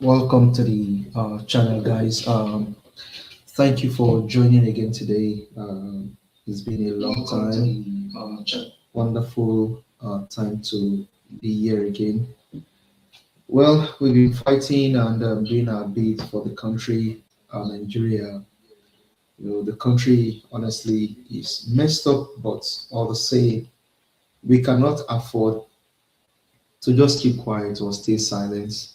Welcome to the channel, guys. Thank you for joining again today. It's been a long time. Wonderful time to be here again. Well, we've been fighting and doing our bit for the country, Nigeria. The country honestly is messed up, but all the same, we cannot afford to just keep quiet or stay silent.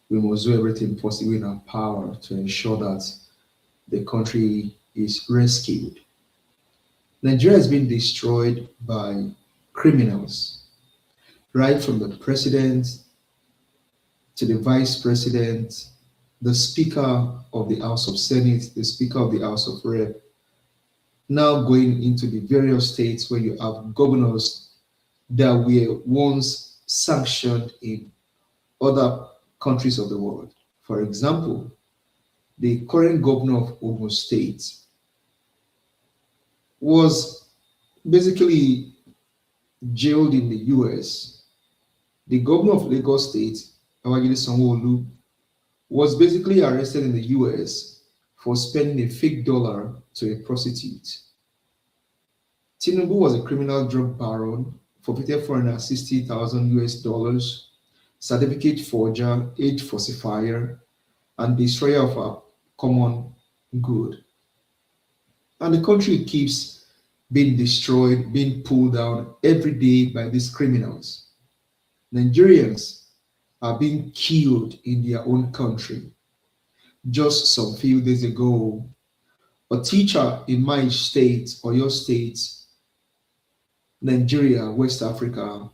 We must do everything possible in our power to ensure that the country is rescued. Nigeria has been destroyed by criminals, right from the president to the vice president, the speaker of the House of Senate, the speaker of the House of Rep, now going into the various states where you have governors that were once sanctioned in other countries of the world. For example, the current governor of Ogun State was basically jailed in the US. The governor of Lagos State, Babajide Sanwo-Olu, was basically arrested in the US for spending a fake dollar to a prostitute. Tinubu was a criminal drug baron, forfeited 460,000 US dollars, certificate forger, age falsifier, and destroyer of our common good. And the country keeps being destroyed, being pulled down every day by these criminals. Nigerians are being killed in their own country. Just some few days ago, a teacher in my state, or your state, Nigeria, West Africa,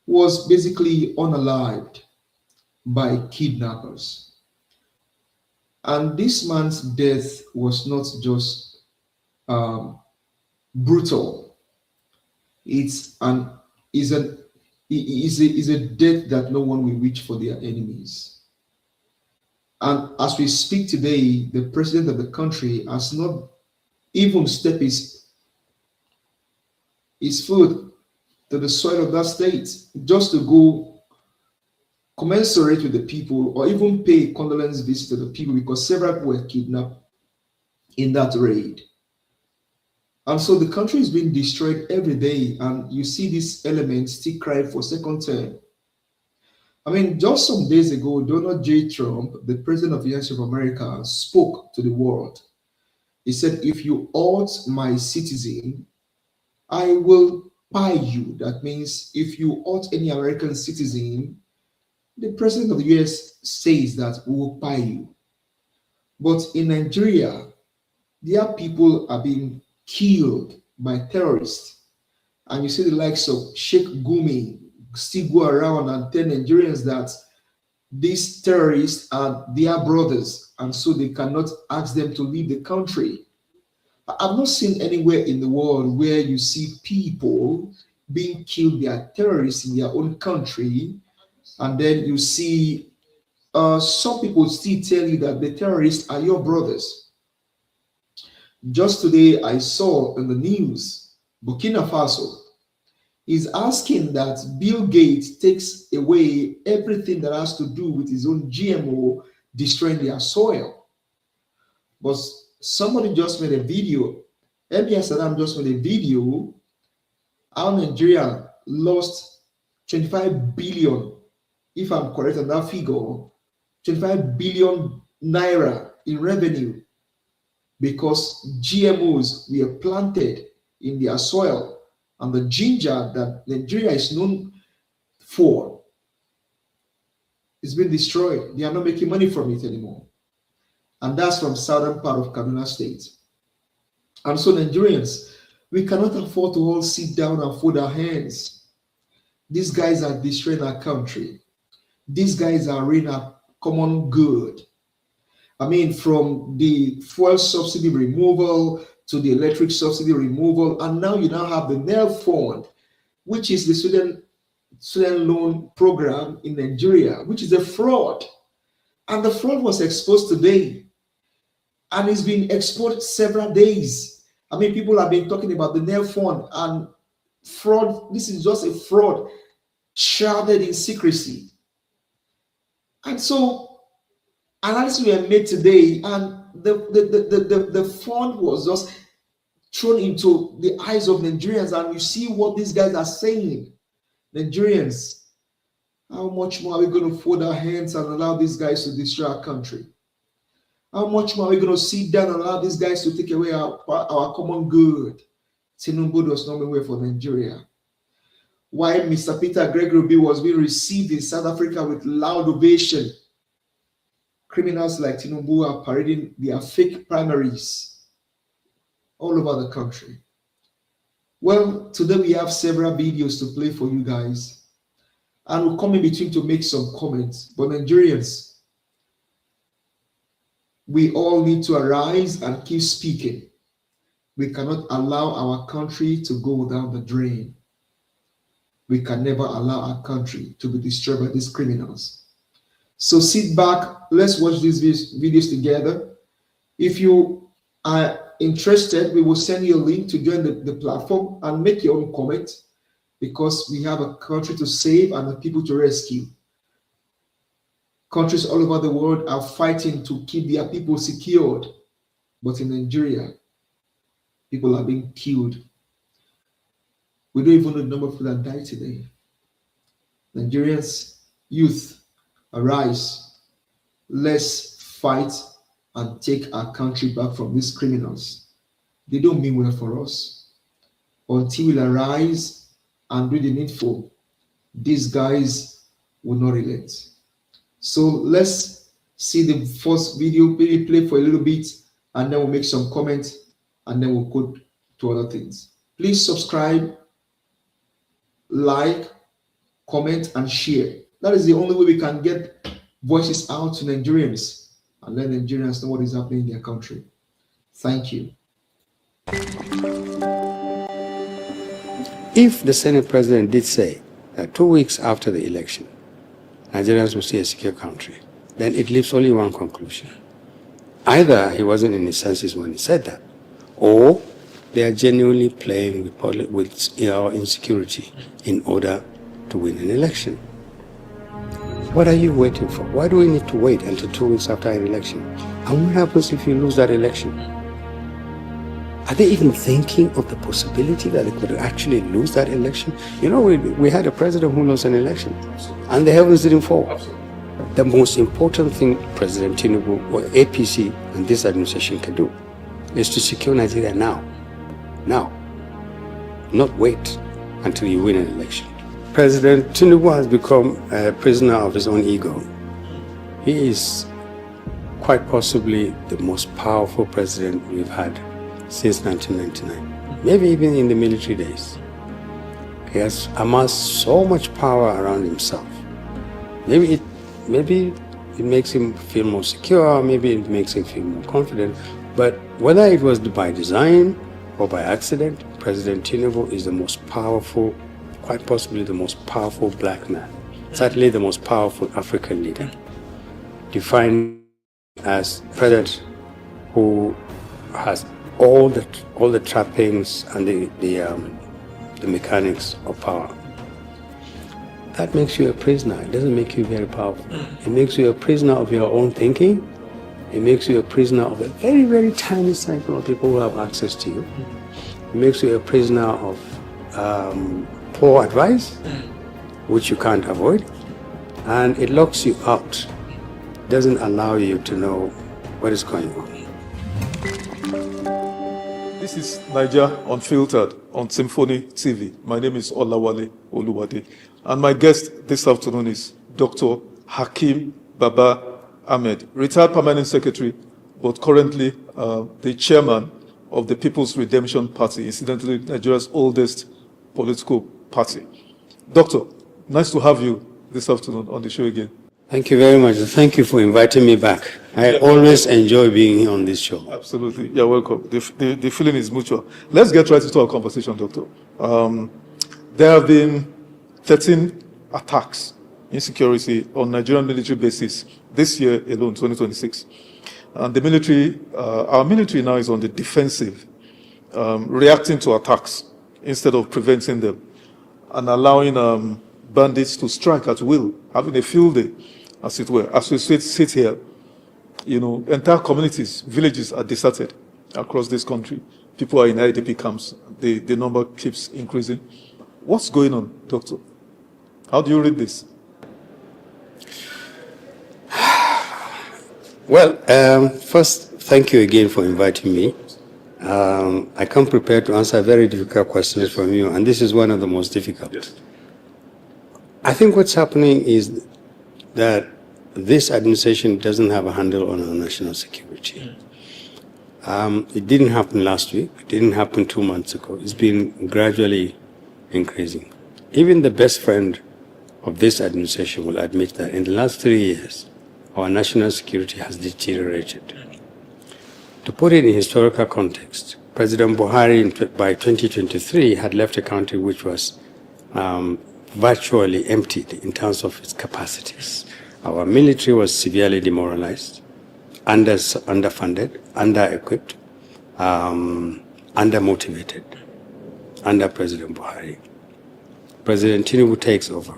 was basically unalived by kidnappers. And this man's death was not just brutal. It's an is an is a death that no one will reach for their enemies. And as we speak today, the president of the country has not even stepped his foot to the soil of that state just to go commensurate with the people or even pay condolence visit to the people because several people were kidnapped in that raid. And so the country is being destroyed every day, and you see this element still crying for second term. I mean, just some days ago, Donald J. Trump, the president of the United States of America, spoke to the world. He said, if you hurt my citizen, I will pay you. That means if you hurt any American citizen, the president of the US says that we will pay you. But in Nigeria, their people are being killed by terrorists. And you see the likes of Sheikh Gumi still go around and tell Nigerians that these terrorists are their brothers, and so they cannot ask them to leave the country. I've not seen anywhere in the world where you see people being killed by terrorists in their own country, and then you see some people still tell you that the terrorists are your brothers. Just today, I saw in the news, Burkina Faso is asking that Bill Gates takes away everything that has to do with his own GMO destroying their soil. But somebody just made a video, MBS Saddam just made a video how Nigeria lost 25 billion, if I'm correct on that figure, 25 billion naira in revenue because GMOs were planted in their soil, and the ginger that Nigeria is known for is being destroyed. They are not making money from it anymore. And that's from southern part of Kaduna State. And so Nigerians, we cannot afford to all sit down and fold our hands. These guys are destroying our country. These guys are ruining our common good. I mean, from the fuel subsidy removal to the electric subsidy removal, and now you now have the NELFUND, which is the student loan program in Nigeria, which is a fraud. And the fraud was exposed today, and it's been exposed several days. I mean, people have been talking about the NELFUND and fraud. This is just a fraud shrouded in secrecy. And so analysis were made today, and the fund was just thrown into the eyes of Nigerians, and you see what these guys are saying. Nigerians, how much more are we going to fold our hands and allow these guys to destroy our country? How much more are we going to sit down and allow these guys to take away our common good? Tinubu does not mean well for Nigeria. Why Mr. Peter Gregory was being received in South Africa with loud ovation, criminals like Tinubu are parading their fake primaries all over the country. Well, today we have several videos to play for you guys, and we'll come in between to make some comments. But Nigerians, we all need to arise and keep speaking. We cannot allow our country to go down the drain. We can never allow our country to be destroyed by these criminals. So sit back, let's watch these videos together. If you are interested, we will send you a link to join the platform and make your own comment, because we have a country to save and the people to rescue. Countries all over the world are fighting to keep their people secured, but in Nigeria, people are being killed. We don't even know the number of people that died today. Nigerians, youth, arise. Let's fight and take our country back from these criminals. They don't mean well for us. Until we arise and do the needful, these guys will not relent. So let's see the first video, maybe play for a little bit, and then we'll make some comments, and then we'll go to other things. Please subscribe, like, comment, and share. That is the only way we can get voices out to Nigerians and let Nigerians know what is happening in their country. Thank you. If the Senate President did say that 2 weeks after the election, Nigerians will see a secure country, then it leaves only one conclusion. Either he wasn't in his senses when he said that, or they are genuinely playing with our insecurity in order to win an election. What are you waiting for? Why do we need to wait until 2 weeks after an election? And what happens if you lose that election? Are they even thinking of the possibility that they could actually lose that election? You know, we had a president who lost an election, and the heavens didn't fall. The most important thing President Tinubu or APC and this administration can do is to secure Nigeria now. Now, not wait until you win an election. President Tinubu has become a prisoner of his own ego. He is quite possibly the most powerful president we've had since 1999, maybe even in the military days. He has amassed so much power around himself. Maybe it makes him feel more secure, maybe it makes him feel more confident, but whether it was by design or by accident, President Tinubu is the most powerful, quite possibly the most powerful black man, certainly the most powerful African leader, defined as president who has all the trappings and the mechanics of power. That makes you a prisoner. It doesn't make you very powerful. It makes you a prisoner of your own thinking. It makes you a prisoner of a very, very tiny cycle of people who have access to you. It makes you a prisoner of poor advice, which you can't avoid. And it locks you out. It doesn't allow you to know what is going on. This is Naija Unfiltered on Symphony TV. My name is Olawale Oluwade. And my guest this afternoon is Dr. Hakeem Baba-Ahmed, retired permanent secretary, but currently the chairman of the People's Redemption Party, incidentally Nigeria's oldest political party. Doctor, nice to have you this afternoon on the show again. Thank you very much. Thank you for inviting me back. I always enjoy being here on this show. Absolutely. You're welcome. The feeling is mutual. Let's get right into our conversation, Doctor. There have been 13 attacks, insecurity on Nigerian military bases this year alone, 2026. And the military, our military now is on the defensive, reacting to attacks instead of preventing them, and allowing bandits to strike at will, having a field day, as it were. As we sit here, entire communities, villages are deserted across this country. People are in IDP camps. The number keeps increasing. What's going on, Doctor? How do you read this? Well, first, thank you again for inviting me. I come prepared to answer very difficult questions from you, and this is one of the most difficult. Yes. I think what's happening is that this administration doesn't have a handle on our national security. It didn't happen last week. It didn't happen 2 months ago. It's been gradually increasing. Even the best friend of this administration will admit that in the last 3 years, our national security has deteriorated. To put it in historical context, President Buhari by 2023 had left a country which was virtually emptied in terms of its capacities. Our military was severely demoralized, underfunded, under-equipped, under-motivated under President Buhari. President Tinubu takes over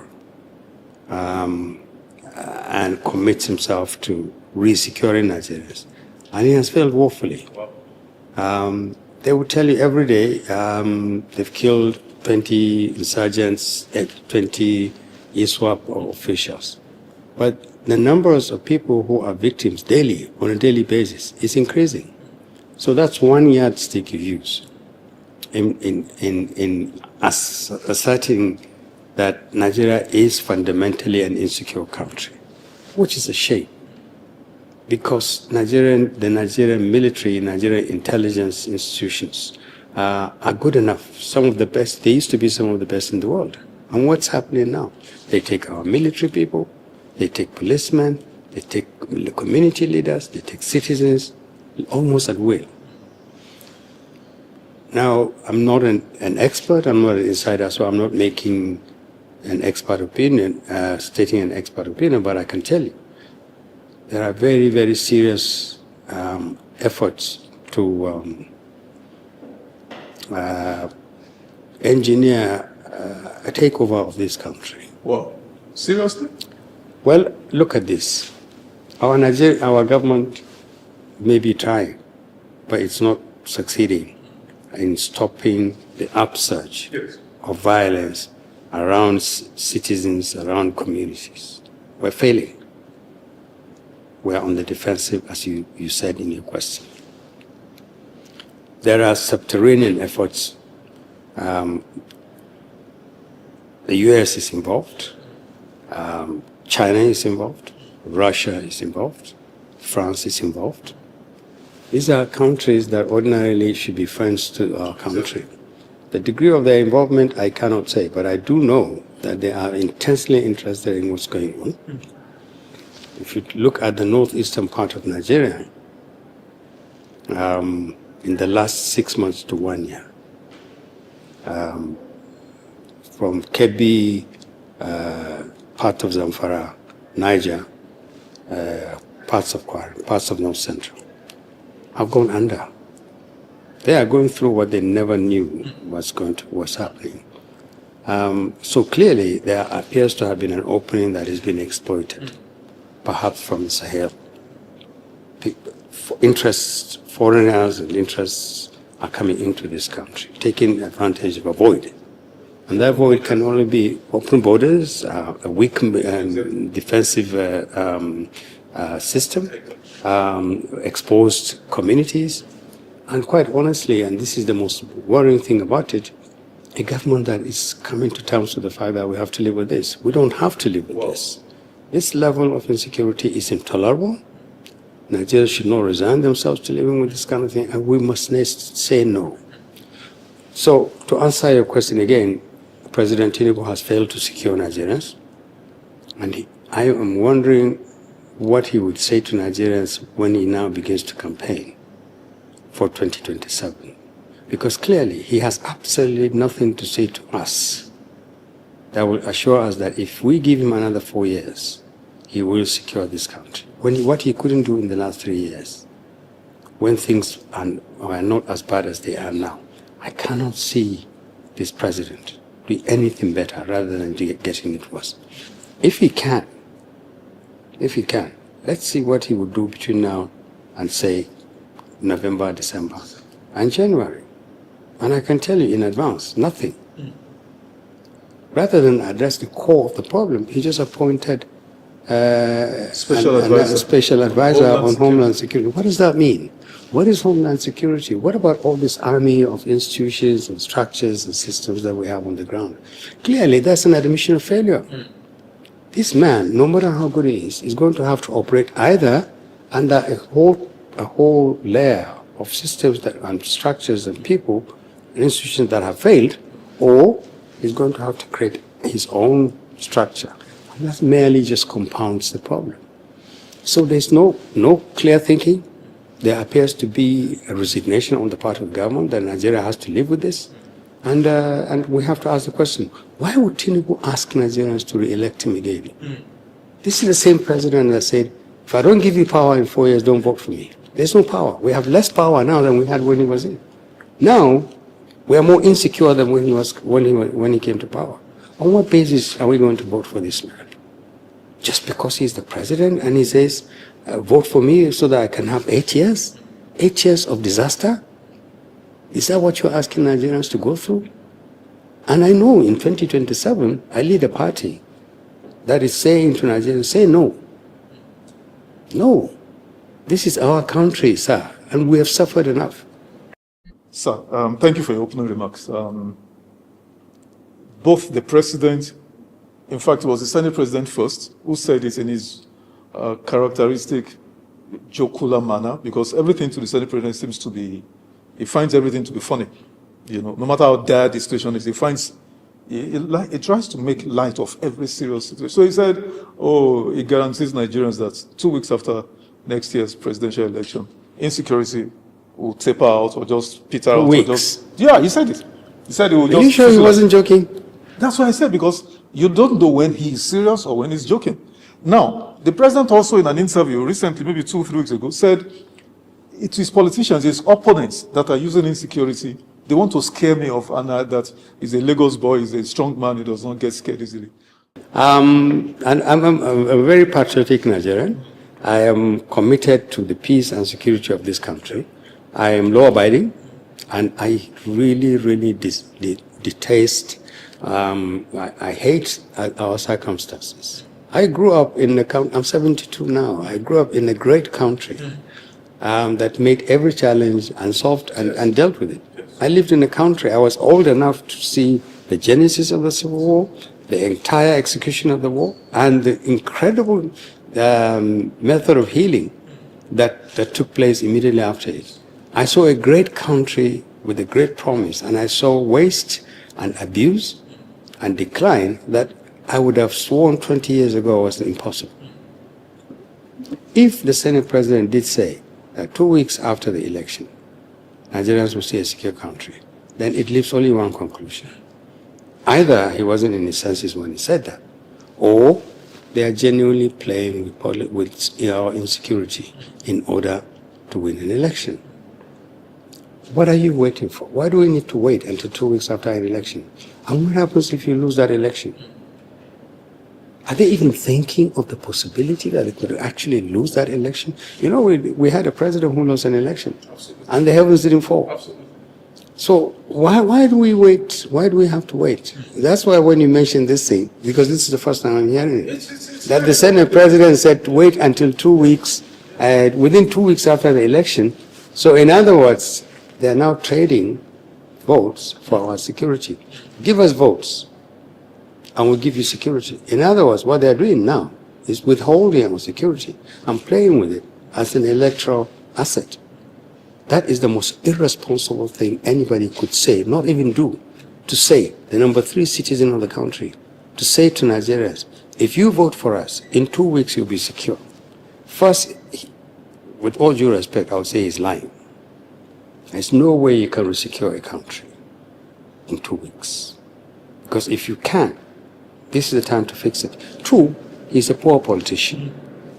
and commits himself to re-securing Nigerians. And he has failed woefully. They will tell you every day they've killed 20 insurgents, 20 ISWAP officials. But the numbers of people who are victims daily, on a daily basis, is increasing. So that's one yardstick you use in asserting that Nigeria is fundamentally an insecure country, which is a shame. Because the Nigerian military, Nigerian intelligence institutions are good enough. Some of the best, they used to be some of the best in the world. And what's happening now? They take our military people, they take policemen, they take community leaders, they take citizens, almost at will. Now, I'm not an expert, I'm not an insider, so I'm not making an expert opinion, stating an expert opinion, but I can tell you, there are very, very serious efforts to engineer a takeover of this country. Wow. Seriously? Well, look at this. Our government may be trying, but it's not succeeding in stopping the upsurge of violence around citizens, around communities. We're failing. We're on the defensive, as you said in your question. There are subterranean efforts. The US is involved. China is involved. Russia is involved. France is involved. These are countries that ordinarily should be friends to our country. The degree of their involvement, I cannot say, but I do know that they are intensely interested in what's going on. If you look at the northeastern part of Nigeria, in the last 6 months to 1 year, from Kebbi, part of Zamfara, Naija, parts of Kwara, parts of North Central, have gone under. They are going through what they never knew was happening. So clearly, there appears to have been an opening that has been exploited, perhaps from the Sahel. Foreigners and interests are coming into this country, taking advantage of a void. And that void can only be open borders, a weak defensive system, exposed communities, and quite honestly, and this is the most worrying thing about it, a government that is coming to terms with the fact that we have to live with this. We don't have to live with this. This level of insecurity is intolerable. Nigerians should not resign themselves to living with this kind of thing, and we must say no. So, to answer your question again, President Tinubu has failed to secure Nigerians, and I am wondering what he would say to Nigerians when he now begins to campaign for 2027. Because clearly, he has absolutely nothing to say to us that will assure us that if we give him another 4 years, he will secure this country. What he couldn't do in the last 3 years, when things are not as bad as they are now, I cannot see this president do anything better rather than getting it worse. If he can, Let's see what he would do between now and, say, November, December, and January. And I can tell you in advance, nothing. Rather than address the core of the problem, he just appointed a special advisor on Homeland Security. What does that mean? What is Homeland Security? What about all this army of institutions and structures and systems that we have on the ground? Clearly, that's an admission of failure. This man, no matter how good he is going to have to operate either under a whole layer of systems and structures and people, institutions that have failed, or he's going to have to create his own structure. And that merely just compounds the problem. So there's no clear thinking. There appears to be a resignation on the part of government that Nigeria has to live with this. And we have to ask the question, why would Tinubu ask Nigerians to re-elect him again? This is the same president that said, if I don't give you power in 4 years, don't vote for me. There's no power. We have less power now than we had when he was in. Now, we are more insecure than when he came to power. On what basis are we going to vote for this man? Just because he's the president and he says, vote for me so that I can have 8 years? 8 years of disaster? Is that what you're asking Nigerians to go through? And I know in 2027, I lead a party that is saying to Nigerians, say no. No. This is our country, sir, and we have suffered enough. Sir, thank you for your opening remarks. Both the president, in fact, it was the Senate president first, who said it in his characteristic jocular manner, because everything to the Senate president seems to be, he finds everything to be funny. You know, no matter how dire the situation is, he tries to make light of every serious situation. So he said, he guarantees Nigerians that 2 weeks after next year's presidential election, insecurity will taper out or just peter out. 2 weeks. Yeah, he said it. He said it will just. Are you sure he wasn't joking? That's what I said, because you don't know when he's serious or when he's joking. Now, the president also in an interview recently, maybe 2 or 3 weeks ago, said it is politicians, his opponents that are using insecurity. They want to scare me off, and that he's a Lagos boy, he's a strong man, he does not get scared easily. And I'm a very patriotic Nigerian. I am committed to the peace and security of this country. I am law-abiding, and I really, really detest, I hate our circumstances. I grew up in I'm 72 now. I grew up in a great country that made every challenge and solved and dealt with it. I lived in a country, I was old enough to see the genesis of the Civil War, the entire execution of the war, and the incredible method of healing that took place immediately after it. I saw a great country with a great promise, and I saw waste and abuse and decline that I would have sworn 20 years ago was impossible. If the Senate president did say that 2 weeks after the election, Nigerians will see a secure country, then it leaves only one conclusion. Either he wasn't in his senses when he said that, or they are genuinely playing with our insecurity in order to win an election. What are you waiting for? Why do we need to wait until 2 weeks after an election? And what happens if you lose that election? Are they even thinking of the possibility that they could actually lose that election? You know, we had a president who lost an election. Absolutely. And the heavens didn't fall. Absolutely. So why do we wait? Why do we have to wait? That's why when you mention this thing, because this is the first time I'm hearing it, that the Senate president said wait until 2 weeks, within 2 weeks after the election. So in other words, they're now trading votes for our security. Give us votes, and we'll give you security. In other words, what they're doing now is withholding our security and playing with it as an electoral asset. That is the most irresponsible thing anybody could say, not even do, to say, the number 3 citizen of the country, to say to Nigerians, if you vote for us, in 2 weeks you'll be secure. First, with all due respect, I would say he's lying. There's no way you can resecure a country in 2 weeks. Because if you can, this is the time to fix it. 2, he's a poor politician.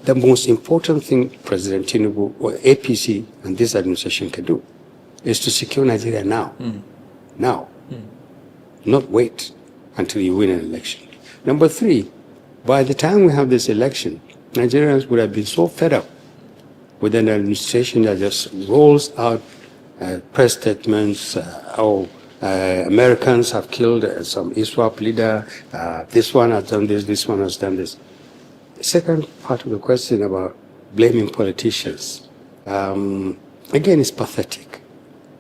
The most important thing President Tinubu or APC and this administration can do is to secure Nigeria now. Now. Not wait until you win an election. Number 3, by the time we have this election, Nigerians would have been so fed up with an administration that just rolls out press statements, Americans have killed some ISWAP leader, this one has done this one has done this. The second part of the question about blaming politicians, again, is pathetic.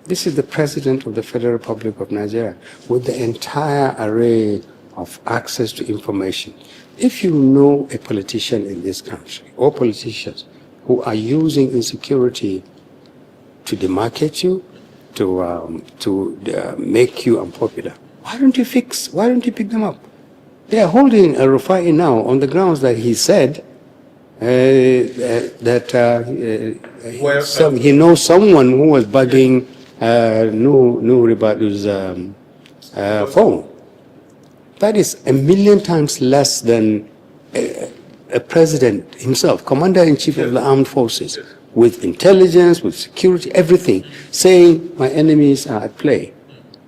This is the President of the Federal Republic of Nigeria with the entire array of access to information. If you know a politician in this country or politicians who are using insecurity to demarcate you, to make you unpopular, why don't you pick them up? They are holding a Rufai now on the grounds that he said that he knows someone who was bugging Nuhu Ribadu's phone. That is 1,000,000 times less than a president himself, commander-in-chief of the armed forces, with intelligence, with security, everything, saying my enemies are at play.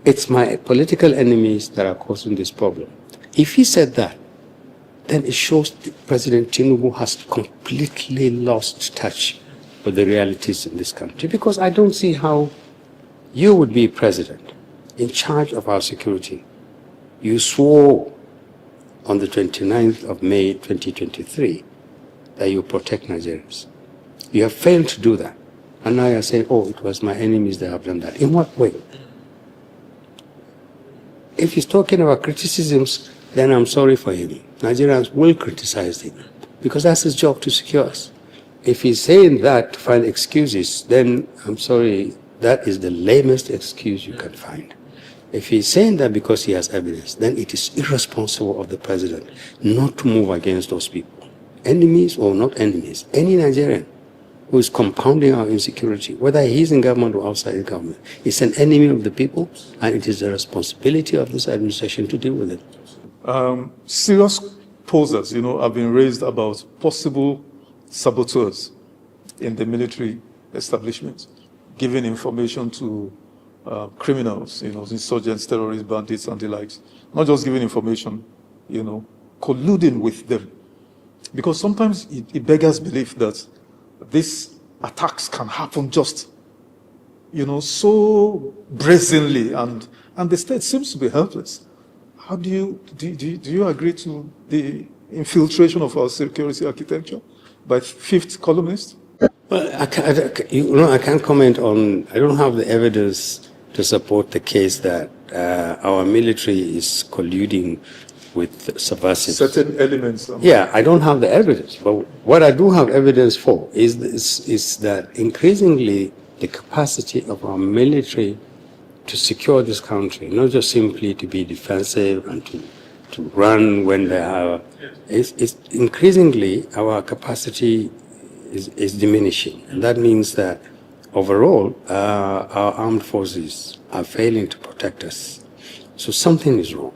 It's my political enemies that are causing this problem. If he said that, then it shows President Tinubu has completely lost touch with the realities in this country, because I don't see how you would be president in charge of our security. You swore on the 29th of May 2023 that you protect Nigerians. You have failed to do that. And now you're saying, oh, it was my enemies that have done that. In what way? If he's talking about criticisms, then I'm sorry for him. Nigerians will criticize him because that's his job, to secure us. If he's saying that to find excuses, then I'm sorry, that is the lamest excuse you can find. If he's saying that because he has evidence, then it is irresponsible of the president not to move against those people. Enemies or not enemies, any Nigerian who is compounding our insecurity, whether he's in government or outside the government, is an enemy of the people, and it is the responsibility of this administration to deal with it. Serious posers, have been raised about possible saboteurs in the military establishment, giving information to criminals, insurgents, terrorists, bandits, and the likes. Not just giving information, colluding with them. Because sometimes it beggars belief that these attacks can happen just, so brazenly, and the state seems to be helpless. How do you agree to the infiltration of our security architecture by fifth columnists? Well, I can't comment on. I don't have the evidence to support the case that our military is colluding with subversives. Certain elements. Yeah, I don't have the evidence, but what I do have evidence for is that increasingly the capacity of our military to secure this country, not just simply to be defensive and to run when they are, is increasingly our capacity is diminishing. And that means that overall our armed forces are failing to protect us. So something is wrong.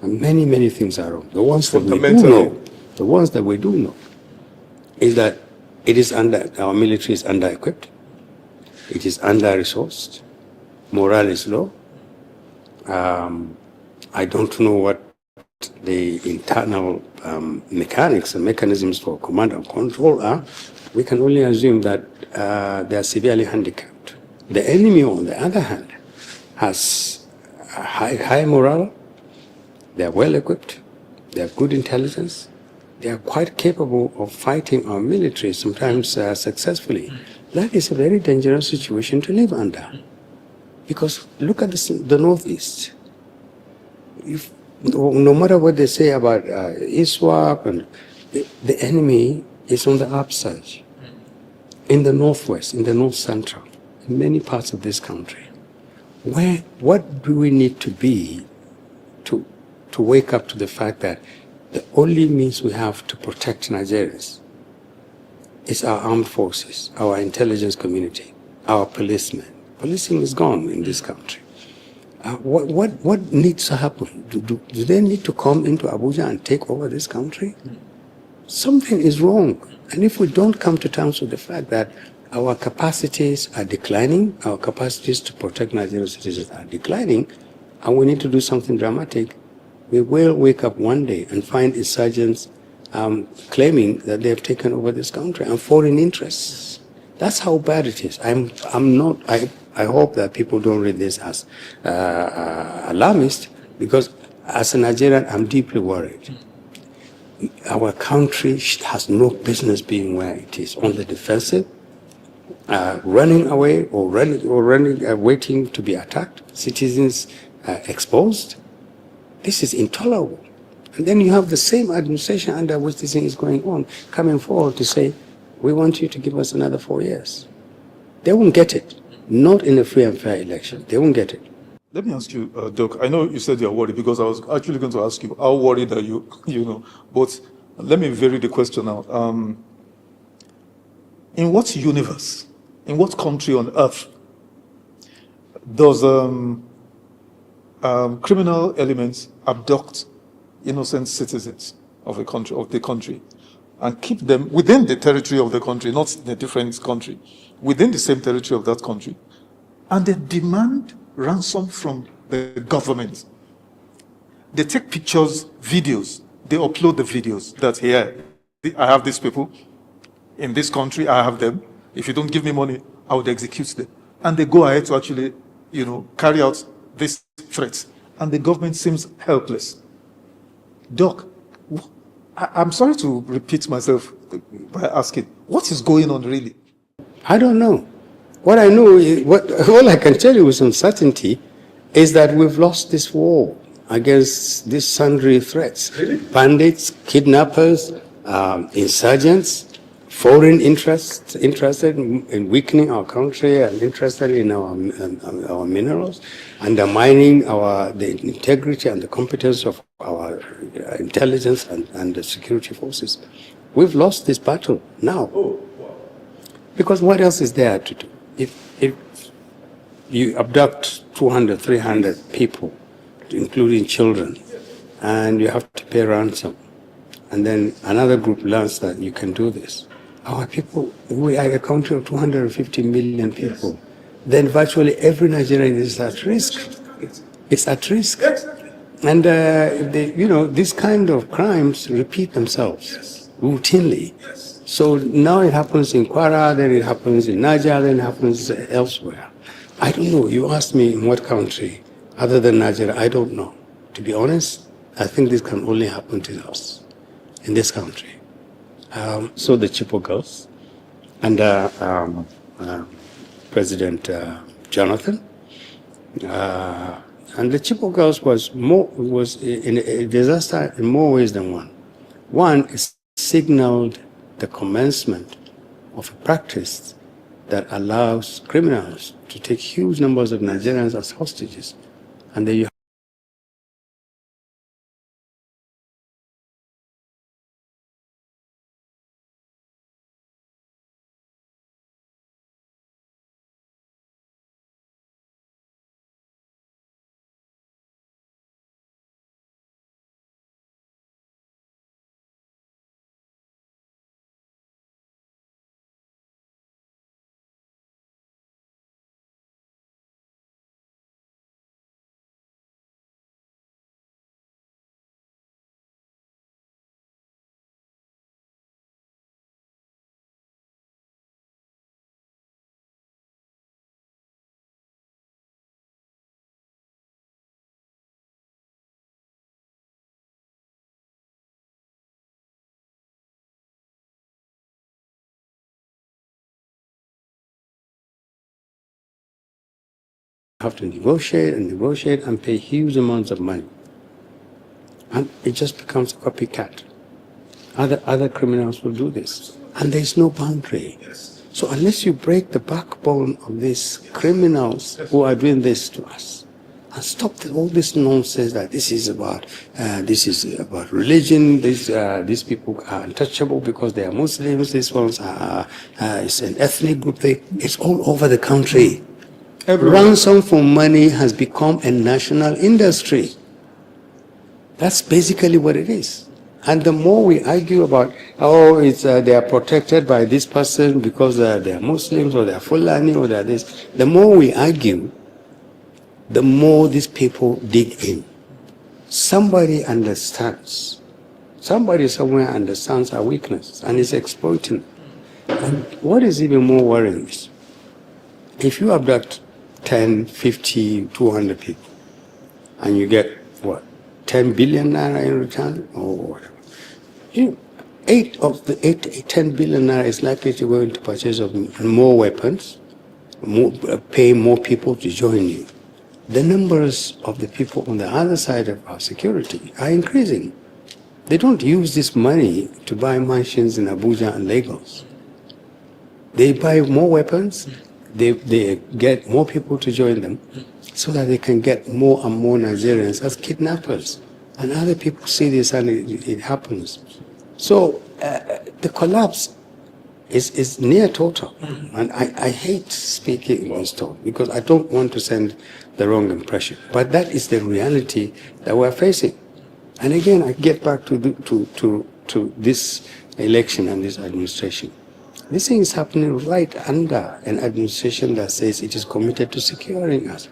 And many things are wrong. The ones that we do know is that our military is under-equipped, it is under-resourced, morale is low. I don't know what the internal mechanics and mechanisms for command and control are. We can only assume that they are severely handicapped. The enemy, on the other hand, has high morale. They are well equipped. They have good intelligence. They are quite capable of fighting our military, sometimes successfully. That is a very dangerous situation to live under. Because look at the Northeast. No matter what they say about ISWAP, and the enemy is on the upsurge. In the Northwest, in the North Central, in many parts of this country. What do we need to be to wake up to the fact that the only means we have to protect Nigerians is our armed forces, our intelligence community, our policemen. Policing is gone in this country. What needs to happen? Do they need to come into Abuja and take over this country? Something is wrong. And if we don't come to terms with the fact that our capacities are declining, our capacities to protect Nigerian citizens are declining, and we need to do something dramatic, we will wake up one day and find insurgents claiming that they have taken over this country and foreign interests. That's how bad it is. I hope that people don't read this as alarmist, because as a Nigerian, I'm deeply worried. Our country has no business being where it is, on the defensive, running away or waiting to be attacked, citizens exposed. This is intolerable. And then you have the same administration under which this thing is going on, coming forward to say, we want you to give us another 4 years. They won't get it. Not in a free and fair election. They won't get it. Let me ask you, Doc, I know you said you're worried, because I was actually going to ask you, how worried are you, but let me vary the question now. In what universe, in what country on earth does criminal elements abduct innocent citizens of the country and keep them within the territory of the country, not in a different country, within the same territory of that country, and they demand ransom from the government? They take pictures, videos, they upload the videos that here, I have these people in this country, I have them. If you don't give me money, I would execute them. And they go ahead to actually, carry out these threats. And the government seems helpless. Doc, I'm sorry to repeat myself by asking, what is going on really? I don't know. What I know, all I can tell you with some certainty is that we've lost this war against these sundry threats. Really? Bandits, kidnappers, insurgents, foreign interests interested in weakening our country and interested in our minerals, undermining the integrity and the competence of our intelligence and the security forces. We've lost this battle now. Oh, wow. Because what else is there to do? If you abduct 200, 300 people, including children, and you have to pay ransom, and then another group learns that you can do this. Our people, we are a country of 250 million people. Then virtually every Nigerian is at risk. It's at risk. And these kind of crimes repeat themselves routinely. So now it happens in Kwara, then it happens in Naija, then it happens elsewhere. I don't know. You asked me in what country other than Nigeria. I don't know. To be honest, I think this can only happen to us in this country. So the Chibok girls under President Jonathan, and the Chibok girls was in a disaster in more ways than one. One, it signaled the commencement of a practice that allows criminals to take huge numbers of Nigerians as hostages, and then you have to negotiate and pay huge amounts of money. And it just becomes a copycat. Other criminals will do this. And there's no boundary. So unless you break the backbone of these criminals who are doing this to us, and stop all this nonsense that this is about religion, these people are untouchable because they are Muslims, these ones are it's an ethnic group. It's all over the country. Ransom for money has become a national industry. That's basically what it is. And the more we argue about, they are protected by this person because they are Muslims or they are Fulani or they are this, the more we argue, the more these people dig in. Somebody understands Somebody somewhere understands our weaknesses and is exploiting them. And what is even more worrying is, if you abduct 10, 50, 200 people, and you get, what, 10 billion naira in return, or whatever, 10 billion naira is likely to go into purchase of more weapons, pay more people to join you. The numbers of the people on the other side of our security are increasing. They don't use this money to buy mansions in Abuja and Lagos. They buy more weapons, they get more people to join them, so that they can get more and more Nigerians as kidnappers. And other people see this and it happens. So the collapse is near total. And I hate speaking in this tone because I don't want to send the wrong impression. But that is the reality that we're facing. And again, I get back to this election and this administration. This thing is happening right under an administration that says it is committed to securing us.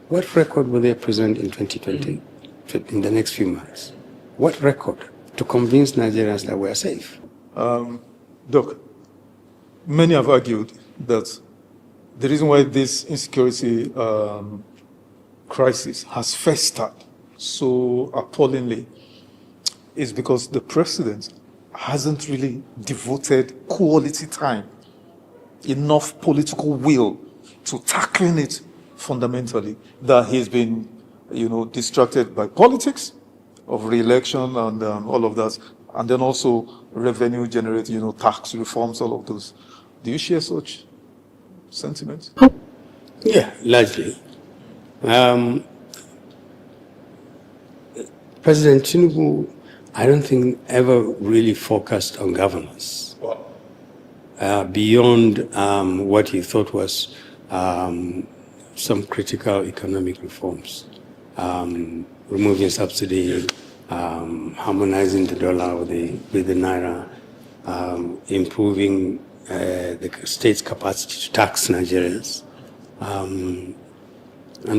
What record will they present in 2020, in the next few months? What record to convince Nigerians that we are safe? Doc, many have argued that the reason why this insecurity crisis has festered so appallingly is because the president hasn't really devoted quality time, enough political will to tackling it fundamentally, that he's been, distracted by politics of re-election and all of that, and then also revenue generating, tax reforms, all of those. Do you share such sentiments? Yeah, largely. President Tinubu, I don't think ever really focused on governance beyond what he thought was some critical economic reforms, removing subsidy, harmonizing the dollar with the naira, improving the state's capacity to tax Nigerians, and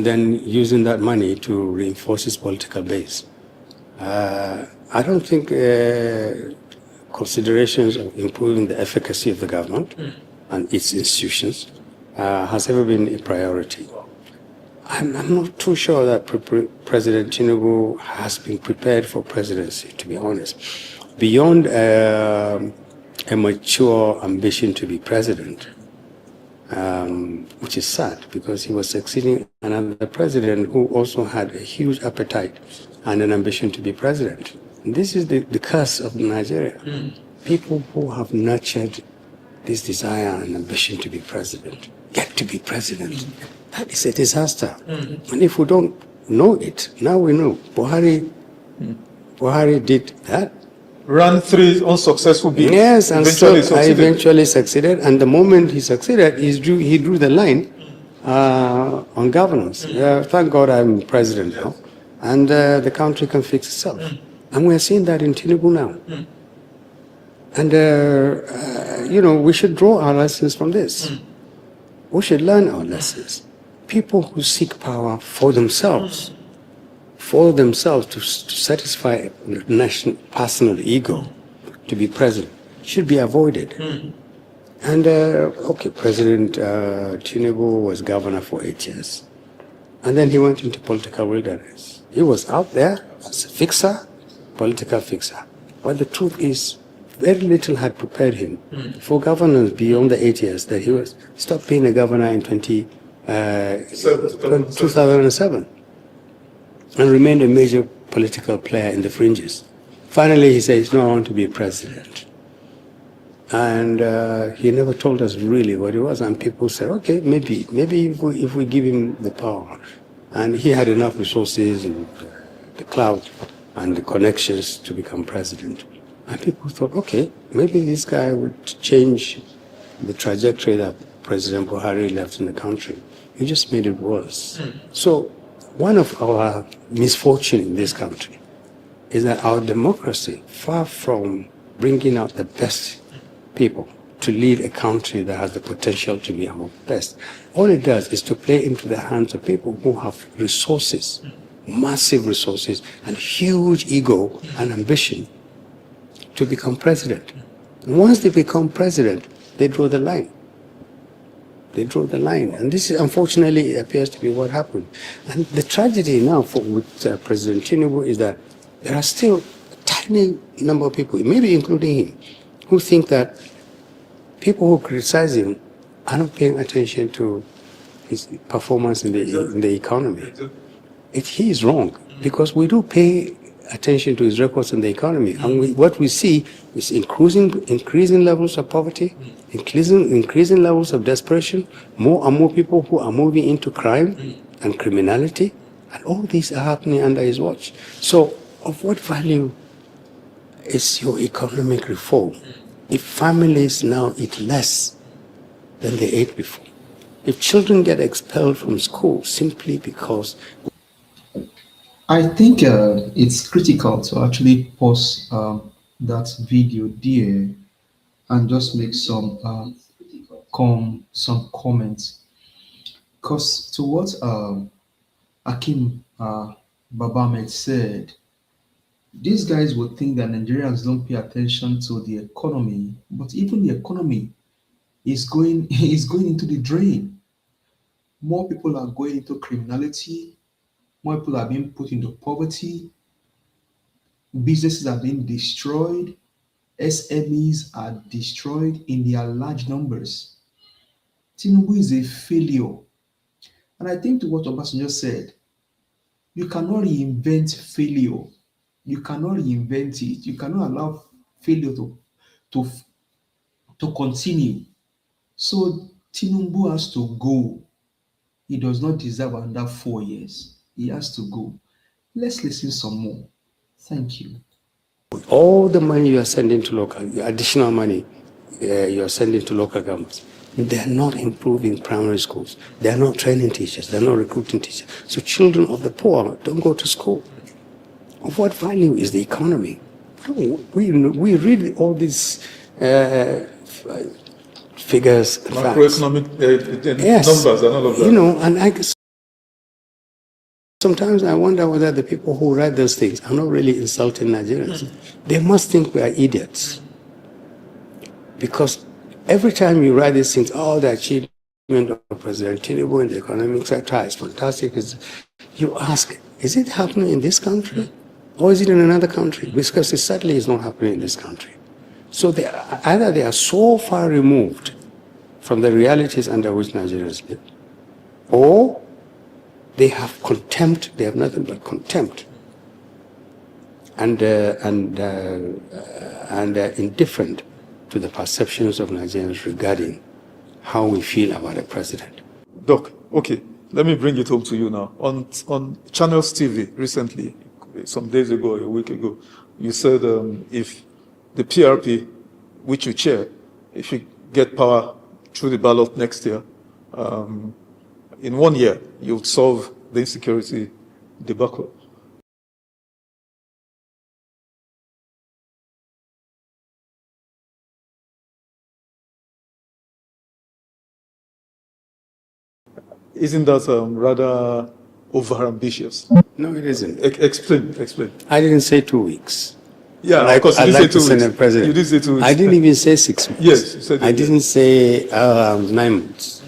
then using that money to reinforce its political base. I don't think considerations of improving the efficacy of the government and its institutions has ever been a priority. I'm not too sure that President Tinubu has been prepared for presidency, to be honest. Beyond a mature ambition to be president, which is sad because he was succeeding another president who also had a huge appetite and an ambition to be president. And this is the curse of Nigeria. People who have nurtured this desire and ambition to be president get to be president. That is a disaster. And if we don't know it, now we know. Buhari did that. Ran 3 unsuccessful bids. Yes, and eventually succeeded. And the moment he succeeded, he drew the line on governance. Thank God I'm president now. And the country can fix itself. And we're seeing that in Tinubu now. And, we should draw our lessons from this. We should learn our lessons. People who seek power for themselves to satisfy national personal ego, to be president, should be avoided. And, President Tinubu was governor for 8 years. And then he went into political wilderness. He was out there as a fixer, political fixer. But the truth is, very little had prepared him for governance beyond the 8 years that he stopped being a governor in 2007 and remained a major political player in the fringes. Finally, he says, no, I want to be president. And he never told us really what it was. And people said, okay, maybe if we give him the power. And he had enough resources and the clout and the connections to become president. And people thought, okay, maybe this guy would change the trajectory that President Buhari left in the country. He just made it worse. So one of our misfortune in this country is that our democracy, far from bringing out the best people to lead a country that has the potential to be among the best, all it does is to play into the hands of people who have resources, massive resources, and huge ego and ambition to become president. Once they become president, they draw the line. They draw the line. And this, unfortunately, appears to be what happened. And the tragedy now with President Tinubu is that there are still a tiny number of people, maybe including him, who think that people who criticize him are not paying attention to his performance in the economy. He is wrong, because we do pay attention to his records in the economy. And what we see is increasing levels of poverty, increasing levels of desperation, more and more people who are moving into crime and criminality, and all these are happening under his watch. So of what value is your economic reform if families now eat less than they ate before? If children get expelled from school simply because... I think it's critical to actually pause that video there and just make some comments. Because to what Hakeem Baba-Ahmed said, these guys would think that Nigerians don't pay attention to the economy, but even the economy is going into the drain. More people are going into criminality. More people are being put into poverty. Businesses are being destroyed. SMEs are destroyed in their large numbers. Tinubu is a failure. And I think to what Obasanjo said, you cannot reinvent failure. You cannot reinvent it. You cannot allow failure to continue. So Tinubu has to go. He does not deserve another 4 years. He has to go. Let's listen some more. Thank you. All the money you are sending to local, additional money you are sending to local governments, they are not improving primary schools. They are not training teachers. They are not recruiting teachers. So children of the poor don't go to school. Of what value is the economy? We read all these figures. Macroeconomic numbers and all of that. You know, and I guess sometimes I wonder whether the people who write those things are not really insulting Nigerians. They must think we are idiots. Because every time you write these things, all the achievement of President Tinubu in the economic sector is fantastic. You ask, is it happening in this country? Or is it in another country? Because it certainly is not happening in this country. So either they are so far removed from the realities under which Nigerians live, or they have contempt, they have nothing but contempt, and indifferent to the perceptions of Nigerians regarding how we feel about a president. Doc, okay, let me bring it home to you now. On Channels TV recently, some days ago, a week ago, you said if the PRP, which you chair, if you get power through the ballot next year, in 1 year, you'll solve the insecurity debacle. Isn't that rather over-ambitious? No, it isn't. Explain. I didn't say 2 weeks. Yeah, of course, you didn't say 2 weeks. President. You didn't say 2 weeks. I didn't even say 6 months. Yes, you said I didn't say 9 months.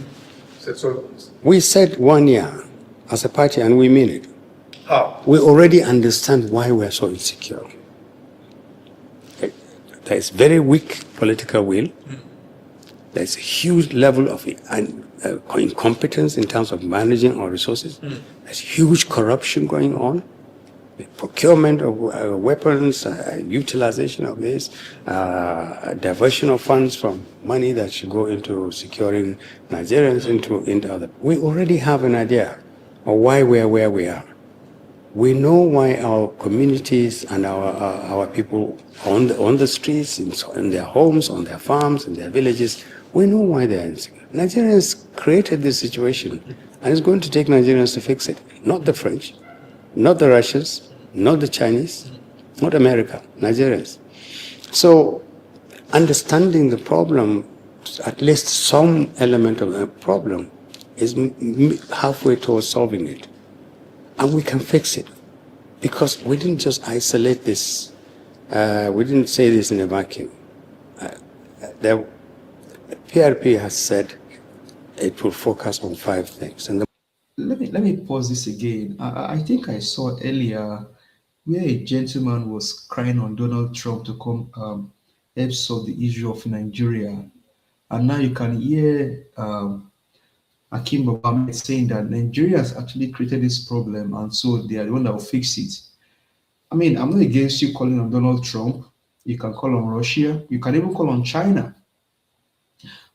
You said We said 1 year as a party, and we mean it. How? We already understand why we are so insecure. There is very weak political will. There is a huge level of incompetence in terms of managing our resources. There's huge corruption going on. The procurement of weapons, utilization of this, diversion of funds from money that should go into securing Nigerians into other. We already have an idea of why we are where we are. We know why our communities and our people on the streets, in their homes, on their farms, in their villages, we know why they are insecure. Nigerians created this situation, and it's going to take Nigerians to fix it. Not the French, not the Russians, not the Chinese, not America, Nigerians. So understanding the problem, at least some element of the problem, is halfway towards solving it. And we can fix it, because we didn't just isolate this We didn't say this in a vacuum. The PRP has said it will focus on 5 things. And Let me pause this again. I think I saw earlier where a gentleman was crying on Donald Trump to come help solve the issue of Nigeria. And now you can hear Hakeem Baba-Ahmed saying that Nigeria has actually created this problem and so they are the one that will fix it. I mean, I'm not against you calling on Donald Trump. You can call on Russia. You can even call on China.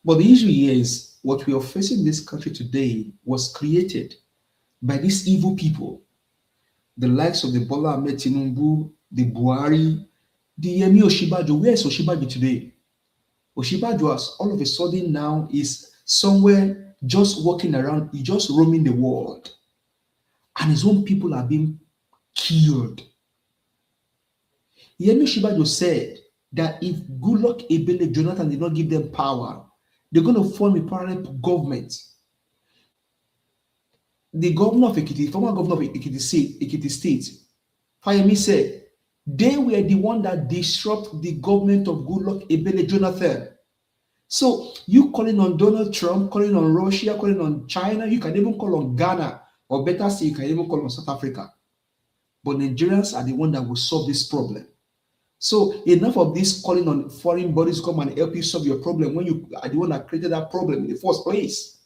But the issue here is what we are facing in this country today was created by these evil people, the likes of the Bola Ahmed Tinubu, the Buhari, the Yemi Oshibajo. Where is Oshibajo today? Oshibajo has all of a sudden now is somewhere just walking around, he's just roaming the world. And his own people are being killed. Yemi Oshibajo said that if Goodluck Ebele Jonathan did not give them power, they're going to form a parallel government. The governor of Ekiti, former governor of Ekiti State, Fayemi said, they were the one that disrupt the government of Goodluck Ebele Jonathan. So you calling on Donald Trump, calling on Russia, calling on China, you can even call on Ghana, or better still, you can even call on South Africa. But Nigerians are the one that will solve this problem. So enough of this calling on foreign bodies come and help you solve your problem when you are the one that created that problem in the first place.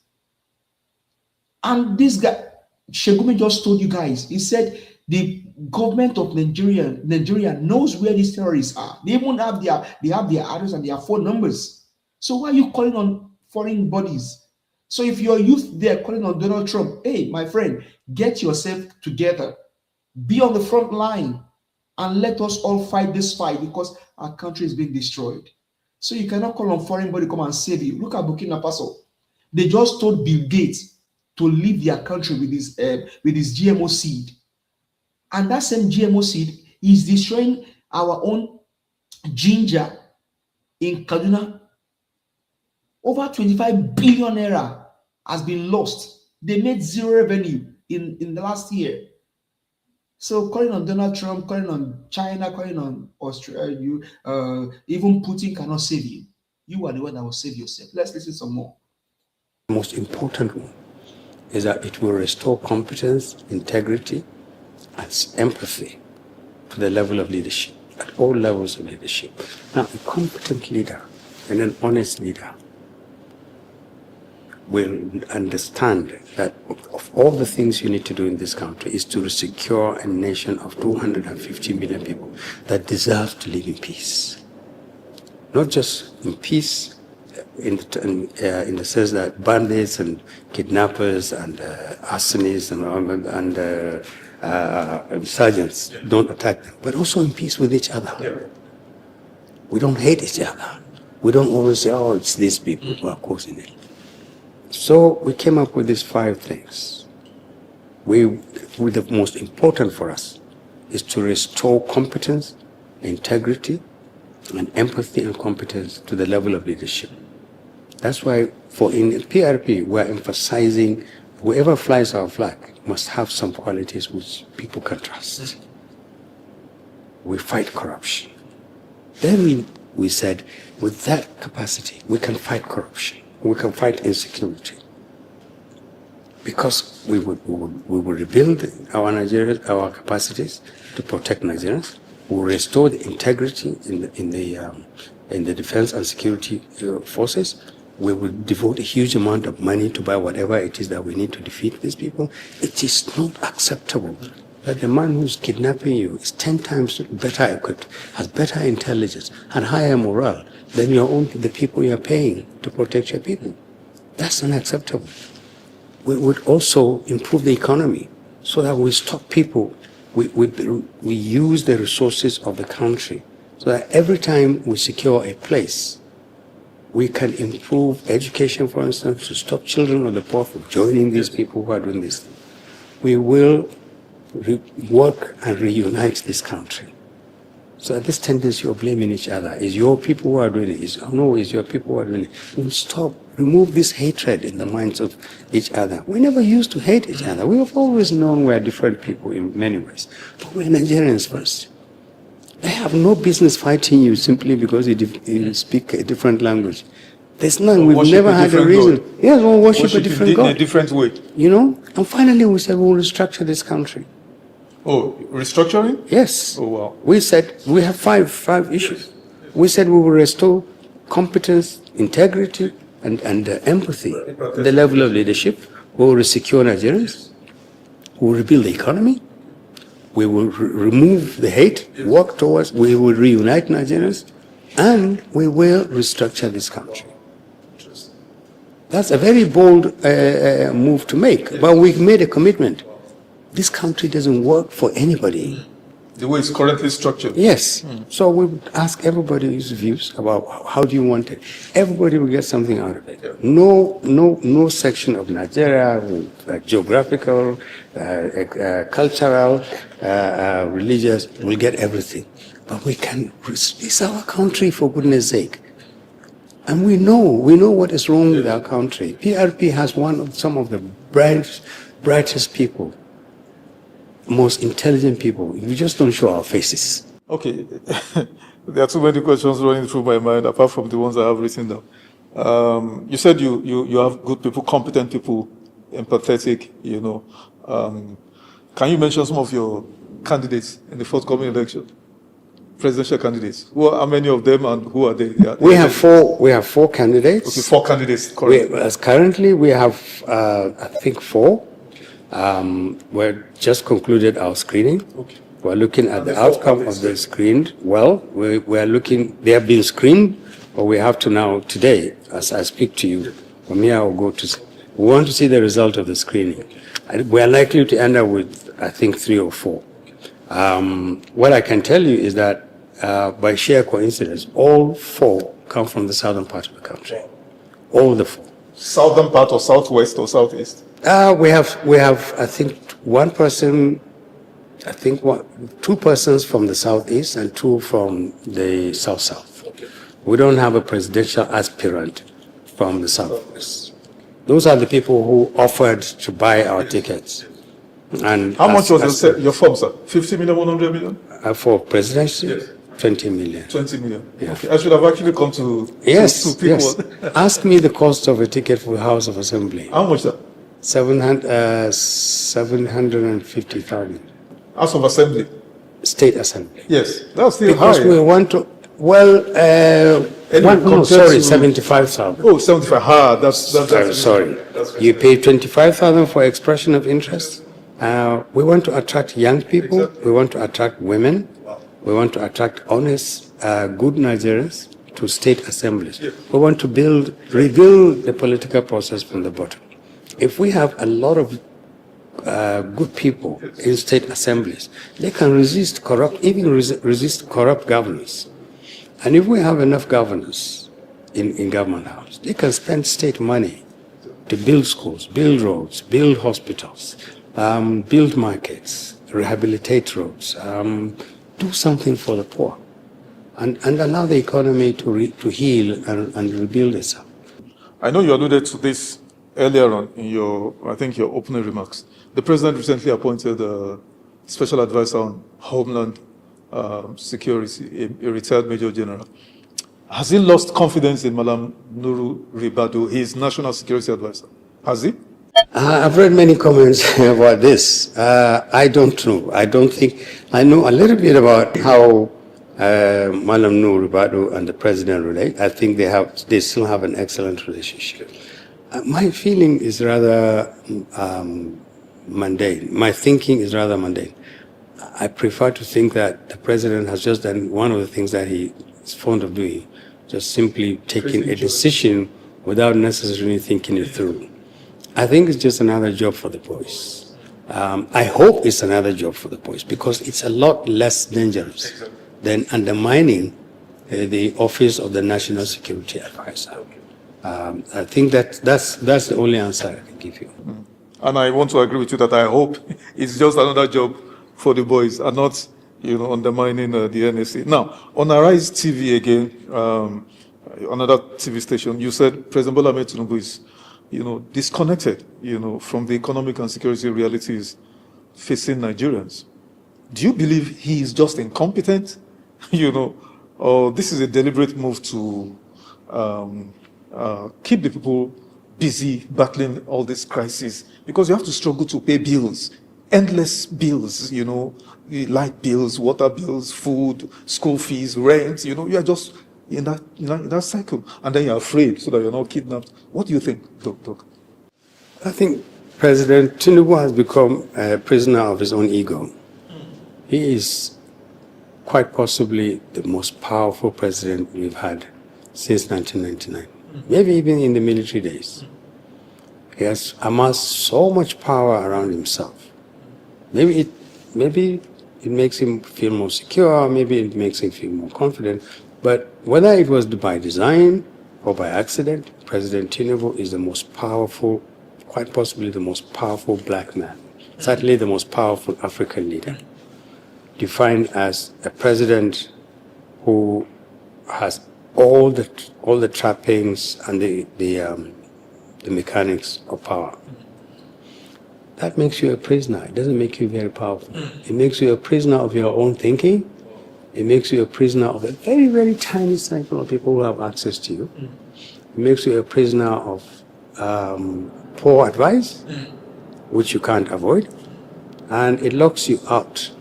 And this guy, Shegumi just told you guys, he said the government of Nigeria knows where these terrorists are. They even have their address and their phone numbers. So why are you calling on foreign bodies? So if your youth there calling on Donald Trump, hey, my friend, get yourself together. Be on the front line and let us all fight this fight because our country is being destroyed. So you cannot call on foreign body to come and save you. Look at Burkina Faso. They just told Bill Gates to leave their country with his GMO seed. And that same GMO seed is destroying our own ginger in Kaduna. Over 25 billion naira has been lost. They made zero revenue in the last year. So calling on Donald Trump, calling on China, calling on Australia, even Putin cannot save you. You are the one that will save yourself. Let's listen some more. The most important one is that it will restore competence, integrity, and empathy to the level of leadership, at all levels of leadership. Now, a competent leader and an honest leader will understand that of all the things you need to do in this country is to secure a nation of 250 million people that deserve to live in peace. Not just in peace in the sense that bandits and kidnappers and arsonists and insurgents don't attack them, but also in peace with each other. Yeah. We don't hate each other. We don't always say, oh, it's these people who are causing it. So we came up with these 5 things. The most important for us is to restore competence, integrity, and empathy and competence to the level of leadership. That's why in PRP, we're emphasizing whoever flies our flag must have some qualities which people can trust. We fight corruption. Then we said, with that capacity, we can fight corruption. We can fight insecurity. Because we will rebuild our capacities to protect Nigerians. We will restore the integrity in the defense and security forces. We will devote a huge amount of money to buy whatever it is that we need to defeat these people. It is not acceptable that the man who's kidnapping you is 10 times better equipped, has better intelligence, and higher morale than the people you're paying to protect your people. That's unacceptable. We would also improve the economy so that we stop people. We use the resources of the country so that every time we secure a place, we can improve education, for instance, to stop children of the poor from joining these people who are doing this. We will work and reunite this country. So this tendency of blaming each other is your people who are doing it. It's your people who are doing it. We'll stop. Remove this hatred in the minds of each other. We never used to hate each other. We have always known we are different people in many ways. But we're Nigerians first. have no business fighting you simply because you speak a different language. There's none. Or We've worship never a had a different reason. God. Yes, we'll worship a different in a God. different way. You know? And finally we said we'll restructure this country. Oh, restructuring? Yes. Oh, wow. We said we have five issues. We said we will restore competence, integrity, and empathy at the level of leadership. We will secure Nigerians. We will rebuild the economy. We will remove the hate, work towards, we will reunite Nigerians, and we will restructure this country. That's a very bold move to make, but we've made a commitment. This country doesn't work for anybody. The way it's currently structured. Yes. So we would ask everybody's views about how do you want it. Everybody will get something out of it. No section of Nigeria, geographical, cultural, religious, will get everything. But we can. It's our country, for goodness sake. And we know what is wrong with our country. PRP has some of the brightest people, most intelligent people. We just don't show our faces. Okay. There are too many questions running through my mind, apart from the ones I have written down. You said you have good people, competent people, empathetic, you know. Can you mention some of your candidates in the forthcoming election? Presidential candidates. How many of them and who are they? We have four candidates. Okay, 4 candidates currently. Currently we have, I think, 4. We're just concluded our screening. Okay. We're looking at the outcome of the screened. Well, we're looking, they have been screened, but we have to now, today, as I speak to you, from here I'll go to, we want to see the result of the screening. We're likely to end up with, I think, 3 or 4. What I can tell you is that by sheer coincidence, all 4 come from the southern part of the country. All the 4. Southern part or southwest or southeast? We have, I think, one person, I think 2 persons from the southeast and 2 from the south-south. Okay. We don't have a presidential aspirant from the southwest. Those are the people who offered to buy our tickets. And how much was your form, sir? 50 million, 100 million? For presidency? Yes. 20 million. 20 million. Yeah. Okay. I should have actually come to people. Yes. Ask me the cost of a ticket for the House of Assembly. How much, sir? 750,000. House of Assembly? State Assembly. Yes. That's still high. Because we want to, 75,000. Oh, 75. That's sorry. You pay 25,000 for expression of interest. We want to attract young people. Exactly. We want to attract women. We want to attract honest, good Nigerians to state assemblies. Yeah. We want to rebuild the political process from the bottom. If we have a lot of good people in state assemblies, they can resist corrupt governance. And if we have enough governors in government house, they can spend state money to build schools, build roads, build hospitals, build markets, rehabilitate roads, do something for the poor, and allow the economy to heal and rebuild itself. I know you alluded to this earlier on in your opening remarks. The president recently appointed a special advisor on Homeland Security, a retired Major General. Has he lost confidence in Malam Nuru Ribadu, his national security advisor? Has he? I've read many comments about this. I don't know. I don't think. I know a little bit about how Malam Nuru Ribadu and the president relate. I think they still have an excellent relationship. My feeling is rather mundane. My thinking is rather mundane. I prefer to think that the president has just done one of the things that he is fond of doing, just simply taking a decision without necessarily thinking it through. I think it's just another job for the boys. I hope it's another job for the boys because it's a lot less dangerous than undermining the office of the National Security Advisor. I think that's the only answer I can give you. And I want to agree with you that I hope it's just another job for the boys and not, undermining the NSA. Now, on Arise TV again, another TV station, you said President Bola Ahmed Tinubu is, disconnected, from the economic and security realities facing Nigerians. Do you believe he is just incompetent This is a deliberate move to keep the people busy battling all these crises, because you have to struggle to pay bills, endless bills, light bills, water bills, food, school fees, rent. You are just in that cycle, and then you're afraid so that you're not kidnapped. What do you think, Doc? I think President Tinubu has become a prisoner of his own ego. He is quite possibly the most powerful president we've had since 1999, maybe even in the military days. He has amassed so much power around himself. Maybe it makes him feel more secure, maybe it makes him feel more confident, but whether it was by design or by accident, President Tinubu is the most powerful, quite possibly the most powerful black man, certainly the most powerful African leader, defined as a president who has all the trappings and the mechanics of power. That makes you a prisoner. It doesn't make you very powerful. It makes you a prisoner of your own thinking. It makes you a prisoner of a very, very tiny cycle of people who have access to you. It makes you a prisoner of poor advice, which you can't avoid. And it locks you out.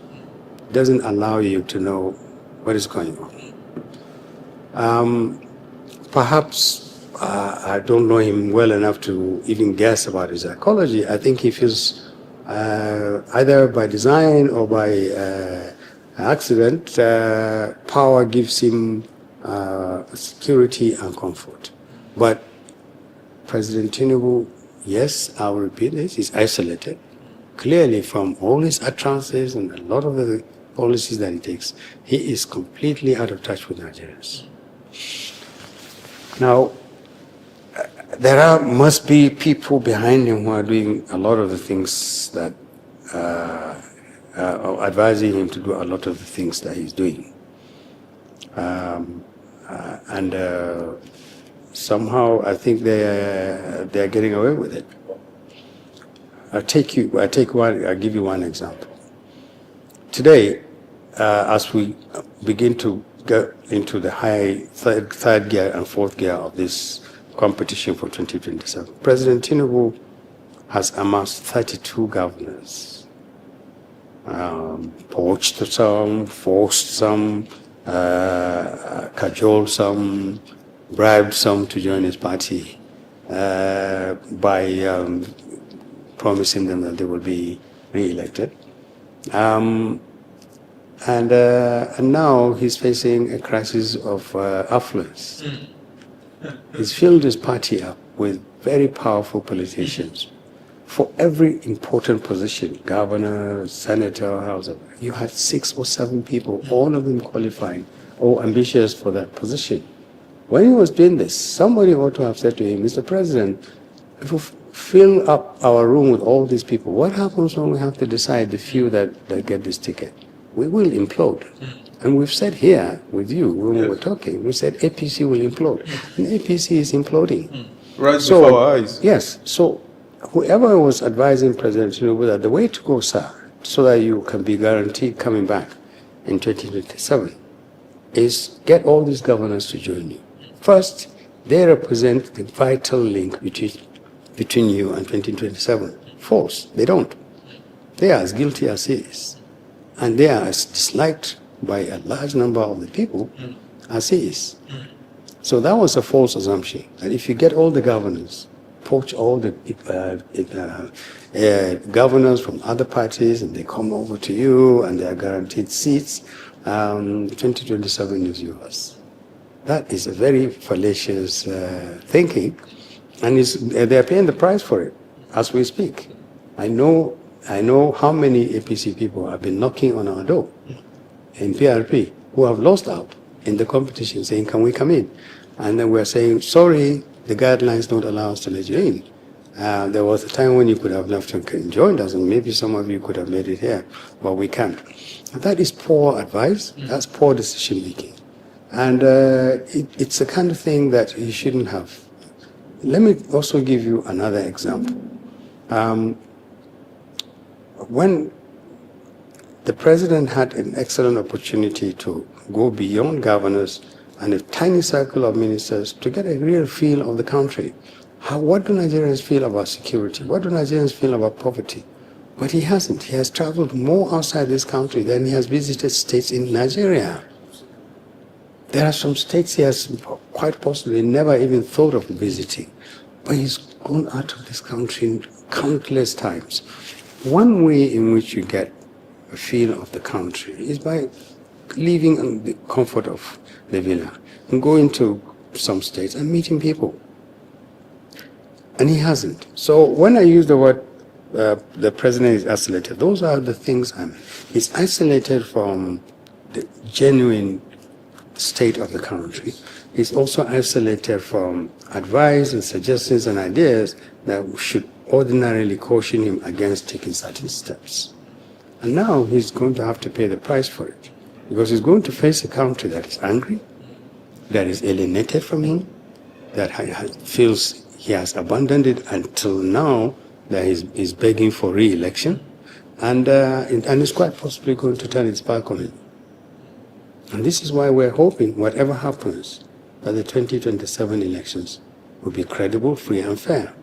It doesn't allow you to know what is going on. Perhaps I don't know him well enough to even guess about his psychology. I think he feels either by design or by accident, power gives him security and comfort. But President Tinubu, yes, I will repeat this, is isolated clearly from all his utterances and a lot of the policies that he takes. He is completely out of touch with Nigerians. Now, there must be people behind him who are doing a lot of the things that are advising him to do a lot of the things that he's doing. Somehow I think they're getting away with it. I'll give you one example. Today, as we begin to get into the high third gear and fourth gear of this competition for 2027, President Tinubu has amassed 32 governors. Poached some, forced some, cajoled some, bribed some to join his party by promising them that they will be re-elected. And now he's facing a crisis of affluence. He's filled his party up with very powerful politicians. For every important position, governor, senator, house, you had 6 or 7 people, all of them qualified or ambitious for that position. When he was doing this, somebody ought to have said to him, Mr. President, if we fill up our room with all these people, what happens when we have to decide the few that get this ticket? We will implode. And we've said here with you, when we were talking, we said APC will implode. And APC is imploding. Right before our eyes. Yes. So whoever was advising President Tinubu that the way to go, sir, so that you can be guaranteed coming back in 2027, is get all these governors to join you. First, they represent the vital link between you and 2027. False. They don't. They are as guilty as he is. And they are as disliked by a large number of the people as he is. So that was a false assumption. And if you get all the governors, poach all the governors from other parties, and they come over to you and they are guaranteed seats, 2027 is yours. That is a very fallacious thinking, and they are paying the price for it as we speak. I know how many APC people have been knocking on our door in PRP who have lost out in the competition, saying, can we come in? And then we're saying, sorry, the guidelines don't allow us to let you in. There was a time when you could have left and joined us, and maybe some of you could have made it here, but we can't. And that is poor advice. That's poor decision making. And it's the kind of thing that you shouldn't have. Let me also give you another example. When the president had an excellent opportunity to go beyond governors and a tiny circle of ministers to get a real feel of the country. What do Nigerians feel about security? What do Nigerians feel about poverty? But he hasn't. He has traveled more outside this country than he has visited states in Nigeria. There are some states he has quite possibly never even thought of visiting. But he's gone out of this country countless times. One way in which you get a feel of the country is by living in the comfort of the villa and going to some states and meeting people. And he hasn't. So when I use the word the president is isolated, those are the things he's isolated from the genuine state of the country. He's also isolated from advice and suggestions and ideas that should ordinarily caution him against taking certain steps. And now he's going to have to pay the price for it, because he's going to face a country that is angry, that is alienated from him, that feels he has abandoned it until now, that he's begging for re-election, and is quite possibly going to turn its back on it. And this is why we're hoping, whatever happens, that the 2027 elections will be credible, free, and fair.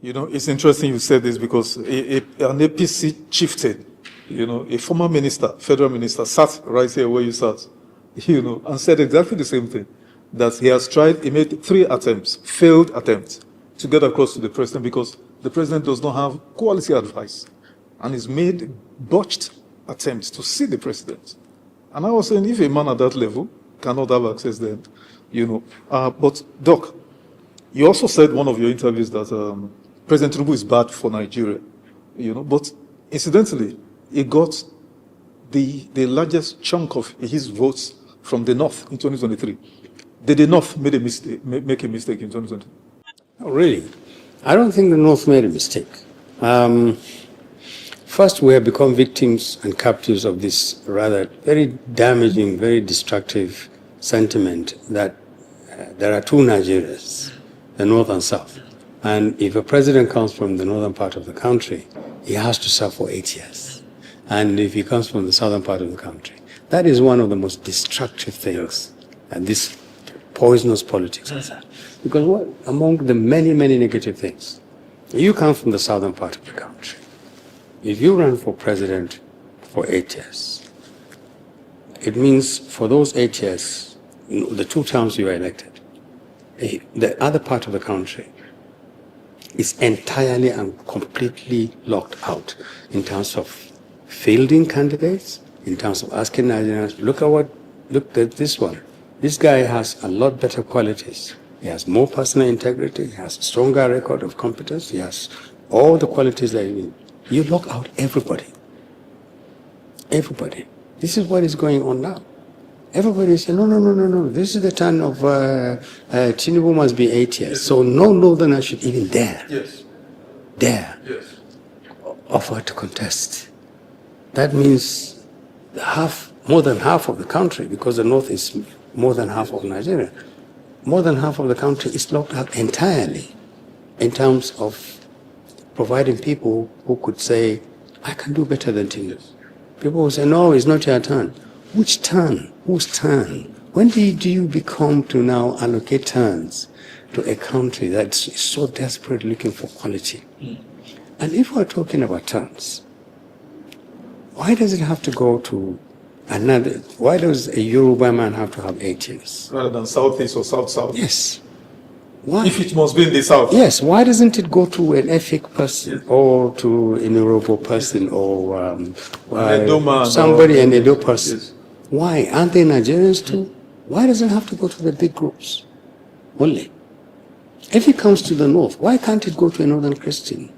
You know, it's interesting you said this, because an APC chieftain, you know, a former minister, federal minister, sat right here where you sat, you know, and said exactly the same thing, that he has tried, he made 3 attempts, failed attempts, to get across to the president, because the president does not have quality advice, and he's made botched attempts to see the president. And I was saying, if a man at that level cannot have access, then, you know. But Doc, you also said in one of your interviews that President Tinubu is bad for Nigeria, you know. But incidentally, he got the largest chunk of his votes from the North in 2023. Did the North make a mistake in 2023? Oh, really? I don't think the North made a mistake. First, we have become victims and captives of this rather very damaging, very destructive sentiment that there are 2 Nigerias, the North and South. And if a president comes from the northern part of the country, he has to serve for 8 years. And if he comes from the southern part of the country, that is one of the most destructive things, and this poisonous politics is that. Because what, among the many, many negative things, you come from the southern part of the country. If you run for president for 8 years, it means for those 8 years, the 2 terms you are elected, the other part of the country is entirely and completely locked out in terms of fielding candidates, in terms of asking Nigerians, look at this one. This guy has a lot better qualities. He has more personal integrity, he has a stronger record of competence, he has all the qualities that you need. You lock out everybody. Everybody. This is what is going on now. Everybody is saying, no. This is the turn of Tinubu must be 8 years. So no northerner should even dare offer to contest. That means more than half of the country, because the North is more than half of Nigeria, more than half of the country is locked out entirely in terms of providing people who could say, I can do better than Tinubu. People will say, no, it's not your turn. Which turn? Whose turn? When do you become to now allocate turns to a country that's so desperately looking for quality? And if we're talking about turns, why does it have to go to another? Why does a Yoruba man have to have 8 years? Rather than Southeast or South-South? Yes. Why? If it must be in the South. Yes, why doesn't it go to an Efik person or to an Yoruba person or somebody, an Edo person? Yes. Why? Aren't they Nigerians too? Why does it have to go to the big groups only? If it comes to the North, why can't it go to a Northern Christian?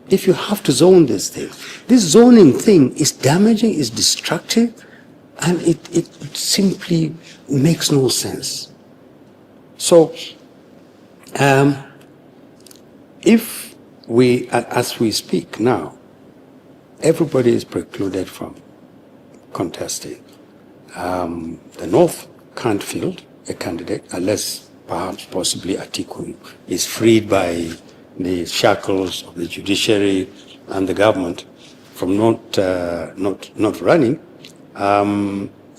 If you have to zone this thing. This zoning thing is damaging, is destructive, and it simply makes no sense. So, if we, as we speak now, everybody is precluded from contesting. The North can't field a candidate unless perhaps possibly Atiku is freed by the shackles of the judiciary and the government from not running.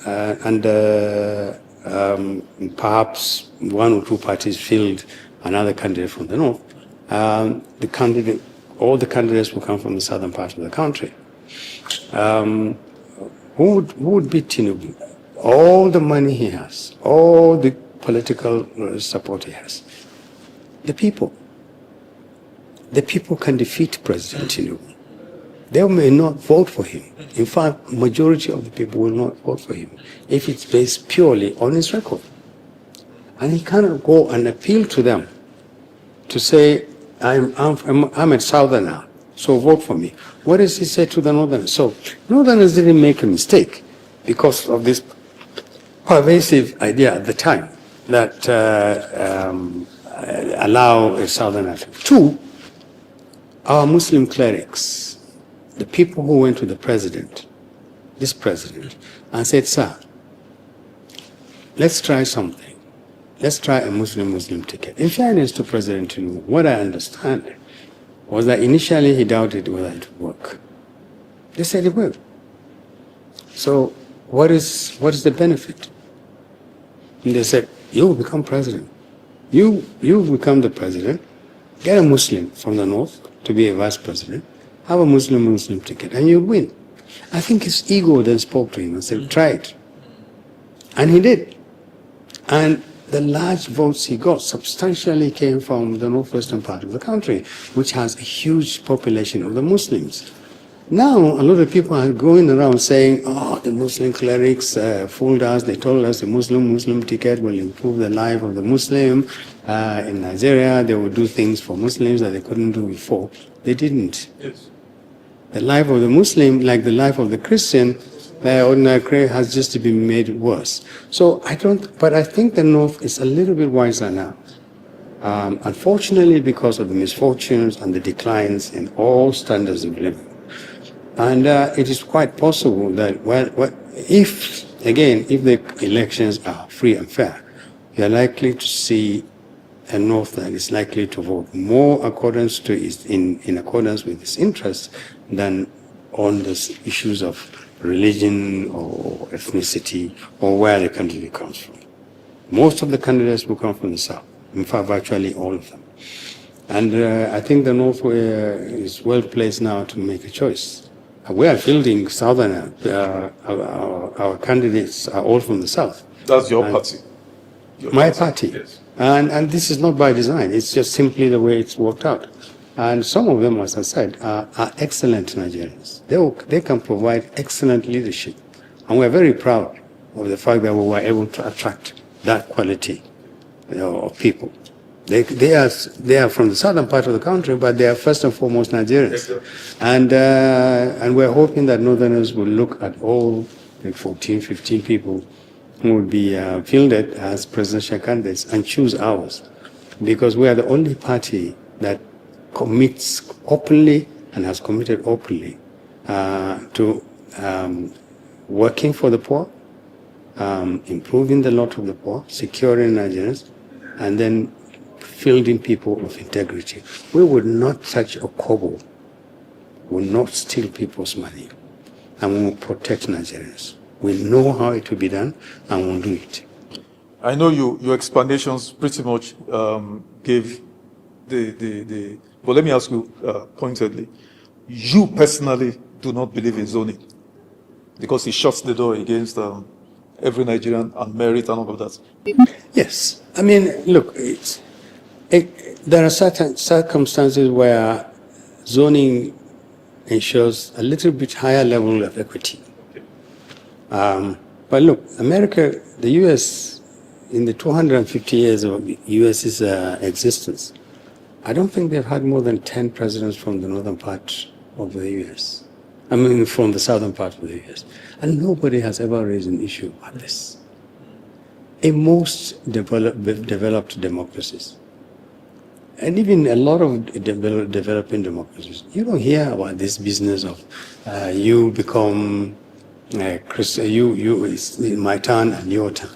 and perhaps one or two parties filled another candidate from the north, all the candidates will come from the southern part of the country. Who would beat Tinubu? All the money he has, all the political support he has. The people. The people can defeat President Tinubu. They may not vote for him. In fact, majority of the people will not vote for him if it's based purely on his record. And he cannot go and appeal to them to say, I'm a southerner, so vote for me. What does he say to the northerners? So northerners didn't make a mistake because of this pervasive idea at the time that allow a southerner. Two, our Muslim clerics, the people who went to the president, this president, and said, sir, let's try something. Let's try a Muslim ticket. In fairness to President Tinubu, what I understand was that initially he doubted whether it would work. They said it will. So what is the benefit? And they said, you will become president. You become the president, get a Muslim from the north to be a vice president, have a Muslim ticket, and you win. I think his ego then spoke to him and said, try it. And he did. And the large votes he got substantially came from the northwestern part of the country, which has a huge population of the Muslims. Now, a lot of people are going around saying, oh, the Muslim clerics fooled us. They told us the Muslim ticket will improve the life of the Muslim. In Nigeria, they would do things for Muslims that they couldn't do before. They didn't. Yes. The life of the Muslim, like the life of the Christian, ordinary has just been made worse. So but I think the North is a little bit wiser now. Unfortunately, because of the misfortunes and the declines in all standards of living. And it is quite possible that, if the elections are free and fair, you're likely to see a North that is likely to vote more in accordance with its interests than on the issues of religion or ethnicity or where the candidate comes from. Most of the candidates will come from the South, in fact, virtually all of them. And I think the North is well placed now to make a choice. We are fielding Southern, our candidates are all from the South. That's your party. My party. Yes. And this is not by design, it's just simply the way it's worked out. And some of them, as I said, are excellent Nigerians. They can provide excellent leadership. And we're very proud of the fact that we were able to attract that quality of people. They are from the southern part of the country, but they are first and foremost Nigerians. And we're hoping that Northerners will look at all the 14, 15 people who will be fielded as presidential candidates and choose ours. Because we are the only party that commits openly and has committed openly to working for the poor, improving the lot of the poor, securing Nigerians, and then fielding people of integrity. We would not touch a kobo, we will not steal people's money, and we will protect Nigerians. We know how it will be done, and we'll do it. I know your explanations pretty much gave but let me ask you pointedly. You personally do not believe in zoning because it shuts the door against every Nigerian and merit and all of that. Yes. I mean, look, there are certain circumstances where zoning ensures a little bit higher level of equity. But look, America, the U.S., in the 250 years of the U.S.'s existence, I don't think they've had more than 10 presidents from the northern part of the U.S. I mean, from the southern part of the U.S. And nobody has ever raised an issue about this. In most developed democracies, and even a lot of developing democracies, you don't hear about this business of you become it's my turn and your turn.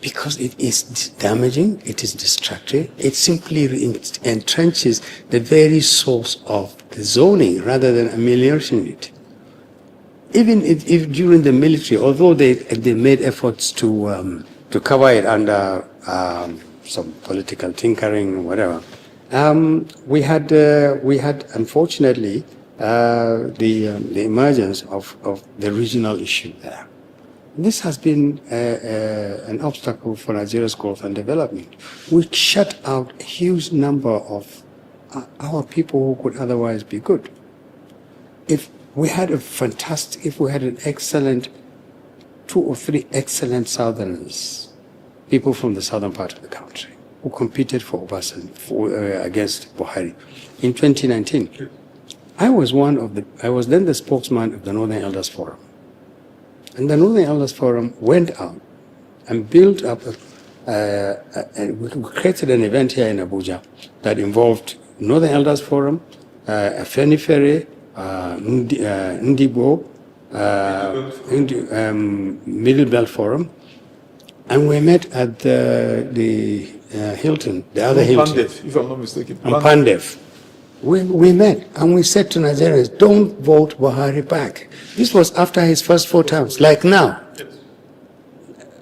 Because it is damaging, it is destructive, it simply entrenches the very source of the zoning rather than ameliorating it. even if during the military, although they made efforts to cover it under some political tinkering or whatever, we had unfortunately the emergence of the regional issue there. This has been an obstacle for Nigeria's growth and development. We shut out a huge number of our people who could otherwise be good. If we had an excellent, 2 or 3 excellent Southerners, people from the southern part of the country, who competed for Obasanjo, against Buhari in 2019. I was then the spokesman of the Northern Elders Forum. And the Northern Elders Forum went out and built up we created an event here in Abuja that involved Northern Elders Forum, Afenifere, Ndibo, Middle Belt Forum, and we met at the Hilton, the other Hilton. Pandev, if I'm not mistaken. Pandev. We met and we said to Nigerians, don't vote Buhari back. This was after his first 4 terms, like now. Yes.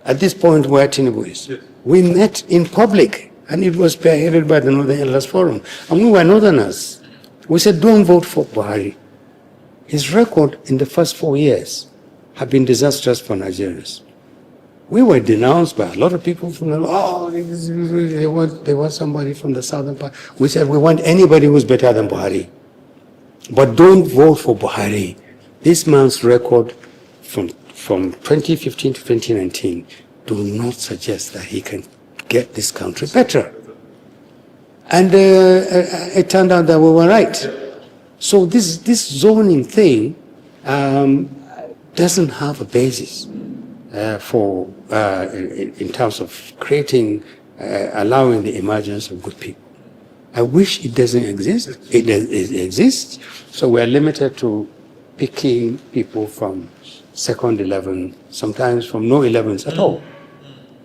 At this point where Tinubu is. Yes. We met in public and it was spearheaded by the Northern Elders Forum. And we were Northerners. We said, don't vote for Buhari. His record in the first 4 years have been disastrous for Nigerians. We were denounced by a lot of people from the, they want somebody from the southern part. We said, we want anybody who's better than Buhari. But don't vote for Buhari. This man's record from 2015 to 2019 do not suggest that he can get this country better. And it turned out that we were right. So this zoning thing doesn't have a basis in terms of creating, allowing the emergence of good people. I wish it doesn't exist. It exists. So we're limited to picking people from second 11, sometimes from no 11s at all.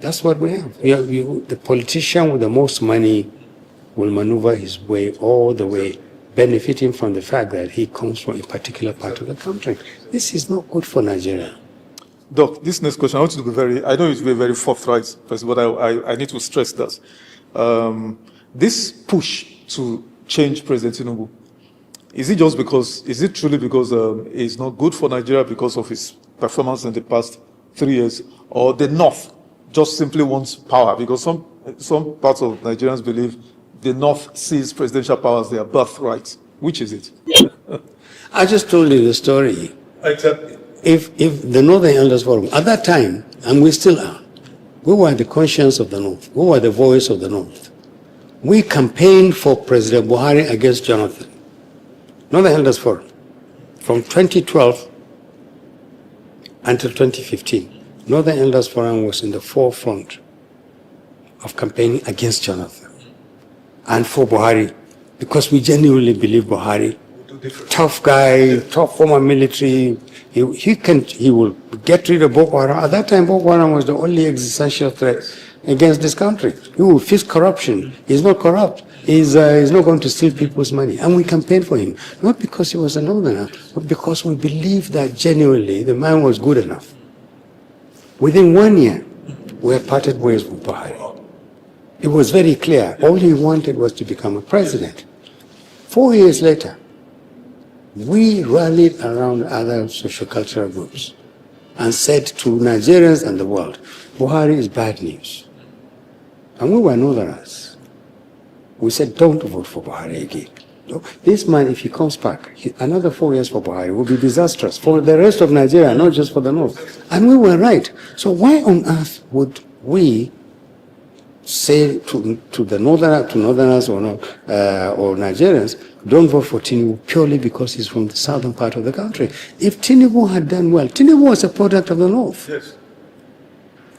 That's what we have. The politician with the most money will maneuver his way all the way, benefiting from the fact that he comes from a particular part of the country. This is not good for Nigeria. Doc, this next question, I want you to be I know you to be a very forthright person, but I need to stress that. This push to change President Tinubu, is it truly because it's not good for Nigeria because of his performance in the past 3 years, or the North just simply wants power? Because some parts of Nigerians believe the North sees presidential power as their birthright. Which is it? I just told you the story. Exactly. If the Northern Elders Forum, at that time, and we still are, we were the conscience of the North. We were the voice of the North. We campaigned for President Buhari against Jonathan. Northern Elders Forum. From 2012 until 2015, Northern Elders Forum was in the forefront of campaigning against Jonathan and for Buhari, because we genuinely believe Buhari, tough guy, tough former military, he will get rid of Boko Haram. At that time, Boko Haram was the only existential threat against this country. He will fix corruption. He's not corrupt. He's not going to steal people's money. And we campaigned for him, not because he was a Northerner, but because we believed that genuinely the man was good enough. Within 1 year, we had parted ways with Buhari. It was very clear. All he wanted was to become a president. 4 years later, we rallied around other sociocultural groups and said to Nigerians and the world, Buhari is bad news. And we were Northerners. We said, don't vote for Buhari again. This man, if he comes back, another 4 years for Buhari will be disastrous for the rest of Nigeria, not just for the North. And we were right. So why on earth would we say to Northerners or Nigerians, don't vote for Tinubu purely because he's from the southern part of the country? If Tinubu had done well, Tinubu was a product of the North. Yes.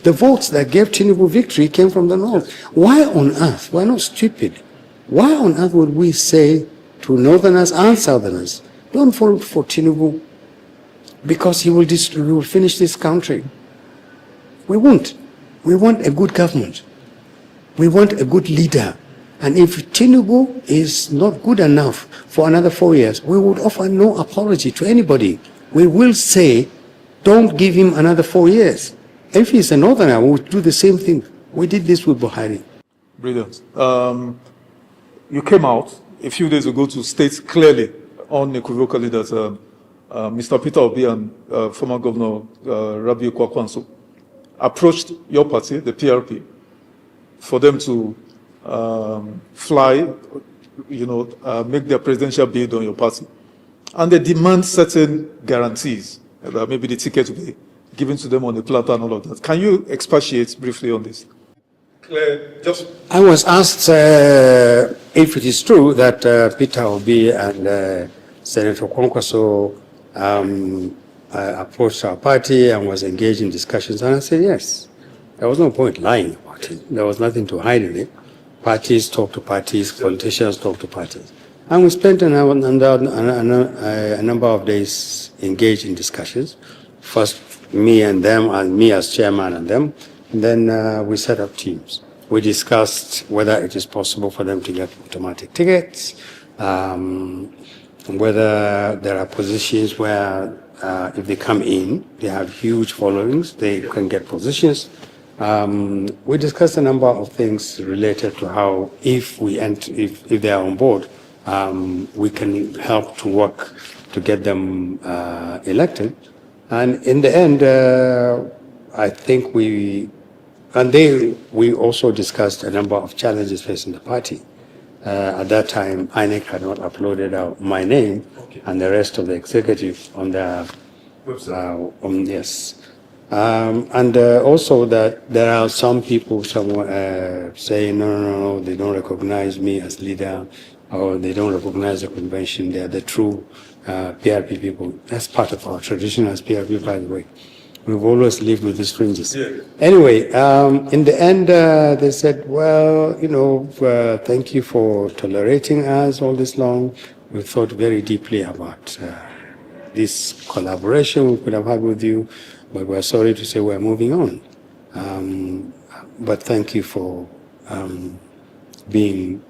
The votes that gave Tinubu victory came from the North. Why on earth? We're not stupid. Why on earth would we say to Northerners and Southerners, don't vote for Tinubu because he will finish this country? We won't. We want a good government. We want a good leader. And if Tinubu is not good enough for another 4 years, we would offer no apology to anybody. we will say, don't give him another 4 years. If he's a northerner, we'll do the same thing. We did this with Buhari. Brilliant. You came out a few days ago to state clearly, unequivocally, that Mr. Peter Obi and former Governor Rabiu Kwakwanso approached your party, the PRP, for them to fly, make their presidential bid on your party. And they demand certain guarantees, that maybe the ticket will be given to them on the platter and all of that. Can you expatiate briefly on this? I was asked if it is true that Peter Obi and Senator Kwankwaso approached our party and was engaged in discussions, and I said yes. There was no point lying about it. There was nothing to hide in it. Parties talk to parties, politicians talk to parties. And we spent a number of days engaged in discussions. First, me and them, and me as chairman and them. And then we set up teams. We discussed whether it is possible for them to get automatic tickets, whether there are positions where if they come in, they have huge followings, they can get positions. We discussed a number of things related to how, if they are on board, we can help to work to get them elected. And in the end, I think we also discussed a number of challenges facing the party. At that time, INEC had not uploaded my name and the rest of the executive on their website. Yes. And also that there are some people saying, no, they don't recognize me as leader, or they don't recognize the convention. They are the true PRP people. That's part of our tradition as PRP, by the way. We've always lived with the strangers. Yeah. Anyway, in the end, they said, well, thank you for tolerating us all this long. We thought very deeply about this collaboration we could have had with you, but we're sorry to say we're moving on. But thank you for being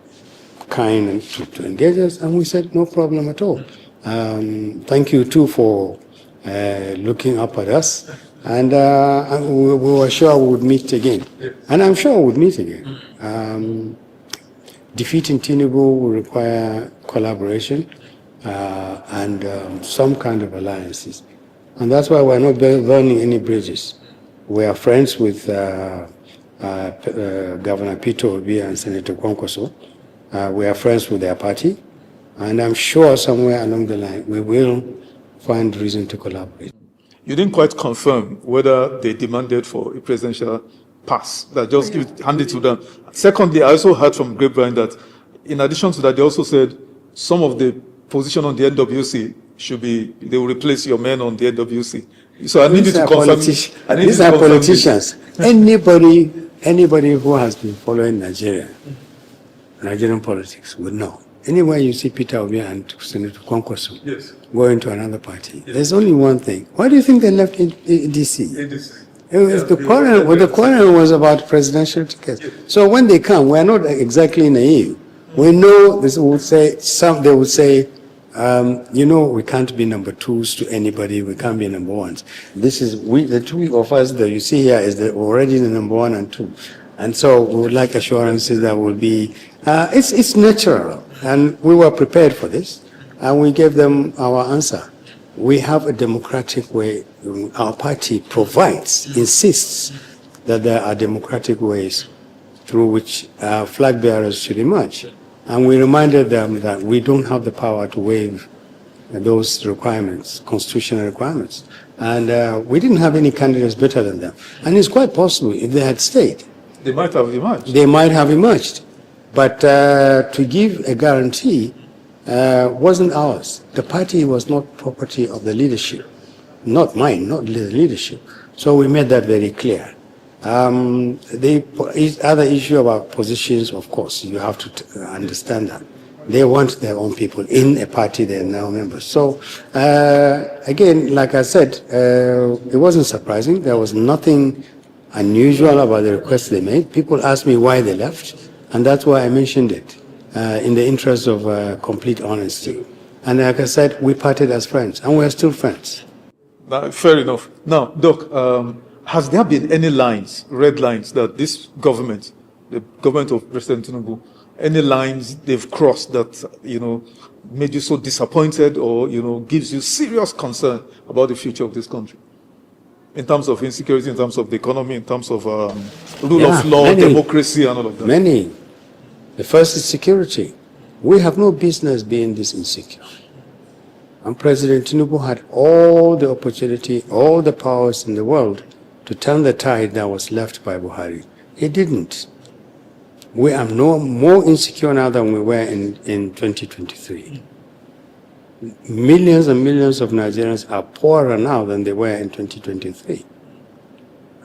kind and to engage us. And we said, no problem at all. Thank you too for looking up at us. And we were sure we would meet again. Yes. And I'm sure we would meet again. Defeating Tinubu will require collaboration and some kind of alliances. And that's why we're not burning any bridges. We are friends with Governor Peter Obi and Senator Kwankwaso. We are friends with their party. And I'm sure somewhere along the line we will find reason to collaborate. You didn't quite confirm whether they demanded for a presidential pass, that just hand it to them. Secondly, I also heard from Grapevine that in addition to that, they also said some of the position on the NWC they will replace your men on the NWC. So I need you to confirm. These are politicians. Anybody who has been following Nigerian politics would know. Anywhere you see Peter Obi and Senator Kwankwaso going to another party, there's only one thing. Why do you think they left DC? It was the quarrel was about presidential tickets. So when they come, we're not exactly naive. We know they would say, we can't be number twos to anybody. We can't be number ones. The two of us that you see here is already the number one and two. And so we would like assurances that will be, it's natural. And we were prepared for this. And we gave them our answer. We have a democratic way. Our party insists that there are democratic ways through which flag bearers should emerge. And we reminded them that we don't have the power to waive those requirements, constitutional requirements. And we didn't have any candidates better than them. And it's quite possible if they had stayed, they might have emerged. They might have emerged. But to give a guarantee wasn't ours. The party was not property of the leadership. Not mine, not the leadership. So we made that very clear. The other issue about positions, of course, you have to understand that. They want their own people in a party they are now members. So, again, like I said, it wasn't surprising. There was nothing unusual about the request they made. People asked me why they left, and that's why I mentioned it, in the interest of complete honesty. And like I said, we parted as friends, and we're still friends. Fair enough. Now, Doc, has there been any lines, red lines, that this government, the government of President Tinubu, any lines they've crossed that, made you so disappointed or, gives you serious concern about the future of this country? In terms of insecurity, in terms of the economy, in terms of rule of law, democracy, and all of that? Many. The first is security. We have no business being this insecure. And President Tinubu had all the opportunity, all the powers in the world to turn the tide that was left by Buhari. He didn't. We are no more insecure now than we were in 2023. Millions and millions of Nigerians are poorer now than they were in 2023.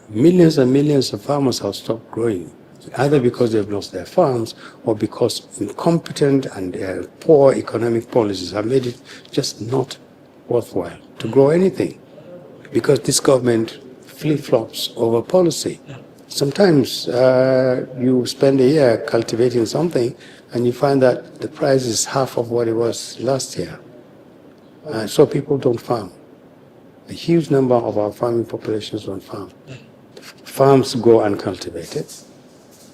Millions and millions of farmers have stopped growing, either because they've lost their farms or because incompetent and poor economic policies have made it just not worthwhile to grow anything, because this government flip-flops over policy. Sometimes you spend a year cultivating something and you find that the price is half of what it was last year. So people don't farm. A huge number of our farming populations don't farm. Farms go uncultivated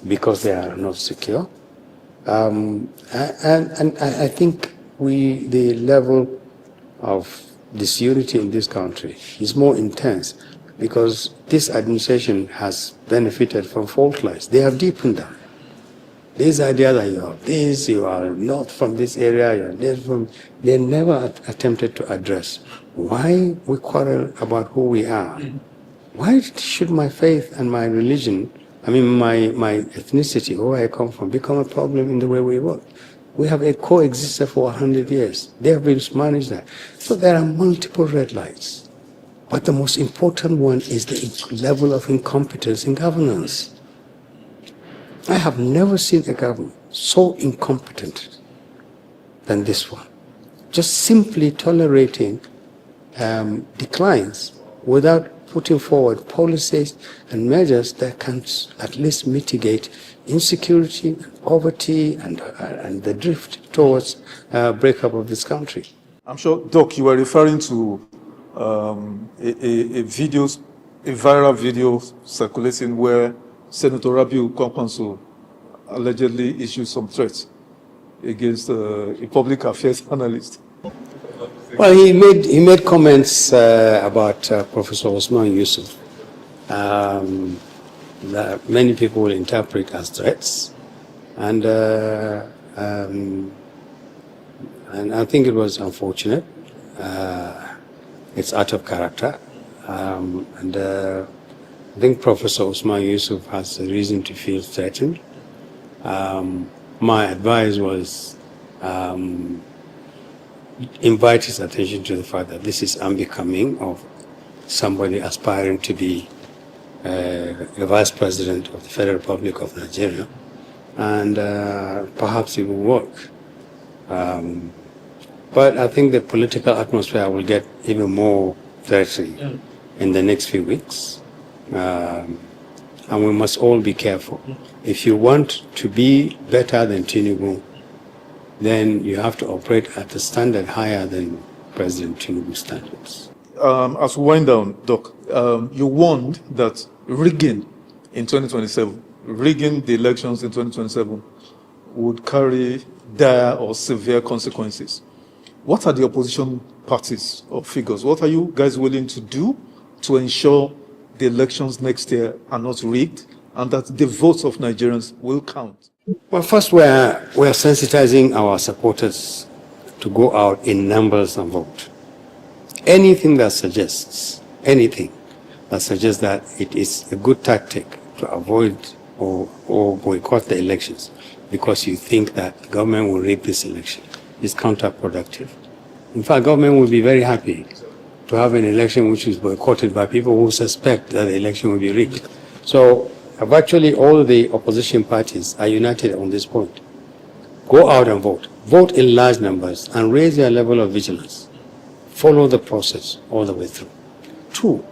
because they are not secure. And I think the level of disunity in this country is more intense because this administration has benefited from fault lines. They have deepened them. This idea that you are this, you are not from this area, you are this from... They never attempted to address why we quarrel about who we are. Why should my faith and my religion, my ethnicity, where I come from, become a problem in the way we work? We have coexisted for 100 years. They have managed that. So there are multiple red lights. But the most important one is the level of incompetence in governance. I have never seen a government so incompetent than this one. Just simply tolerating declines without putting forward policies and measures that can at least mitigate insecurity, poverty, and the drift towards breakup of this country. I'm sure, Doc, you were referring to a viral video circulating where Senator Rabiu Kwankwaso allegedly issued some threats against a public affairs analyst. Well, he made comments about Professor Osman Yusuf that many people will interpret as threats, and I think it was unfortunate. It's out of character, and I think Professor Osman Yusuf has a reason to feel threatened. My advice was invite his attention to the fact that this is unbecoming of somebody aspiring to be the Vice President of the Federal Republic of Nigeria, and perhaps it will work. But I think the political atmosphere will get even more threatening in the next few weeks. And we must all be careful. If you want to be better than Tinubu, then you have to operate at a standard higher than President Tinubu's standards. As we wind down, Doc, you warned that rigging in 2027, rigging the elections in 2027 would carry dire or severe consequences. What are the opposition parties or figures? What are you guys willing to do to ensure the elections next year are not rigged and that the votes of Nigerians will count? Well, first, we're sensitizing our supporters to go out in numbers and vote. Anything that suggests that it is a good tactic to avoid or boycott the elections because you think that the government will rig this election is counterproductive. In fact, government will be very happy to have an election which is boycotted by people who suspect that the election will be rigged. So virtually all the opposition parties are united on this point. Go out and vote. Vote in large numbers and raise your level of vigilance. Follow the process all the way through. 2,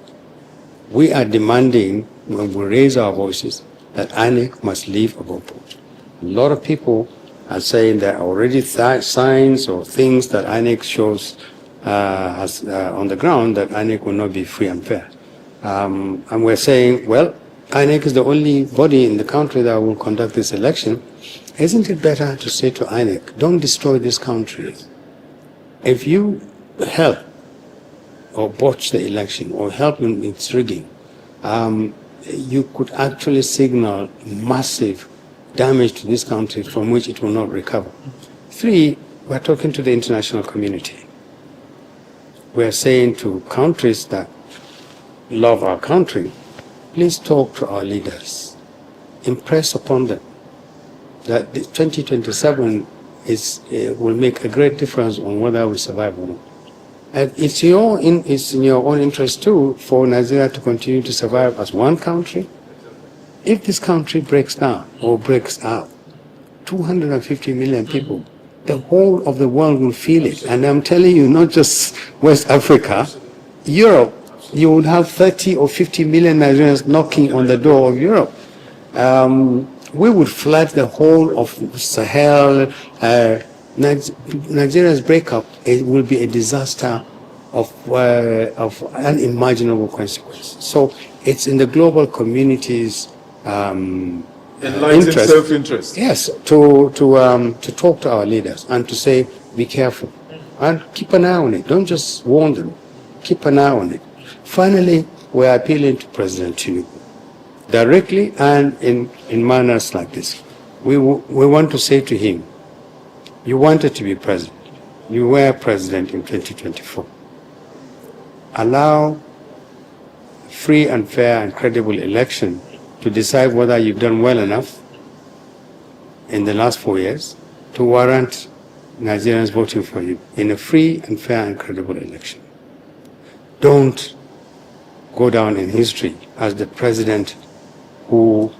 we are demanding, when we raise our voices, that INEC must leave above board. A lot of people are saying there are already signs or things that INEC shows on the ground that INEC will not be free and fair. And we're saying, well, INEC is the only body in the country that will conduct this election. Isn't it better to say to INEC, don't destroy this country? If you help or botch the election or help in its rigging, you could actually signal massive damage to this country from which it will not recover. 3, we're talking to the international community. We're saying to countries that love our country, please talk to our leaders. Impress upon them that 2027 will make a great difference on whether we survive or not. And it's in your own interest too for Nigeria to continue to survive as one country. If this country breaks down or breaks out, 250 million people, the whole of the world will feel it. And I'm telling you, not just West Africa, Europe, you would have 30 or 50 million Nigerians knocking on the door of Europe. We would flood the whole of Sahel. Nigeria's breakup, it will be a disaster of unimaginable consequence. So it's in the global community's Enlightened self-interest. Yes, to talk to our leaders and to say, be careful and keep an eye on it. Don't just warn them. Keep an eye on it. Finally, we're appealing to President Tinubu directly and in manners like this. We want to say to him, you wanted to be president. You were president in 2024. Allow free and fair and credible election to decide whether you've done well enough in the last 4 years to warrant Nigerians voting for you in a free and fair and credible election. Don't go down in history as the president who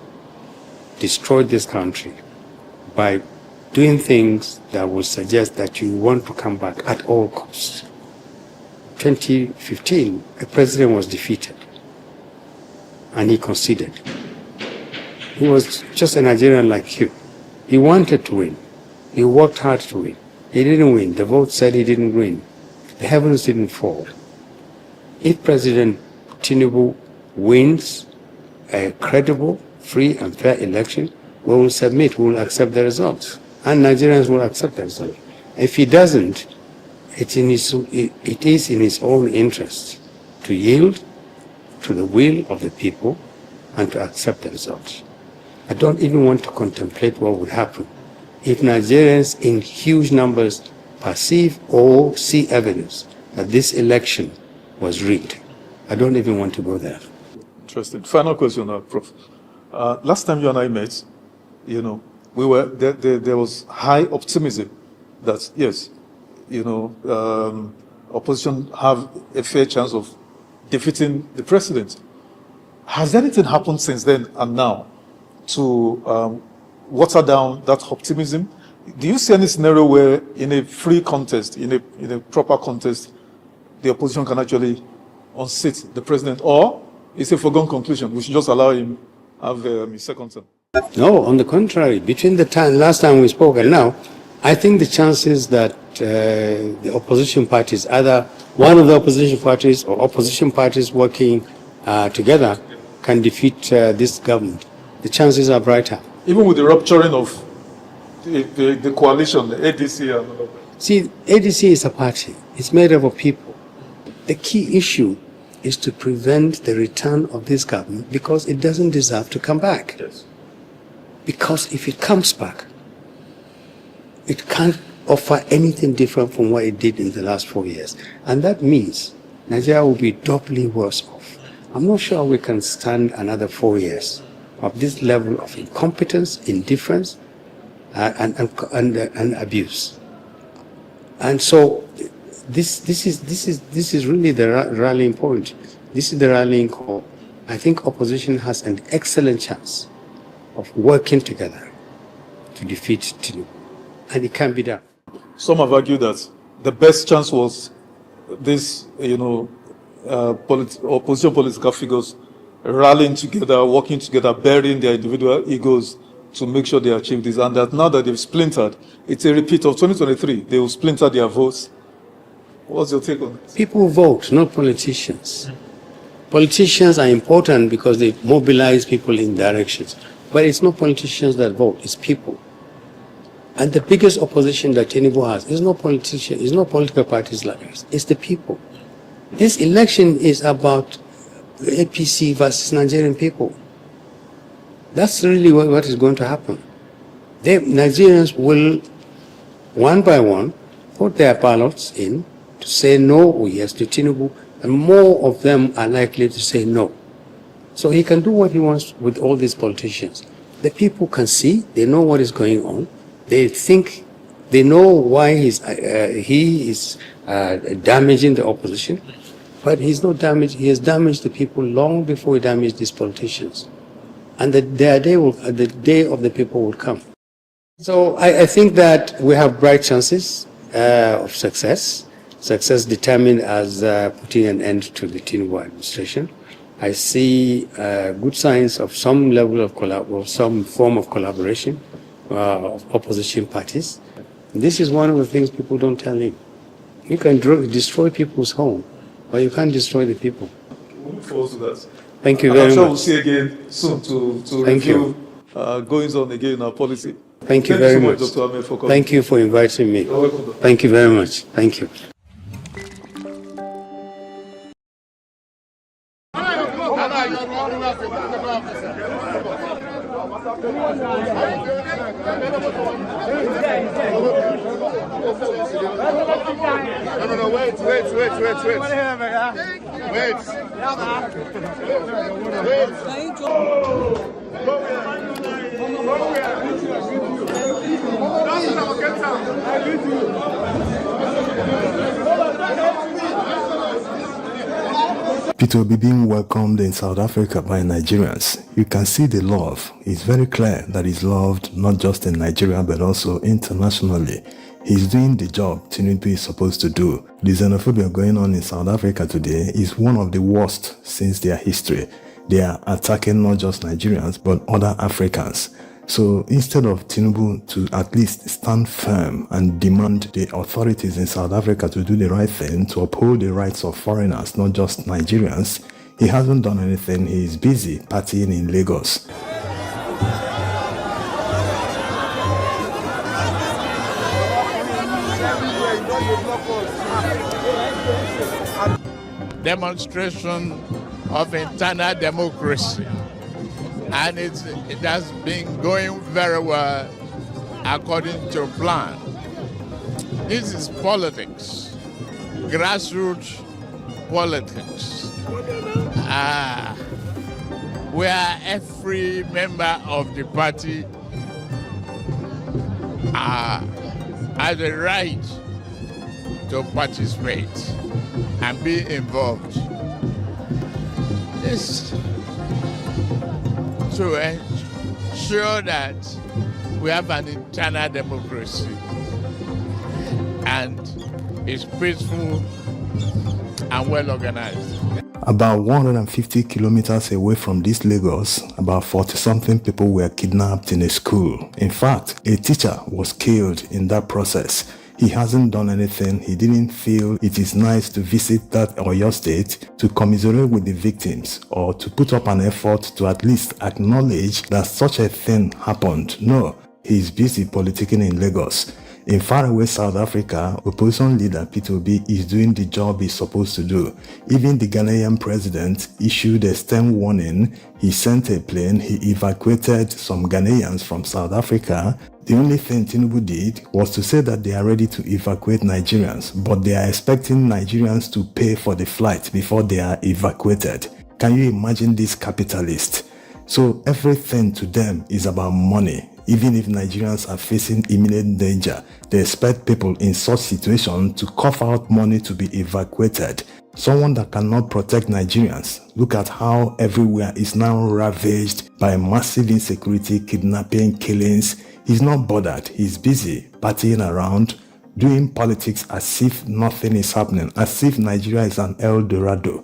destroyed this country by doing things that will suggest that you want to come back at all costs. 2015, a president was defeated and he conceded. He was just a Nigerian like you. He wanted to win. He worked hard to win. He didn't win. The vote said he didn't win. The heavens didn't fall. If President Tinubu wins a credible, free and fair election, we will submit, we will accept the results. And Nigerians will accept the result. If he doesn't, it is in his own interest to yield to the will of the people and to accept the results. I don't even want to contemplate what would happen if Nigerians in huge numbers perceive or see evidence that this election was rigged. I don't even want to go there. Interesting. Final question, Prof. Last time you and I met, there was high optimism that yes, opposition have a fair chance of defeating the president. Has anything happened since then and now to water down that optimism? Do you see any scenario where in a free contest, in a proper contest, the opposition can actually unseat the president, or it's a foregone conclusion? We should just allow him have a second term. No, on the contrary. Between the last time we spoke and now, I think the chances that the opposition parties, either one of the opposition parties or opposition parties working together, can defeat this government. The chances are brighter. Even with the rupturing of the coalition, the ADC and all of that. See, ADC is a party. It's made up of people. The key issue is to prevent the return of this government because it doesn't deserve to come back. Yes. Because if it comes back, it can't offer anything different from what it did in the last 4 years. And that means Nigeria will be doubly worse off. I'm not sure we can stand another 4 years of this level of incompetence, indifference, and abuse. And so this is really the rallying point. This is the rallying call. I think opposition has an excellent chance of working together to defeat Tinubu. And it can be done. Some have argued that the best chance was this, opposition political figures rallying together, working together, burying their individual egos to make sure they achieve this. And that now that they've splintered, it's a repeat of 2023. They will splinter their votes What's your take on it? People vote, not politicians. Politicians are important because they mobilize people in directions. But it's not politicians that vote, it's people. And the biggest opposition that Tinubu has is not politicians, it's not political parties like us, it's the people. This election is about APC versus Nigerian people. That's really what is going to happen. Nigerians will, one by one, put their ballots in to say no or yes to Tinubu, and more of them are likely to say no. So he can do what he wants with all these politicians. The people can see, they know what is going on, they think, they know why he is damaging the opposition, but he's not damaged, he has damaged the people long before he damaged these politicians. And the day of the people will come. So I think that we have bright chances of success determined as putting an end to the Tinubu administration. I see good signs of some level of some form of collaboration of opposition parties. This is one of the things people don't tell you. You can destroy people's home, but you can't destroy the people. We look forward to that. Thank you And very I'm sure much. we'll see again soon to Thank review goings on again in our policy. Thank you very so much. Dr. Ahmed, for coming. Thank you for inviting me. You're welcome. Thank you very much. Thank you. No, wait. Peter Obi being welcomed in South Africa by Nigerians. You can see the love. It's very clear that he's loved not just in Nigeria but also internationally. He's doing the job Tinubu is supposed to do. The xenophobia going on in South Africa today is one of the worst since their history. They are attacking not just Nigerians but other Africans. So instead of Tinubu to at least stand firm and demand the authorities in South Africa to do the right thing, to uphold the rights of foreigners, not just Nigerians, he hasn't done anything. He is busy partying in Lagos. Demonstration of internal democracy, and it has been going very well according to plan. This is politics, grassroots politics, where every member of the party has a right to participate and be involved. This to ensure that we have an internal democracy and it's peaceful and well organized. About 150 kilometers away from this Lagos, about 40-something people were kidnapped in a school. In fact, a teacher was killed in that process. He hasn't done anything. He didn't feel it is nice to visit that Oyo state to commiserate with the victims or to put up an effort to at least acknowledge that such a thing happened. No, he's busy politicking in Lagos. In faraway South Africa, opposition leader Peter Obi is doing the job he's supposed to do. Even the Ghanaian president issued a stern warning. He sent a plane. He evacuated some Ghanaians from South Africa. The only thing Tinubu did was to say that they are ready to evacuate Nigerians, but they are expecting Nigerians to pay for the flight before they are evacuated. Can you imagine this capitalist? So everything to them is about money. Even if Nigerians are facing imminent danger, they expect people in such situation to cough out money to be evacuated. Someone that cannot protect Nigerians. Look at how everywhere is now ravaged by massive insecurity, kidnapping, killings. He's not bothered. He's busy partying around, doing politics as if nothing is happening, as if Nigeria is an El Dorado.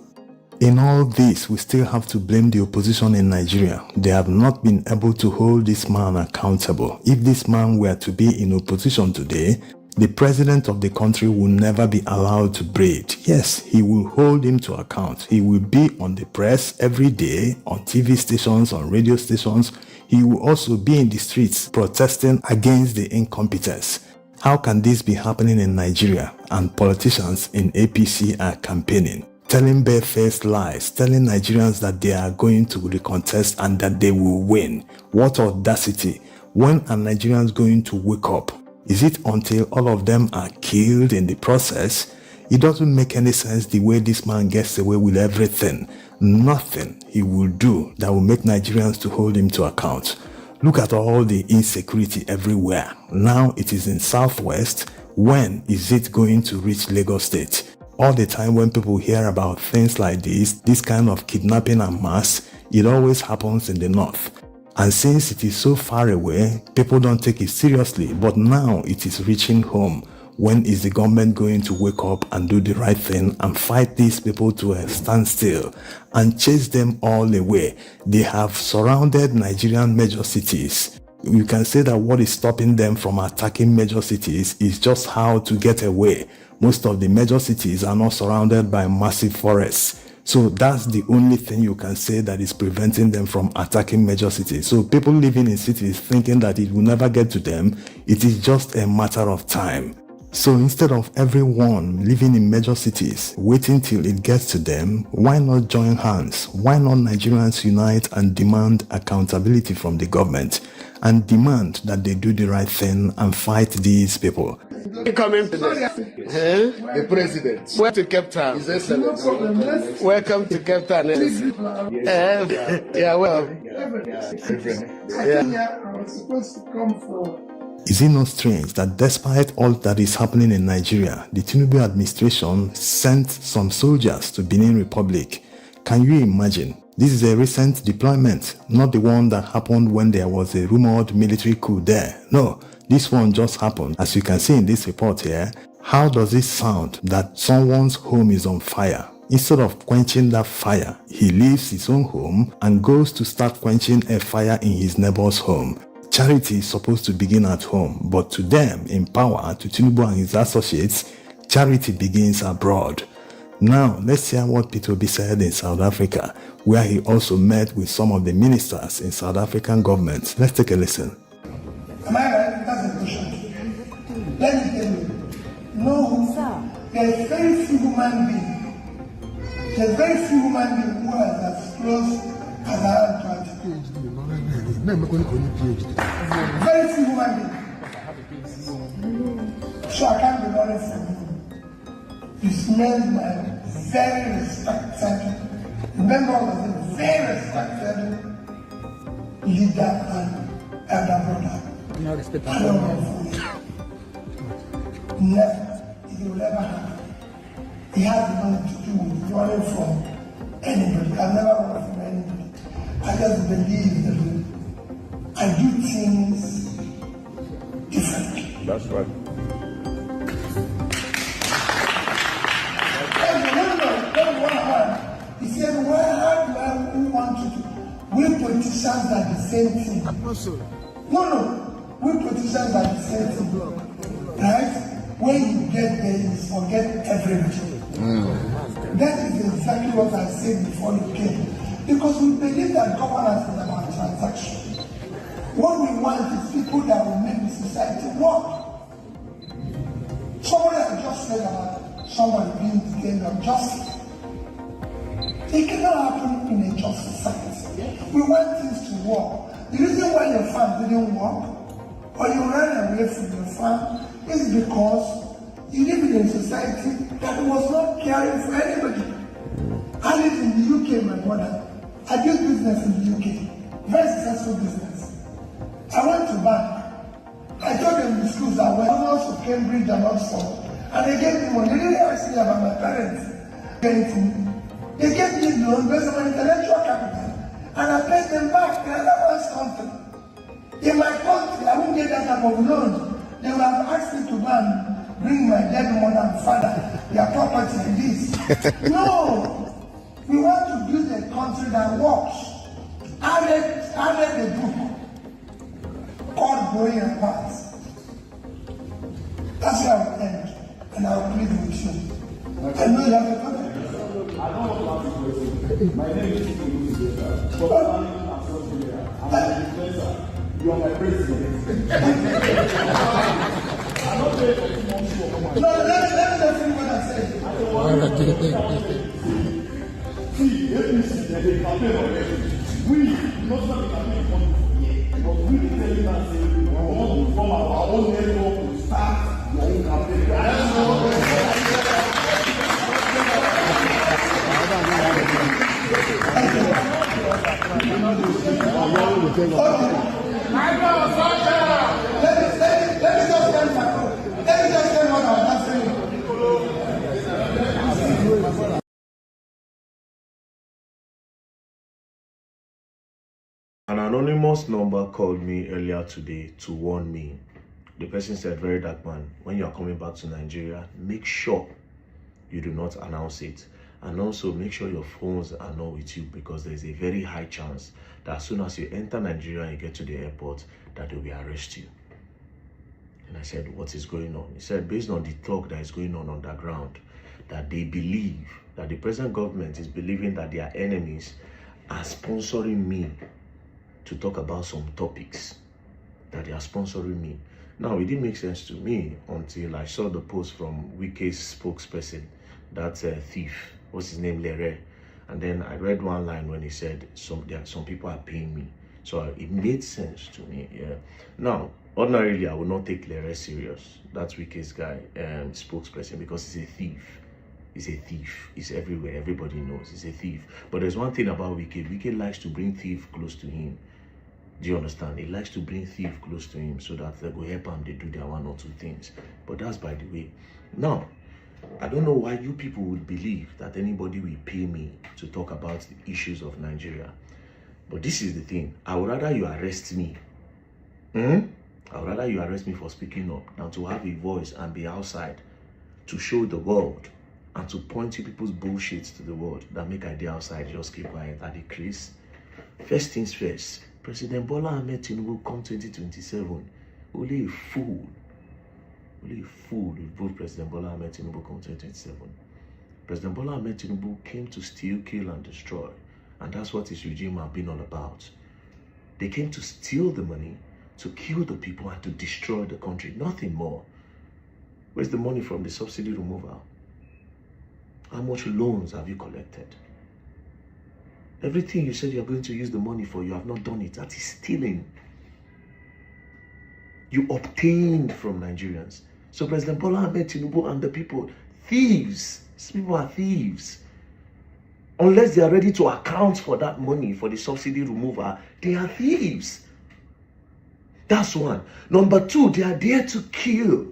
In all this, we still have to blame the opposition in Nigeria. They have not been able to hold this man accountable. If this man were to be in opposition today, The president of the country will never be allowed to breathe. Yes, he will hold him to account. He will be on the press every day, on TV stations, on radio stations. He will also be in the streets protesting against the incompetence. How can this be happening in Nigeria and politicians in APC are campaigning, telling barefaced lies, telling Nigerians that they are going to recontest and that they will win? What audacity! When are Nigerians going to wake up? Is it until all of them are killed in the process? It doesn't make any sense the way this man gets away with everything. Nothing he will do that will make Nigerians to hold him to account. Look at all the insecurity everywhere. Now it is in Southwest. When is it going to reach Lagos State? All the time when people hear about things like this kind of kidnapping en masse, it always happens in the North. And since it is so far away, people don't take it seriously. But now it is reaching home. When is the government going to wake up and do the right thing and fight these people to a standstill and chase them all away? They have surrounded Nigerian major cities. You can say that what is stopping them from attacking major cities is just how to get away. Most of the major cities are not surrounded by massive forests. So that's the only thing you can say that is preventing them from attacking major cities. So people living in cities thinking that it will never get to them, it is just a matter of time. So instead of everyone living in major cities waiting till it gets to them, why not join hands? Why not Nigerians unite and demand accountability from the government and demand that they do the right thing and fight these people? Coming to The president. Where to Cape Town? His Excellency. Welcome to Cape Town. Yeah, well. I was supposed to come for. Is it not strange that despite all that is happening in Nigeria, the Tinubu administration sent some soldiers to Benin Republic? Can you imagine? This is a recent deployment, not the one that happened when there was a rumored military coup there. No, this one just happened. As you can see in this report here, how does it sound that someone's home is on fire? Instead of quenching that fire, he leaves his own home and goes to start quenching a fire in his neighbor's home. Charity is supposed to begin at home, but to them in power, to Tinubu and his associates, charity begins abroad. Now, let's hear what Peter Obi said in South Africa, where he also met with some of the ministers in South African government. Let's take a listen. Am I right? That's a question. Let me tell you. No, there's very few human beings. There's very few human beings who are as close as I am to Atiku. Very few human beings. So I can't be honest from you. He's made my very respected, member of a very respected leader and elder brother. I don't know for you. Never. It will never happen. He has nothing to do with running from anybody. I've never run from anybody. I just believe that I do things differently. That's right. He said, how do I want to do? We politicians are the same thing. No. We politicians are the same thing. Right? When you get there, you forget everything. That is exactly what I said before you came. Because we believe that governance is about transaction. What we want is people that will make the society work. Somebody has just said about somebody being detained on justice. It cannot happen in a just society. We want things to work. The reason why your farm didn't work, or you ran away from your farm, is because you live in a society that was not caring for anybody. I lived in the UK, my brother. I did business in the UK. Very successful business. I went to bank. I told them the schools I went, also Cambridge and Oxford. And they gave me money. They didn't ask me about my parents. They gave me loan based on my intellectual capital. And I paid them back in another country. In my country, I wouldn't get that type of loan. They would have asked me to go and bring my dead mother and father, their property and this. No! We want to build a country that works. I read a book called Growing Apart. That's That's where I will end, and I will plead with you. I know you have a comment. I don't want to ask you a question. My name is Hakeem. You are my president. I'm not there for 2 months. No, let me just see what I said. See, APC, they campaign already. We not have a campaign for yet, but we be telling us we want to form our own network to start your own campaign. An anonymous number called me earlier today to warn me. The person said, VeryDarkMan, when you are coming back to Nigeria, make sure you do not announce it. And also make sure your phones are not with you, because there's a very high chance that as soon as you enter Nigeria and you get to the airport, that they will arrest you. And I said, what is going on? He said, based on the talk that is going on underground, that they believe, that the present government is believing that their enemies are sponsoring me to talk about some topics, that they are sponsoring me. Now, it didn't make sense to me until I saw the post from Wike's spokesperson, that thief, what's his name, Lere. And then I read one line when he said, some people are paying me. So it made sense to me, yeah. Now, ordinarily, I would not take Lere serious. That's Wike's guy, spokesperson, because he's a thief. He's a thief. He's everywhere. Everybody knows he's a thief. But there's one thing about Wike. Wike likes to bring thief close to him. Do you understand? He likes to bring thief close to him so that they go help him, they do their 1 or 2 things. But that's by the way. Now, I don't know why you people would believe that anybody will pay me to talk about the issues of Nigeria. But this is the thing. I would rather you arrest me. I would rather you arrest me for speaking up than to have a voice and be outside to show the world and to point you people's bullshit to the world that make I dey outside, just keep quiet at the crease. First things first, President Bola-Ahmed Tinubu come 2027. Only a fool will vote President Bola-Ahmed Tinubu come 2027. President Bola-Ahmed Tinubu came to steal, kill, and destroy. And that's what his regime have been all about. They came to steal the money, to kill the people, and to destroy the country. Nothing more. Where's the money from the subsidy removal? How much loans have you collected? Everything you said you're going to use the money for, you have not done it. That is stealing. You obtained from Nigerians. So President Bola-Ahmed Tinubu and the people, thieves. These people are thieves. Unless they are ready to account for that money for the subsidy removal, they are thieves. That's one. Number two, they are there to kill.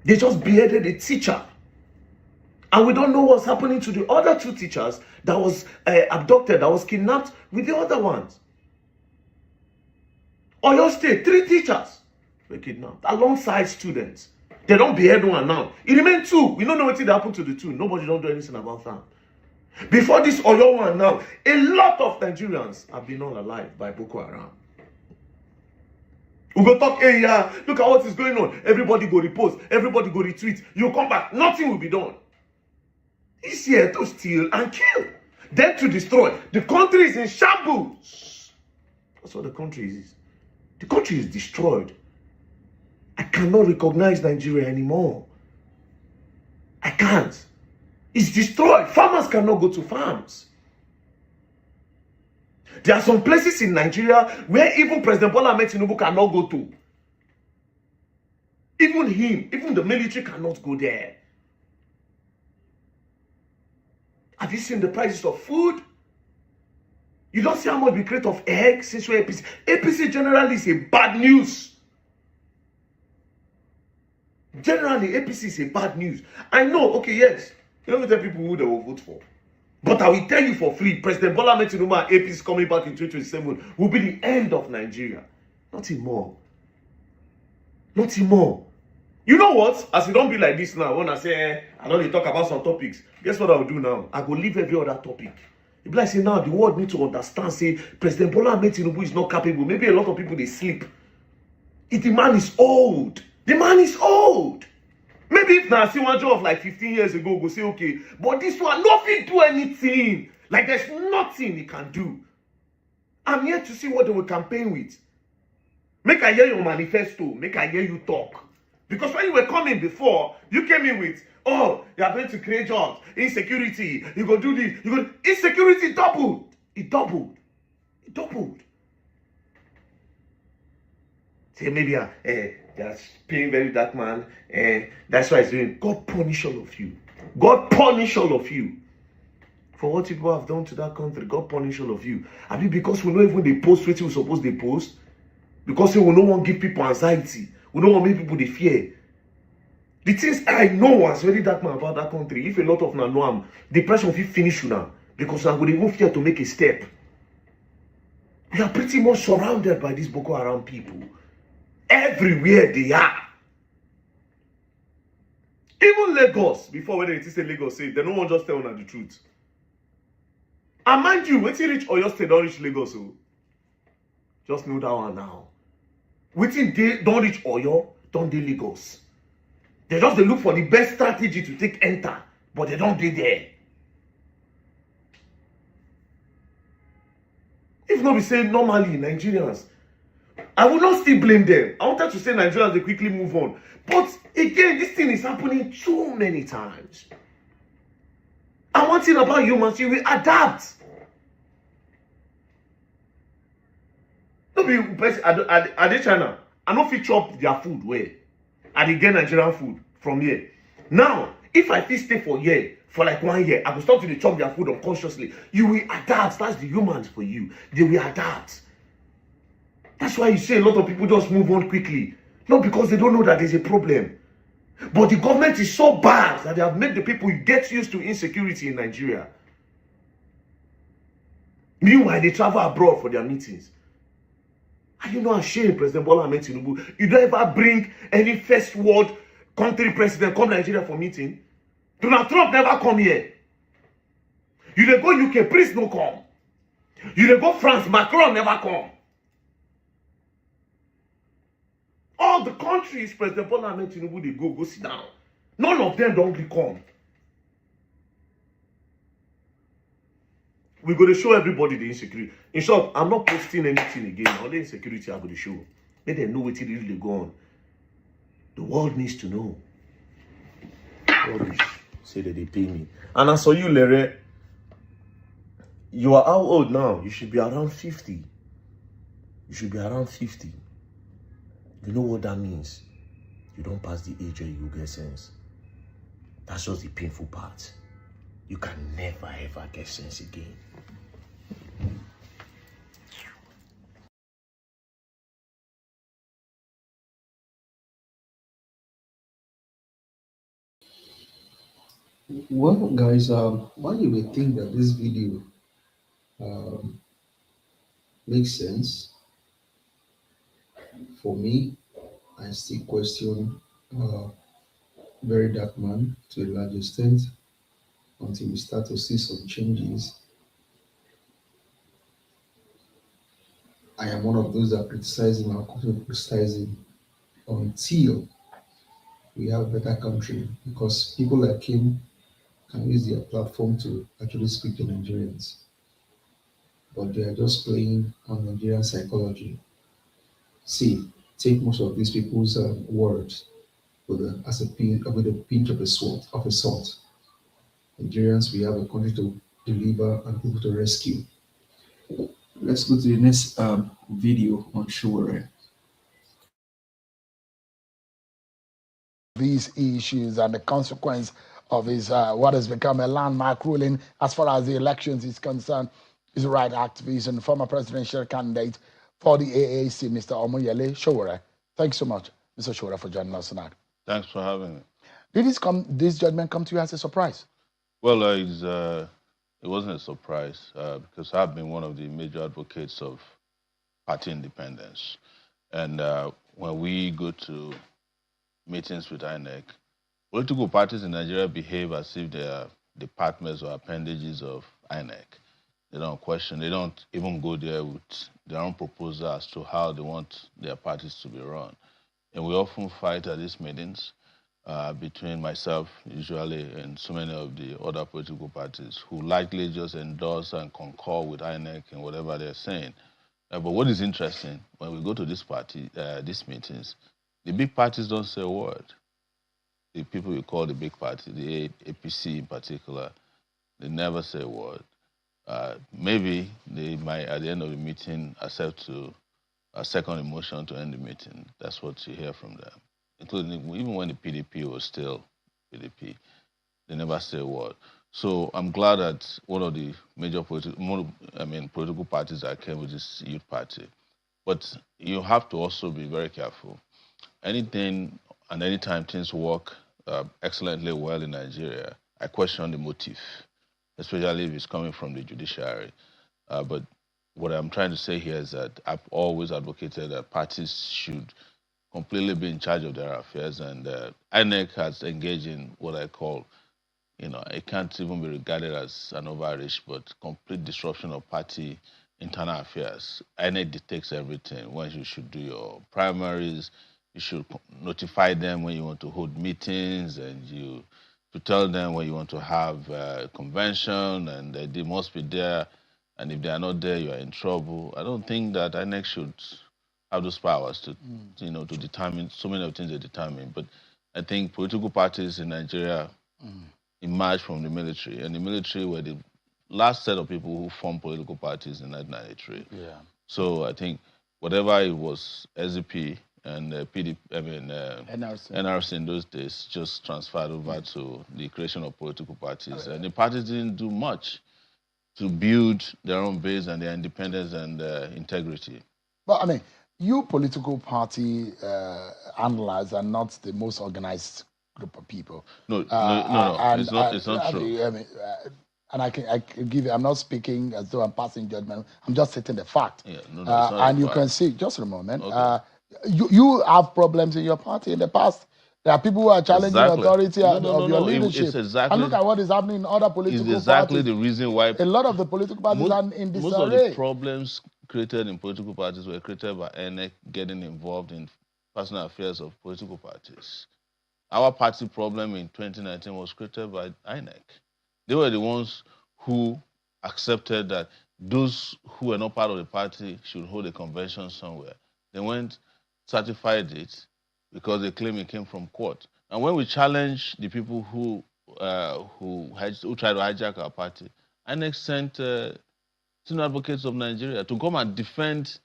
They just beheaded a teacher. And we don't know what's happening to the other 2 teachers that was abducted, that was kidnapped with the other ones. Oyo State, 3 teachers were kidnapped alongside students. They don't behead one now. It remains 2. We don't know what happened to the 2. Nobody don't do anything about that. Before this Oyo one now, a lot of Nigerians have been all alive by Boko Haram. We go talk, hey, yeah, look at what is going on. Everybody go repost, everybody go retweet. You come back, nothing will be done. He's here to steal and kill, then to destroy. The country is in shambles. That's what the country is. The country is destroyed. I cannot recognize Nigeria anymore. I can't. It's destroyed. Farmers cannot go to farms. There are some places in Nigeria where even President Bola-Ahmed Tinubu cannot go to. Even him, even the military cannot go there. Have you seen the prices of food? You don't see how much we create of eggs since we're APC. APC generally is a bad news. Generally, APC is a bad news. I know, okay, yes. You don't tell people who they will vote for. But I will tell you for free, President Bola-Ahmed Tinubu and APC coming back in 2027 will be the end of Nigeria. Nothing more. Nothing more. You know what? As we don't be like this now, when I say, I don't talk about some topics, guess what I will do now? I go leave every other topic. If I say now, the world need to understand, say, President Bola-Ahmed Tinubu is not capable. Maybe a lot of people, they sleep. If the man is old, The man is old. Maybe if na Asiwaju of like 15 years ago, go say okay, but this one nothing do anything. Like there's nothing he can do. I'm here to see what they will campaign with. Make I hear your manifesto. Make I hear you talk. Because when you were coming before, you came in with, oh, you are going to create jobs, insecurity, you go do this, you go. Insecurity doubled. It doubled. It doubled. Say maybe that's paying VeryDarkMan, and that's why it's doing. God punish all of you. God punish all of you for what people have done to that country. God punish all of you. I mean, because we know even they post what we suppose they post, because we don't want to give people anxiety. We don't want to make people they fear. The things I know as VeryDarkMan about that country, if a lot of them know depression will finish you now, because I would even fear to make a step. We are pretty much surrounded by these Boko Haram people. Everywhere they are. Even Lagos, before when they say Lagos, say they don't want just tell them the truth. And mind you, waiting reach Oyo State, don't reach Lagos. So just know that one now. Waiting they don't reach Oyo, don't they Lagos. They just they look for the best strategy to take enter, but they don't do there. If not, we say normally Nigerians, I will not still blame them. I wanted to say Nigerians, they quickly move on. But again, this thing is happening too many times. And one thing about humans, we adapt. No be at the China, I don't fit chop their food where I dey get Nigerian food from here. Now, if I fit stay for here for like 1 year, I will stop to dey chop their food unconsciously. You will adapt. That's the humans for you. They will adapt. That's why you see a lot of people just move on quickly. Not because they don't know that there's a problem. But the government is so bad that they have made the people get used to insecurity in Nigeria. Meanwhile, they travel abroad for their meetings. Are you not ashamed, President Bola-Ahmed Tinubu? You don't ever bring any first world country president come Nigeria for meeting. Donald Trump never come here. You dey go UK, Prince no come. You dey go France, Macron never come. All the countries President Bola-Ahmed Tinubu they go sit down. None of them don't come. We're going to show everybody the insecurity. In short, I'm not posting anything again. All the insecurity I'm going to show. Let them know what it really go on. The world needs to know. Say that they pay me. And as for you, Lere, you are how old now? You should be around 50. You should be around 50. You know what that means? You don't pass the age where you get sense. That's just the painful part. You can never ever get sense again. Well, guys, why do we think that this video makes sense? For me, I still question VeryDarkMan to a large extent until we start to see some changes. I am one of those that criticize him and continue to criticize him until we have a better country, because people like him can use their platform to actually speak to Nigerians. But they are just playing on Nigerian psychology. See, take most of these people's words with a pinch of salt. Nigerians, we have a country to deliver and people to rescue. Let's go to the next video on Sowore. These issues and the consequence of his what has become a landmark ruling as far as the elections is concerned. Is a right activist and former presidential candidate for the AAC, Mr. Omoyele Sowore. Thanks so much, Mr. Sowore, for joining us tonight. Thanks for having me. Did this judgment come to you as a surprise? Well, it wasn't a surprise because I've been one of the major advocates of party independence. And when we go to meetings with INEC, political parties in Nigeria behave as if they are departments or appendages of INEC. They don't question, they don't even go there with their own proposal as to how they want their parties to be run. And we often fight at these meetings between myself, usually, and so many of the other political parties who likely just endorse and concur with INEC and whatever they're saying. But what is interesting, when we go to these meetings, the big parties don't say a word. The people you call the big party, the APC in particular, they never say a word. Maybe they might, at the end of the meeting, accept to a second emotion to end the meeting. That's what you hear from them, including even when the PDP was still PDP, they never say a word. So I'm glad that one of the major political parties that came with this youth party. But you have to also be very careful. Anything and anytime things work excellently well in Nigeria, I question the motive, especially if it's coming from the judiciary. But what I'm trying to say here is that I've always advocated that parties should completely be in charge of their affairs, and INEC has engaged in what I call, it can't even be regarded as an overreach, but complete disruption of party internal affairs. INEC dictates everything. When you should do your primaries, you should notify them when you want to hold meetings, and you to tell them when you want to have a convention, and they must be there. And if they are not there, you are in trouble. I don't think that INEC should have those powers to, to determine so many of the things they determine. But I think political parties in Nigeria emerged from the military, and the military were the last set of people who formed political parties in 1993. Yeah. So I think whatever it was, SDP and PDP, NRC in those days just transferred over to the creation of political parties, and the parties didn't do much to build their own base and their independence and integrity. But I mean, you political party analysts are not the most organized group of people. No, it's not true. And I can give you, I'm not speaking as though I'm passing judgment. I'm just stating the fact. Yeah, it's not and you fact. can see, just a moment, Okay. you have problems in your party in the past. There are people who are challenging authority of your leadership. It's exactly, and look at what is happening in other political parties. It's exactly the reason why a lot of the political parties are in disarray. Most of the problems created in political parties were created by INEC getting involved in personal affairs of political parties. Our party problem in 2019 was created by INEC. They were the ones who accepted that those who were not part of the party should hold a convention somewhere. They went, certified it, because they claim it came from court. And when we challenged the people who tried to hijack our party, INEC sent senior advocates of Nigeria to come and defend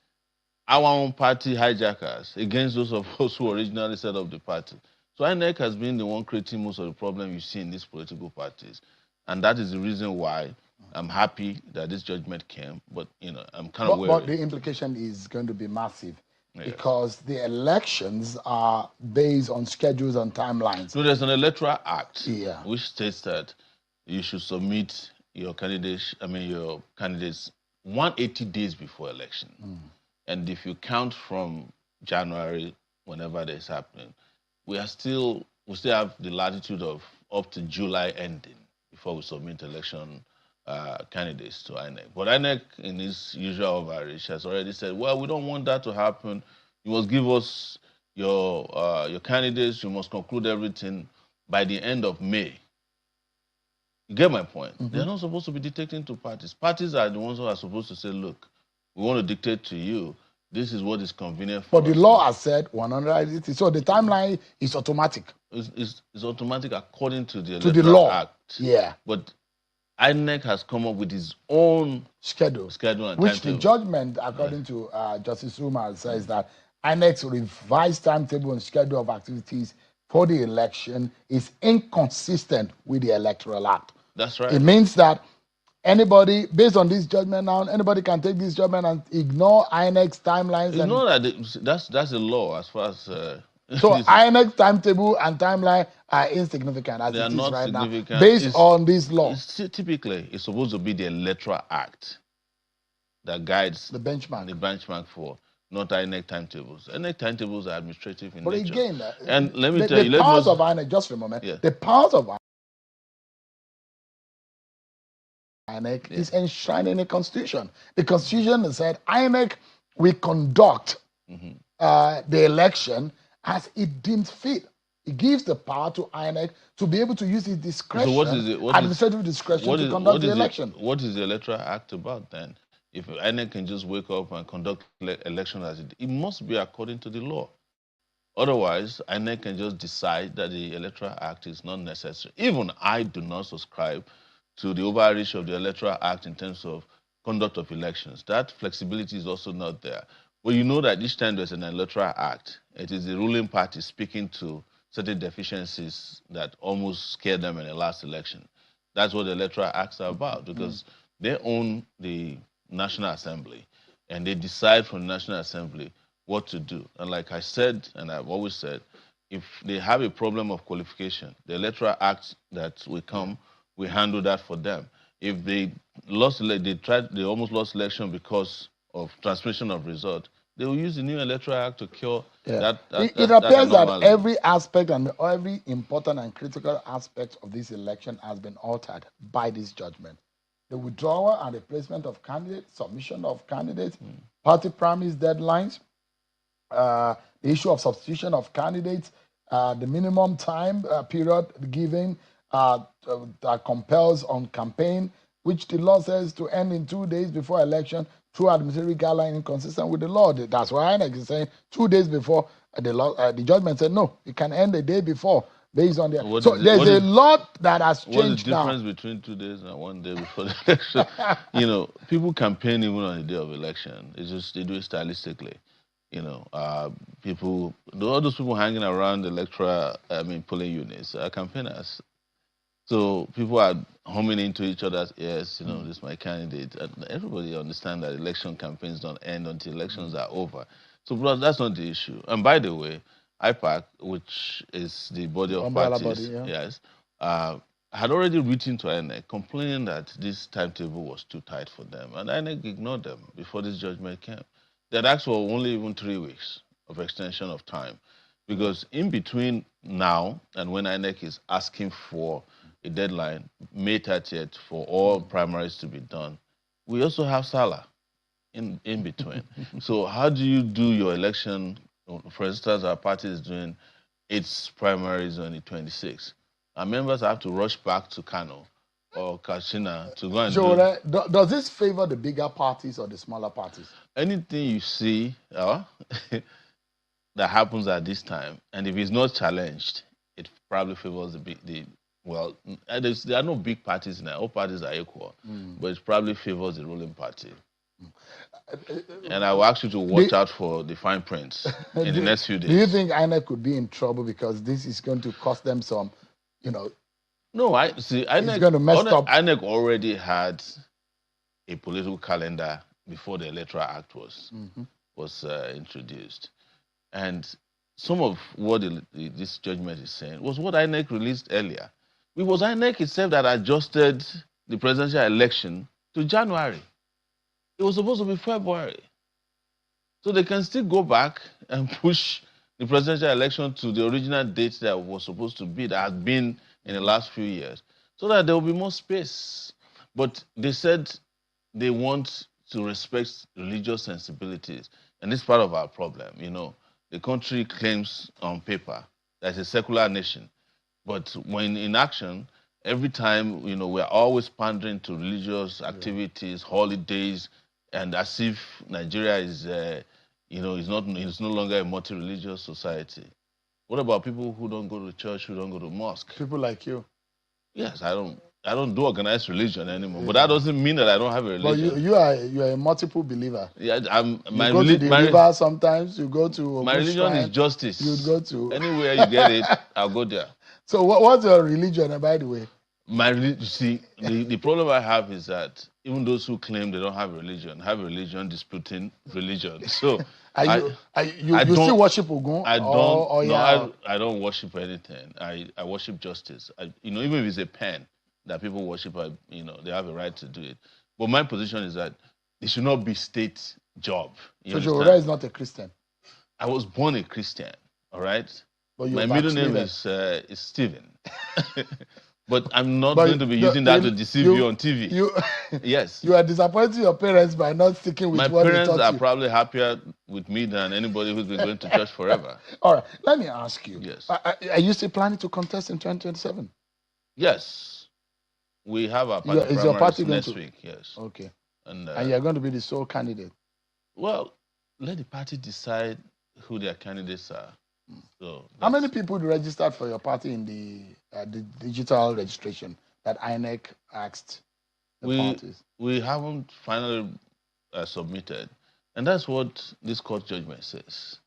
our own party hijackers against those of us who originally set up the party. So INEC has been the one creating most of the problem you see in these political parties. And that is the reason why I'm happy that this judgment came, but I'm kind of worried. But the implication is going to be massive. Yes. Because the elections are based on schedules and timelines. So there's an electoral act, which states that you should submit your candidates 180 days before election. And if you count from January, whenever this happening, we still have the latitude of up to July ending before we submit election candidates to INEC. But INEC, in its usual overreach, has already said, well, we don't want that to happen. You must give us your candidates. You must conclude everything by the end of May. You get my point? They're not supposed to be dictating to parties. Parties are the ones who are supposed to say, look, we want to dictate to you. This is what is convenient for us. But the law has said 180. So the timeline is automatic. It's automatic according to the law Act. Yeah. But INEC has come up with its own schedule and which timetable. The judgment, according to Justice Umar, says that INEC's revised timetable and schedule of activities for the election is inconsistent with the Electoral Act. That's right. It means that anybody, based on this judgment now, anybody can take this judgment and ignore INEC's timelines. You know that that's a law as far as. So INEC's timetable and timeline are insignificant as it is right now, based on this law. Typically, it's supposed to be the Electoral Act that guides the benchmark. The benchmark for not INEC timetables. INEC timetables are administrative in nature. But again, and let me tell you, the powers of INEC. Just for a moment, the powers of INEC is enshrined in the Constitution. The Constitution has said INEC will conduct the election, as it deems fit. It gives the power to INEC to be able to use its discretion, So what is it? administrative discretion, to conduct the election. What is the Electoral Act about then? If INEC can just wake up and conduct election as it must be according to the law. Otherwise, INEC can just decide that the Electoral Act is not necessary. Even I do not subscribe to the overreach of the Electoral Act in terms of conduct of elections. That flexibility is also not there. But you know that each time there's an Electoral Act, it is the ruling party speaking to certain deficiencies that almost scared them in the last election. That's what the Electoral Acts are about, because they own the National Assembly and they decide from the National Assembly what to do. And like I said, and I've always said, if they have a problem of qualification, the Electoral Act that will come will handle that for them. If they lost, they almost lost election because of transmission of result, they will use the new Electoral Act to cure that. It appears that every aspect and every important and critical aspect of this election has been altered by this judgment. The withdrawal and replacement of candidates, submission of candidates, party primaries deadlines, the issue of substitution of candidates, the minimum time period given that compels on campaign, which the law says to end in 2 days before election through administrative guideline inconsistent with the law. That's why INEC is saying 2 days before the law. The judgment said no, it can end a day before based on the. There's a lot that has changed now. What's the difference between 2 days and 1 day before the election? You know, people campaign even on the day of election. It's just they do it stylistically. You know, people, all those people hanging around the polling units are campaigners. So people are humming into each other's ears, you know, this is my candidate. And everybody understands that election campaigns don't end until elections are over. So that's not the issue. And by the way, IPAC, which is the body of parties, yes, had already written to INEC complaining that this timetable was too tight for them. And INEC ignored them before this judgment came. They had asked for only even 3 weeks of extension of time. Because in between now and when INEC is asking for a deadline, May 30th, for all primaries to be done, we also have Salah in between. So how do you do your election? For instance, our party is doing its primaries on the 26th. Our members have to rush back to Kano or Katsina to go and does this favor the bigger parties or the smaller parties? Anything you see that happens at this time, and if it's not challenged, it probably favors there are no big parties now. All parties are equal, but it probably favors the ruling party. And I will ask you to watch out for the fine prints in the next few days. Do you think INEC could be in trouble because this is going to cost them some, you know? No, INEC, going to mess up. INEC already had a political calendar before the Electoral Act was introduced. And some of what this judgment is saying was what INEC released earlier. It was INEC itself that adjusted the presidential election to January. It was supposed to be February. So they can still go back and push the presidential election to the original date that was supposed to be, that had been in the last few years, so that there will be more space. But they said they want to respect religious sensibilities. And this is part of our problem. You know, the country claims on paper that it's a secular nation. But when in action, every time, you know, we're always pandering to religious activities, holidays, and as if Nigeria is, you know, it's no longer a multi-religious society. What about people who don't go to church, who don't go to mosque? People like you. Yes, I don't do organized religion anymore. But that doesn't mean that I don't have a religion. But you are a multiple believer. Yeah, you go to the river sometimes. You go to my religion is justice. You go to anywhere you get it, I'll go there. So what's your religion, by the way? My religion. See, the problem I have is that even those who claim they don't have a religion disputing religion. So you still worship Ogun? I don't. I don't worship anything. I worship justice. You know, even if it's a pen that people worship, you know, they have a right to do it. But my position is that it should not be state job. So Sowore is not a Christian. I was born a Christian. All right. But my middle name is Stephen. But I'm not But going to be using that to deceive you on TV. Yes. You are disappointing your parents by not sticking with My what they parents taught are you. probably happier with me than anybody who's been going to church forever. All right, let me ask you. Yes. Are you still planning to contest in 2027? Yes. We have our party Is your party primaries going next week, yes. Okay. And you're going to be the sole candidate? Well, let the party decide who their candidates are. So how many people registered for your party in the digital registration that INEC asked the parties? We haven't finally submitted. And that's what this court judgment says.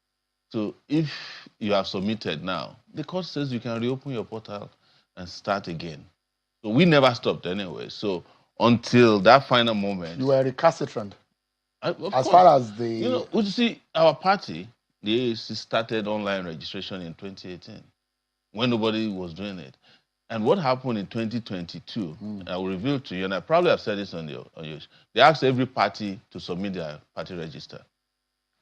So if you have submitted now, the court says you can reopen your portal and start again. So we never stopped anyway. So until that final moment. You were recalcitrant. As course, far as the... You know, you see, our party, the AAC, started online registration in 2018 when nobody was doing it. And what happened in 2022, I will reveal to you, and I probably have said this on your they asked every party to submit their party register.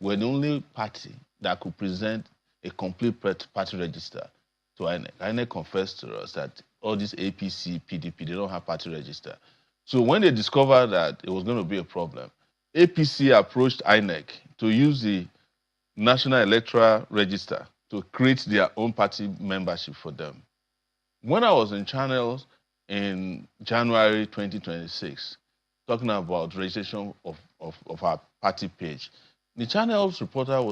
We're the only party that could present a complete party register to INEC. INEC confessed to us that all these APC, PDP, they don't have party register. So when they discovered that it was going to be a problem, APC approached INEC to use the National Electoral Register to create their own party membership for them. When I was in channels in January 2026, talking about registration of our party page, the channel's reporter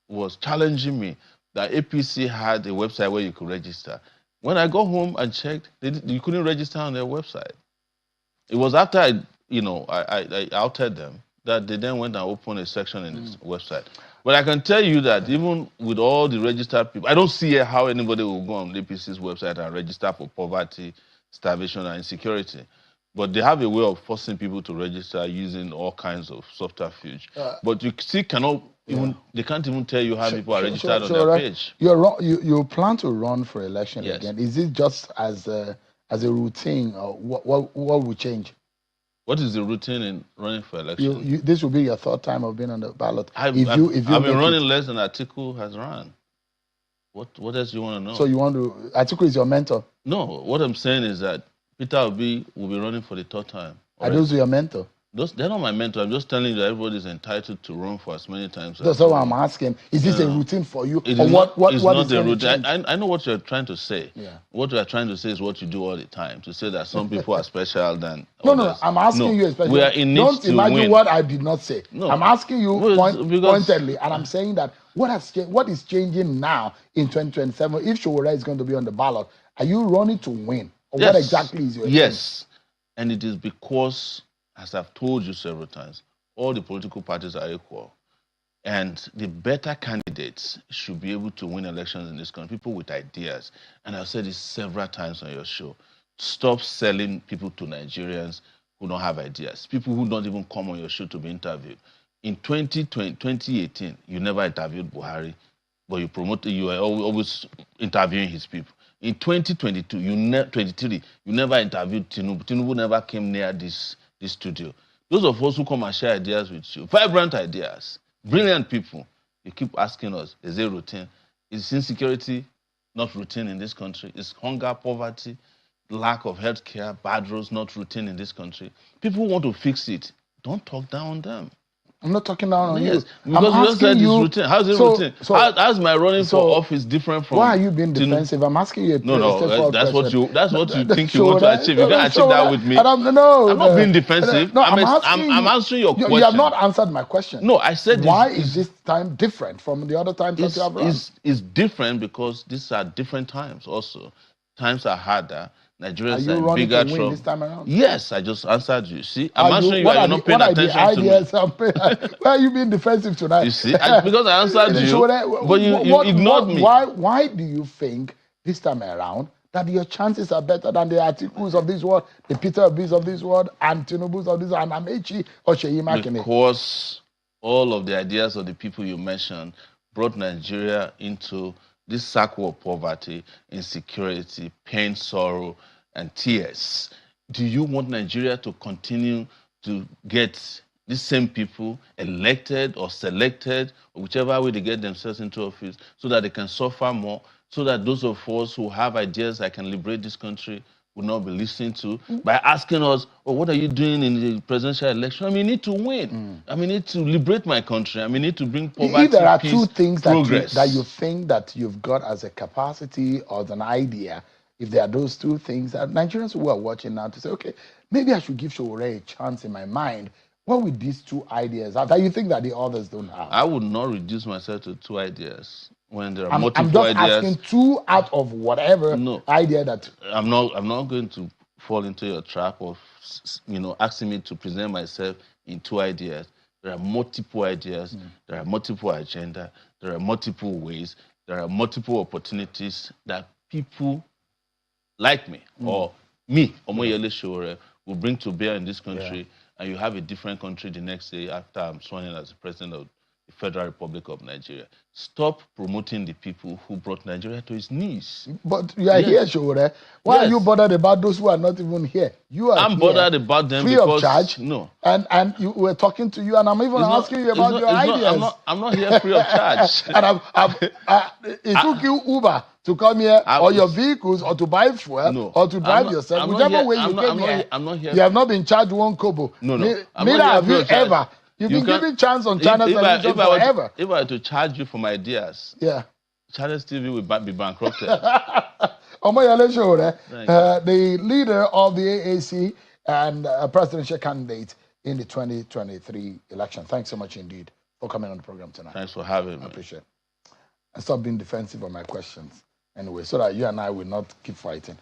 was challenging me that APC had a website where you could register. When I got home and checked, you couldn't register on their website. It was after I outed them that they then went and opened a section in this website. But I can tell you that even with all the registered people, I don't see how anybody will go on APC's website and register for poverty, starvation, and insecurity. But they have a way of forcing people to register using all kinds of subterfuge. But you still cannot even, they can't even tell you how people are registered on their page. You plan to run for election again. Is it just as a routine, or what will change? What is the routine in running for election? This will be your third time of being on the ballot. I've been running less than Atiku has run. What else do you want to know? So you want to... Atiku is your mentor? No, what I'm saying is that Peter Obi will be running for the third time. Are those your mentor? They're not my mentor. I'm just telling you that everybody is entitled to run for as many times. That's what I'm asking. Is this a routine for you? It's not a routine. I know what you're trying to say. Yeah. What you're trying to say is what you do all the time, to say that some people are special than others. No, I'm asking you especially. We are in need Don't to imagine win. what I did not say. No. I'm asking you pointedly, and I'm saying that what is changing now in 2027 if Sowore is going to be on the ballot? Are you running to win? Or what exactly is your Yes. And it is because, as I've told you several times, all the political parties are equal. And the better candidates should be able to win elections in this country, people with ideas. And I've said this several times on your show. Stop selling people to Nigerians who don't have ideas, people who don't even come on your show to be interviewed. In 2018, you never interviewed Buhari, but you were always interviewing his people. In 2022, 23, you never interviewed Tinubu. Tinubu never came near this studio. Those of us who come and share ideas with you, vibrant ideas, brilliant people, you keep asking us, is there routine? Is insecurity not routine in this country? Is hunger, poverty, lack of health care, bad roads not routine in this country? People who want to fix it, don't talk down on them. I'm not talking down on you. Because you just said it's routine. How's it routine? How's my running for office different from... Why are you being defensive? I'm asking you a that's what you think you want to achieve. You can't achieve that with me. I'm not being defensive. I'm answering your question. You have not answered my question. No, I said... Why is this time different from the other times that you have run? It's different because these are different times also. Times are harder. Nigerians are in bigger trouble. This time around? Yes, I just answered you. See, I'm answering you and you're not paying attention to me. Why are you being defensive tonight? You see, because I answered you, but you ignored me. Why do you think this time around that your chances are better than the Atikus of this world, the Peter Obis of this world, and Tinubu's of this world, and Amechi or Seyi Makinde? Because all of the ideas of the people you mentioned brought Nigeria into this cycle of poverty, insecurity, pain, sorrow, and tears. Do you want Nigeria to continue to get these same people elected or selected, or whichever way they get themselves into office, so that they can suffer more, so that those of us who have ideas that can liberate this country will not be listened to by asking us, oh, what are you doing in the presidential election? I mean, I need to win. I mean, I need to liberate my country. I mean, I need to bring poverty, If there are peace, two things progress. that you think that you've got as a capacity or as an idea, if there are those two things that Nigerians who are watching now to say, okay, maybe I should give Sowore a chance in my mind. What would these two ideas have that you think that the others don't have? I would not reduce myself to two ideas when there are I'm multiple just ideas. asking two out of whatever No. idea that. I'm not going to fall into your trap of asking me to present myself in two ideas. There are multiple ideas. There are multiple agenda. There are multiple ways. There are multiple opportunities that people like me or me, Omoyele Sowore, will bring to bear in this country. And you have a different country the next day after I'm sworn in as the president of the Federal Republic of Nigeria. Stop promoting the people who brought Nigeria to its knees. But you are here, Sowore. Why are you bothered about those who are not even here? You are I'm bothered about them free because of charge. No. And you were talking to you, and I'm even asking you about your ideas. I'm not here free of charge. And it took you Uber to come here, or your vehicles, or to buy fuel, or to drive yourself, whichever way you came here. I'm not here. You have not been charged one kobo. No. Neither have you ever. You've been given chance on Channels television forever. If I were to charge you for my ideas, Channels TV will be bankrupted. Omoyele Sowore, the leader of the AAC and presidential candidate in the 2023 election. Thanks so much indeed for coming on the program tonight. Thanks for having me. I appreciate it. And stop being defensive on my questions anyway, so that you and I will not keep fighting.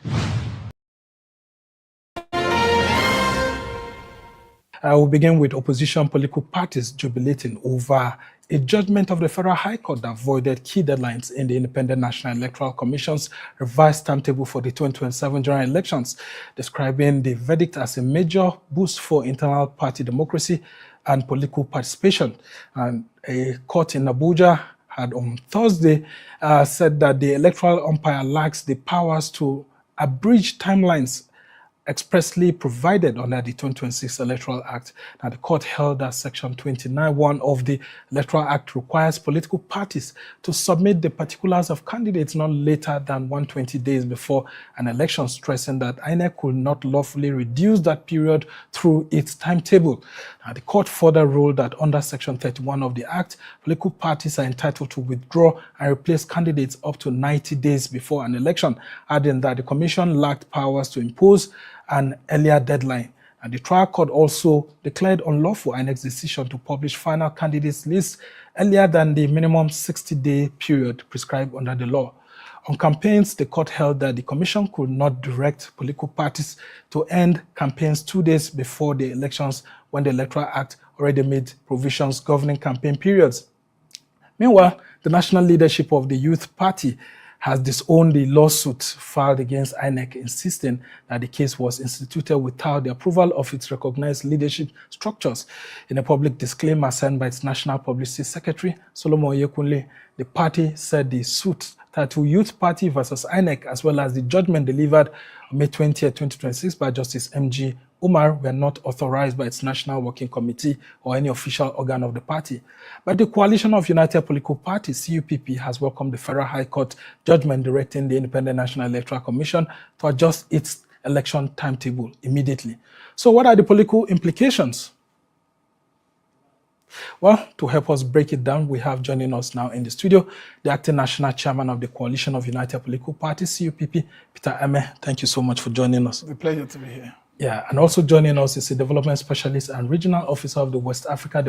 I will begin with opposition political parties jubilating over a judgment of the Federal High Court that voided key deadlines in the Independent National Electoral Commission's revised timetable for the 2027 general elections, describing the verdict as a major boost for internal party democracy and political participation. And a court in Abuja had on Thursday said that the electoral umpire lacks the powers to abridge timelines expressly provided under the 2026 Electoral Act. Now, the court held that Section 29(1) of the Electoral Act requires political parties to submit the particulars of candidates not later than 120 days before an election, stressing that INEC could not lawfully reduce that period through its timetable. Now, the court further ruled that under Section 31 of the Act, political parties are entitled to withdraw and replace candidates up to 90 days before an election, adding that the Commission lacked powers to impose an earlier deadline. And the trial court also declared unlawful INEC's decision to publish final candidates lists earlier than the minimum 60-day period prescribed under the law. On campaigns, the court held that the Commission could not direct political parties to end campaigns 2 days before the elections when the Electoral Act already made provisions governing campaign periods. Meanwhile, the national leadership of the Youth Party has disowned the lawsuit filed against INEC, insisting that the case was instituted without the approval of its recognized leadership structures. In a public disclaimer sent by its National Publicity Secretary, Solomon Oyekunle, the party said the suit titled Youth Party versus INEC, as well as the judgment delivered on May 20, 2026 by Justice M.G. Umar, were not authorized by its National Working Committee or any official organ of the party. But the Coalition of United Political Parties, CUPP, has welcomed the Federal High Court judgment directing the Independent National Electoral Commission to adjust its election timetable immediately. So what are the political implications? Well, to help us break it down, we have joining us now in the studio the acting national chairman of the Coalition of United Political Parties, CUPP, Peter Eme. Thank you so much for joining us. It's a pleasure to be here. Yeah, and also joining us is a development specialist and regional officer of the West Africa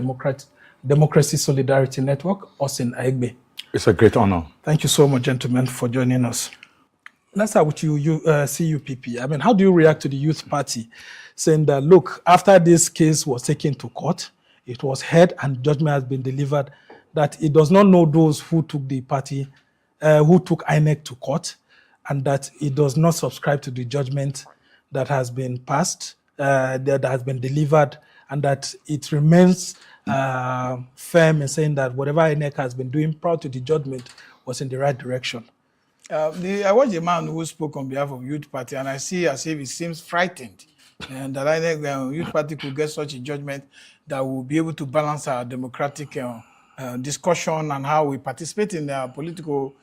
Democracy Solidarity Network, Austin Aegbe. It's a great honor. Thank you so much, gentlemen, for joining us. Let's start with you, CUPP. I mean, how do you react to the Youth Party saying that, look, after this case was taken to court, it was heard and judgment has been delivered, that it does not know those who took the party, who took INEC to court, and that it does not subscribe to the judgment that has been passed, that has been delivered, and that it remains firm in saying that whatever INEC has been doing prior to the judgment was in the right direction. I watched a man who spoke on behalf of Youth Party, and I see as if he seems frightened, and that INEC Youth Party could get such a judgment that will be able to balance our democratic discussion and how we participate in the political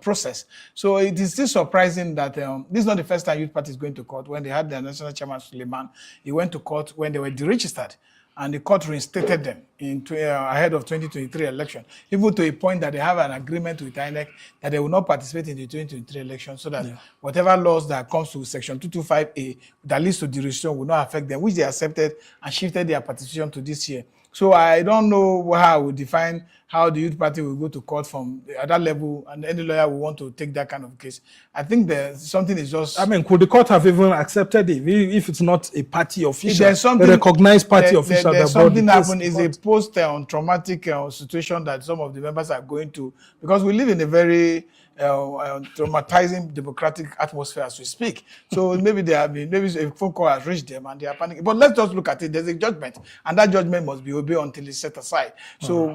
process. So it is still surprising that this is not the first time Youth Party is going to court. When they had their national chairman Suleiman, he went to court when they were deregistered, and the court reinstated them ahead of 2023 election, even to a point that they have an agreement with INEC that they will not participate in the 2023 election, so that whatever laws that comes to Section 225A that leads to deregistration will not affect them, which they accepted and shifted their participation to this year. So I don't know how I would define how the Youth Party will go to court from at that level, and any lawyer will want to take that kind of case. I think something is just... I mean, could the court have even accepted it if it's not a party official, a recognized recognized party official? There's something happened is a post-traumatic situation that some of the members are going to, because we live in a very traumatizing democratic atmosphere as we speak. So maybe a phone call has reached them and they are panicking. But let's just look at it. There's a judgment, and that judgment must be obeyed until it's set aside. So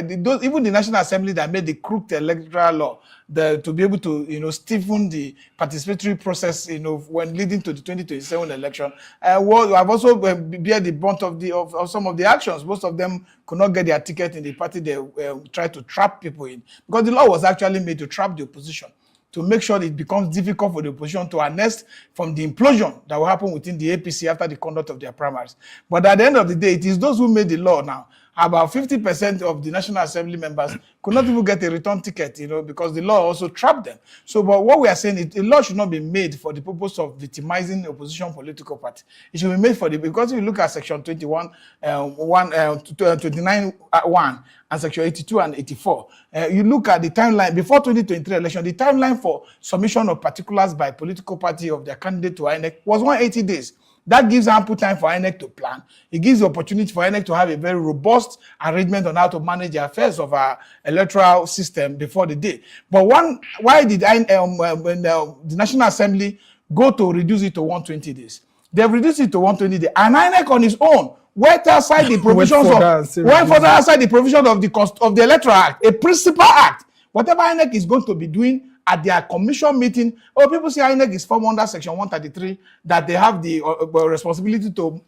even the National Assembly that made the crooked electoral law to be able to stiffen the participatory process when leading to the 2027 election, I've also bear the brunt of some of the actions. Most of them could not get their ticket in the party. They tried to trap people in, because the law was actually made to trap the opposition, to make sure it becomes difficult for the opposition to harness from the implosion that will happen within the APC after the conduct of their primaries. But at the end of the day, it is those who made the law now. About 50% of the National Assembly members could not even get a return ticket, because the law also trapped them. So, but what we are saying is the law should not be made for the purpose of victimizing the opposition political party. It should be made because if you look at Section 29, 1, and Section 82 and 84, you look at the timeline before 2023 election, the timeline for submission of particulars by political party of their candidate to INEC was 180 days. That gives ample time for INEC to plan. It gives the opportunity for INEC to have a very robust arrangement on how to manage the affairs of our electoral system before the day. But why did the National Assembly go to reduce it to 120 days? They've reduced it to 120 days. And INEC on its own went outside the provisions of the Electoral Act, a principal act. Whatever INEC is going to be doing at their commission meeting, people say INEC is formed under Section 133, that they have the responsibility to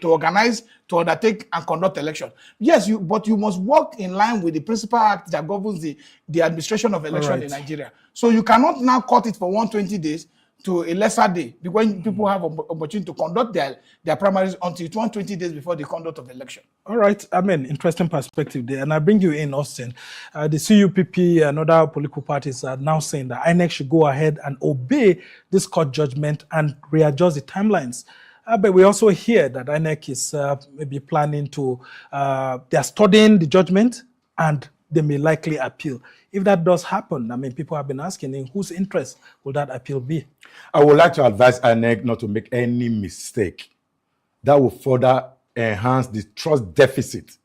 organize, to undertake and conduct election. Yes, but you must work in line with the principal act that governs the administration of election in Nigeria. So you cannot now cut it for 120 days to a lesser day, because people have an opportunity to conduct their primaries until 120 days before the conduct of the election. All right, interesting perspective there. And I bring you in, Austin. The CUPP and other political parties are now saying that INEC should go ahead and obey this court judgment and readjust the timelines. But we also hear that INEC is maybe planning to, they're studying the judgment and they may likely appeal. If that does happen, people have been asking, in whose interest will that appeal be? I would like to advise INEC not to make any mistake that will further enhance the trust deficit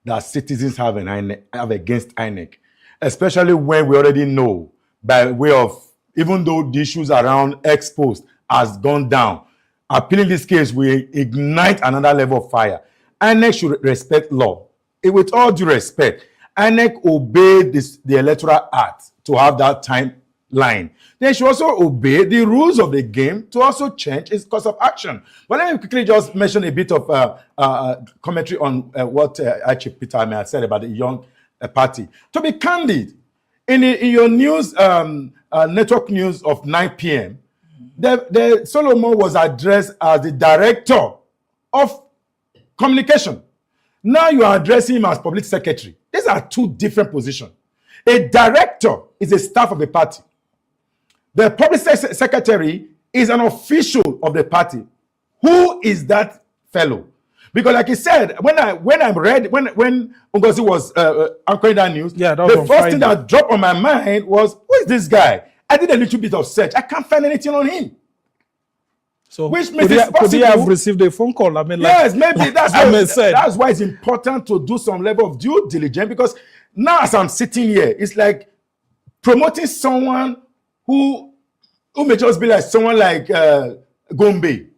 that citizens have against INEC, especially when we already know, by way of, even though the issues around ex-post has gone down, appealing this case will ignite another level of fire. INEC should respect law. With all due respect, INEC obeyed the Electoral Act to have that timeline. They should also obey the rules of the game to also change its course of action. But let me quickly just mention a bit of commentary on what Chief Peter had said about the young party. To be candid, in your news, network news of 9 p.m., the Solomon was addressed as the director of communication. Now you are addressing him as public secretary. These are two different positions. A director is a staff of the party. The public secretary is an official of the party. Who is that fellow? Because, like he said, when Ngozi was anchoring that news, the first thing that dropped on my mind was, who is this guy? I did a little bit of search. I can't find anything on him. So which makes it possible. Could he have received a phone call? Yes, maybe that's why it's important to do some level of due diligence, because now as I'm sitting here, it's like promoting someone who may just be like someone like Gombe,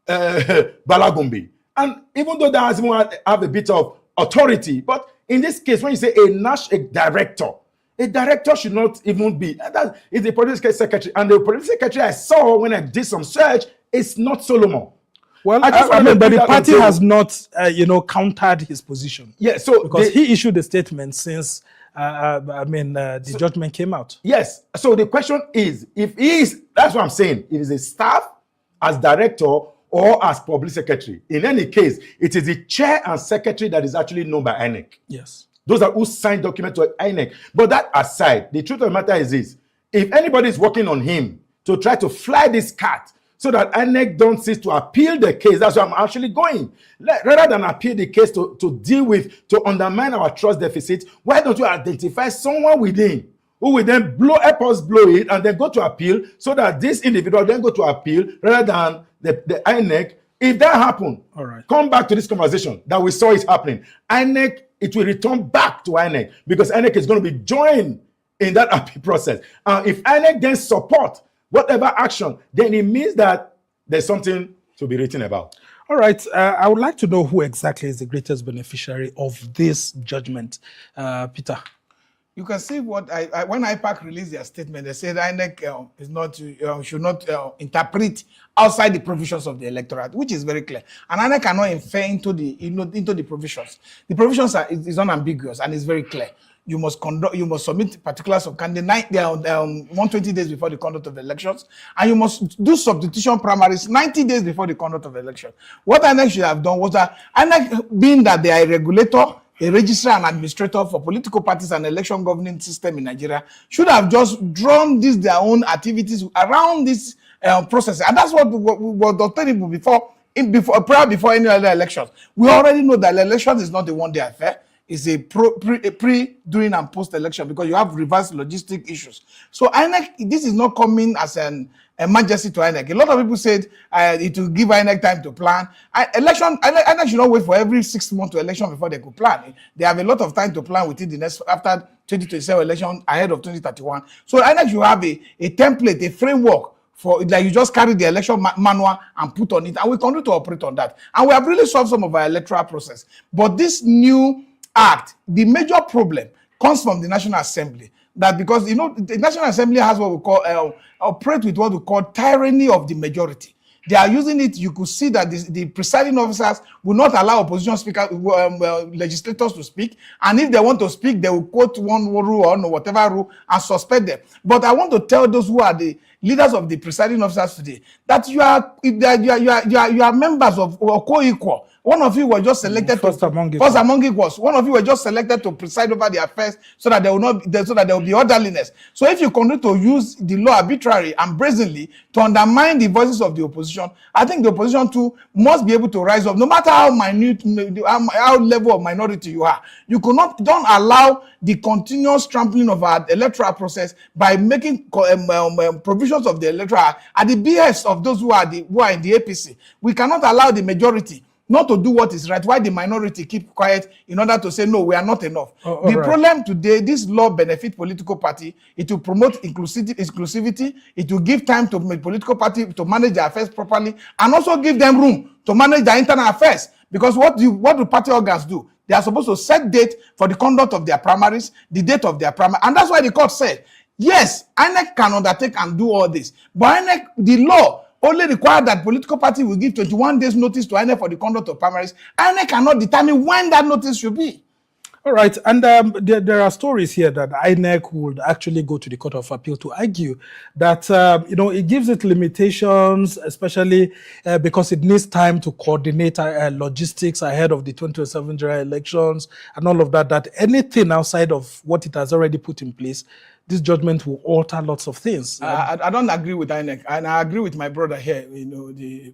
Bala Gombe. And even though that has have a bit of authority, but in this case, when you say a director should not even be. That is the political secretary. And the political secretary I saw when I did some search, it's not Solomon. Well, just I wanted mean, to but put the that on party table. has not, countered his position. Yeah, so because he issued a statement since, the judgment came out. Yes. So the question is, if he is, that's what I'm saying, if he's a staff, as director, or as public secretary, in any case, it is the chair and secretary that is actually known by INEC. Yes. Those are who signed documents to INEC. But that aside, the truth of the matter is this: if anybody is working on him to try to fly this cat so that INEC don't cease to appeal the case, that's where I'm actually going. Rather than appeal the case to deal with, to undermine our trust deficit, why don't you identify someone within who will then help us blow it and then go to appeal, so that this individual then go to appeal rather than the INEC. If that happen, all right, come back to this conversation that we saw is happening. INEC, it will return back to INEC because INEC is going to be joined in that appeal process. If INEC then support whatever action, then it means that there's something to be written about. All right. I would like to know who exactly is the greatest beneficiary of this judgment. Peter. You can see what when IPAC released their statement, they said INEC is not should not interpret outside the provisions of the electorate, which is very clear. And INEC cannot infer into the provisions. The provisions is unambiguous and it's very clear. You must submit particulars of candidate 120 days before the conduct of the elections, and you must do substitution primaries 90 days before the conduct of the election. What INEC should have done was that INEC, being that they are a regulator, a registrar and administrator for political parties and election governing system in Nigeria, should have just drawn their own activities around this process. And that's what Dr. Tinubu before any other elections. We already know that the election is not a one-day affair. It's a pre, during, and post-election, because you have reverse logistic issues. So INEC, this is not coming as an emergency to INEC. A lot of people said it will give INEC time to plan. INEC should not wait for every 6 months to election before they could plan. They have a lot of time to plan within the next, after 2027 election, ahead of 2031. So INEC should have a template, a framework for, like, you just carry the election manual and put on it, and we continue to operate on that. And we have really solved some of our electoral process. But this new act, the major problem comes from the National Assembly. That because, the National Assembly has what we call, operate with what we call tyranny of the majority. They are using it. You could see that the presiding officers will not allow opposition speakers, legislators to speak. And if they want to speak, they will quote one rule or whatever rule and suspend them. But I want to tell those who are the leaders of the presiding officers today that you are members of or co-equal. One of you were just selected first among equals. One of you were just selected to preside over the affairs so that there will be orderliness. So if you continue to use the law arbitrarily and brazenly to undermine the voices of the opposition, I think the opposition too must be able to rise up, no matter how minute, how level of minority you are. You don't allow the continuous trampling of our electoral process by making provisions of the electoral at the behest of those who are in the APC. We cannot allow the majority not to do what is right, why the minority keep quiet in order to say, no, we are not enough. The problem today, this law benefit political party. It will promote inclusivity. It will give time to political party to manage their affairs properly, and also give them room to manage their internal affairs. Because what do party organs do? They are supposed to set date for the conduct of their primaries, the date of their primary. And that's why the court said, yes, INEC can undertake and do all this. But INEC, the law only require that political party will give 21 days notice to INEC for the conduct of primaries. INEC cannot determine when that notice should be. All right, and there are stories here that INEC would actually go to the Court of Appeal to argue that, it gives it limitations, especially because it needs time to coordinate logistics ahead of the 2027 general elections and all of that, that anything outside of what it has already put in place, this judgment will alter lots of things. I don't agree with INEC, and I agree with my brother here, the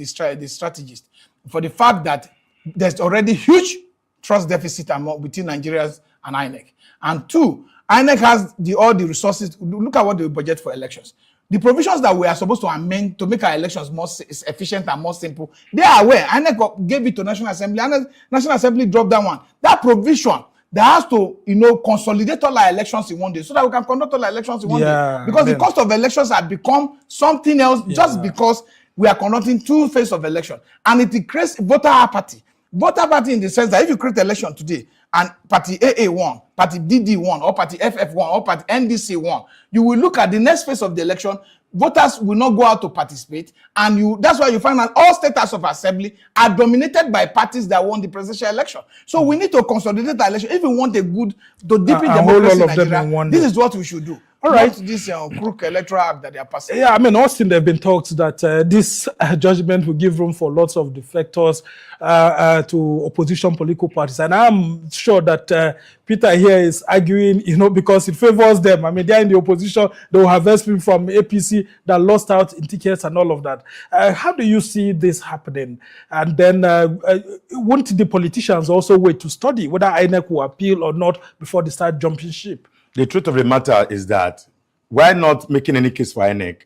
strategist, for the fact that there's already huge trust deficit between Nigerians and INEC. And two, INEC has all the resources. Look at what they budget for elections. The provisions that we are supposed to amend to make our elections more efficient and more simple, they are aware. INEC gave it to National Assembly, and National Assembly dropped that one. That provision that has to, consolidate all our elections in one day so that we can conduct all our elections in one day. Because the cost of elections has become something else just because we are conducting two phases of election. And it creates voter apathy. Voter apathy in the sense that if you create election today and party AA won, party DD won, or party FF won, or party NDC won, you will look at the next phase of the election. voters will not go out to participate, and that's why you find that all state houses of assembly are dominated by parties that won the presidential election. So we need to consolidate the election if we want a good, to deepen democracy in Nigeria. This is what we should do. All right, not this crook electoral act that they are passing. Yeah, I mean, Austin, there have been talks that this judgment will give room for lots of defectors to opposition political parties. And I'm sure that Peter here is arguing, because it favors them. I mean, they're in the opposition. They will harvest people from APC that lost out in tickets and all of that. How do you see this happening? And then won't the politicians also wait to study whether INEC will appeal or not before they start jumping ship? The truth of the matter is that while not making any case for INEC,